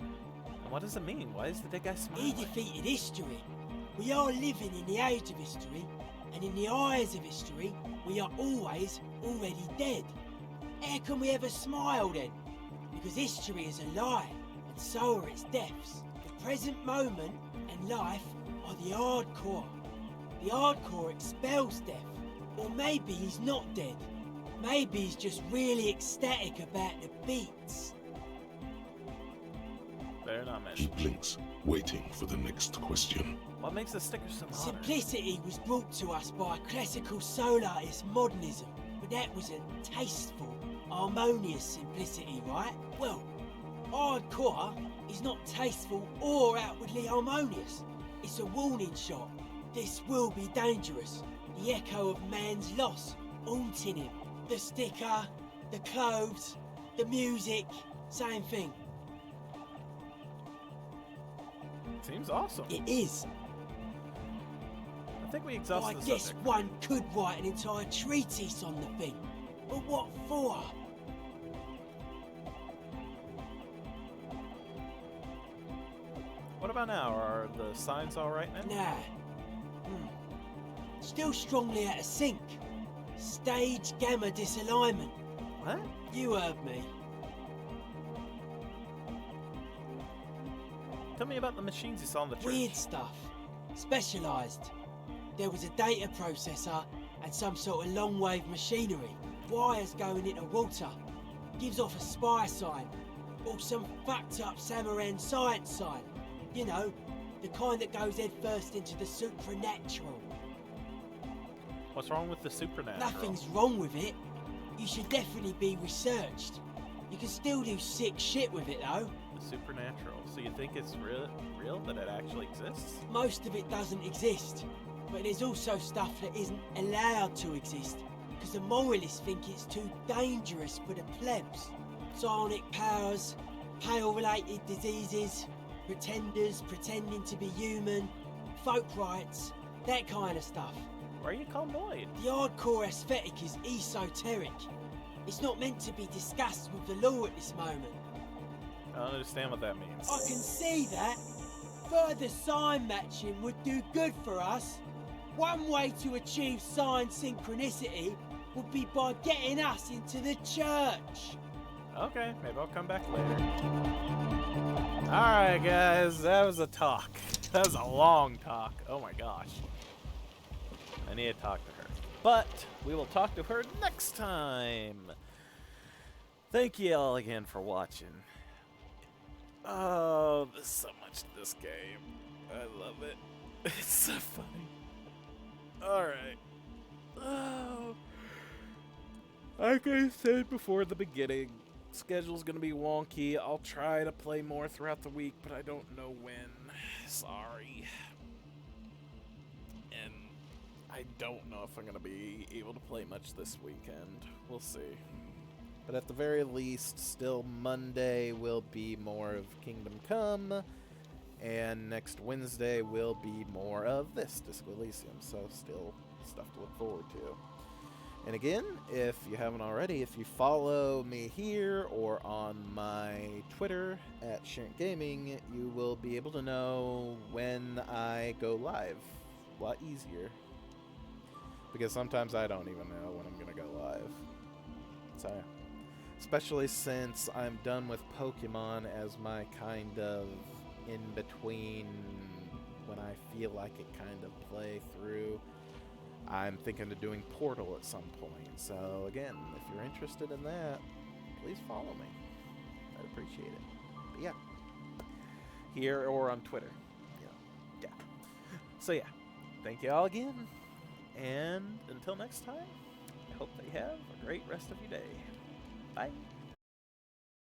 And what does it mean? Why is the dead guy smiling? He defeated history. We are living in the age of history, and in the eyes of history, we are always already dead. How can we ever smile then? Because history is a lie, and so are its deaths. The present moment and life are the hardcore. The hardcore expels death. Or maybe he's not dead. Maybe he's just really ecstatic about the beats. Better not He mention. blinks, waiting for the next question. What makes the sticker so modern? Simplicity was brought to us by classical soul artist modernism, but that was a tasteful, harmonious simplicity, right? Well, hardcore is not tasteful or outwardly harmonious. It's a warning shot. This will be dangerous. The echo of man's loss, haunting him. The sticker, the clothes, the music, same thing. Seems awesome. It is. I think we I exhausted the guess subject. one could write an entire treatise on the thing. But what for? What about now? Are the signs all right now? Nah. Still strongly out of sync. Stage gamma disalignment. What? You heard me. Tell me about the machines you saw in the church. Weird stuff. Specialised. There was a data processor and some sort of long wave machinery. Wires going into water. Gives off a spy sign. Or some fucked up Samaran science sign. You know, the kind that goes head first into the supernatural. What's wrong with the supernatural? Nothing's wrong with it. You should definitely be researched. You can still do sick shit with it though. The supernatural. So you think it's real that it actually exists? Most of it doesn't exist. But there's also stuff that isn't allowed to exist. Because the moralists think it's too dangerous for the plebs. Psionic powers, pale-related diseases, pretenders pretending to be human, folk rights, that kind of stuff. Why are you called Lloyd? The hardcore aesthetic is esoteric. It's not meant to be discussed with the law at this moment. I don't understand what that means. I can see that. Further sign matching would do good for us. One way to achieve sign synchronicity would be by getting us into the church. Okay, maybe I'll come back later. Alright, guys, that was a talk. That was a long talk. Oh my gosh. I need to talk to her. But we will talk to her next time. Thank you all again for watching. Oh, there's so much to this game. I love it. It's so funny. Alright. Oh. Like I said before the beginning, schedule's gonna be wonky. I'll try to play more throughout the week, but I don't know when. Sorry. And I don't know if I'm gonna be able to play much this weekend. We'll see. But at the very least, still Monday will be more of Kingdom Come, and next Wednesday will be more of this, Disco Elysium, so still stuff to look forward to. And again, if you haven't already, if you follow me here or on my Twitter at Sharent Gaming, you will be able to know when I go live. A lot easier. Because sometimes I don't even know when I'm going to go live. So, especially since I'm done with Pokemon as my kind of in-between when I feel like it kind of play through. I'm thinking of doing Portal at some point. So again, if you're interested in that, please follow me. I'd appreciate it. But yeah. Here or on Twitter. Yeah. So yeah. Thank you all again. And until next time, I hope that you have a great rest of your day. Bye.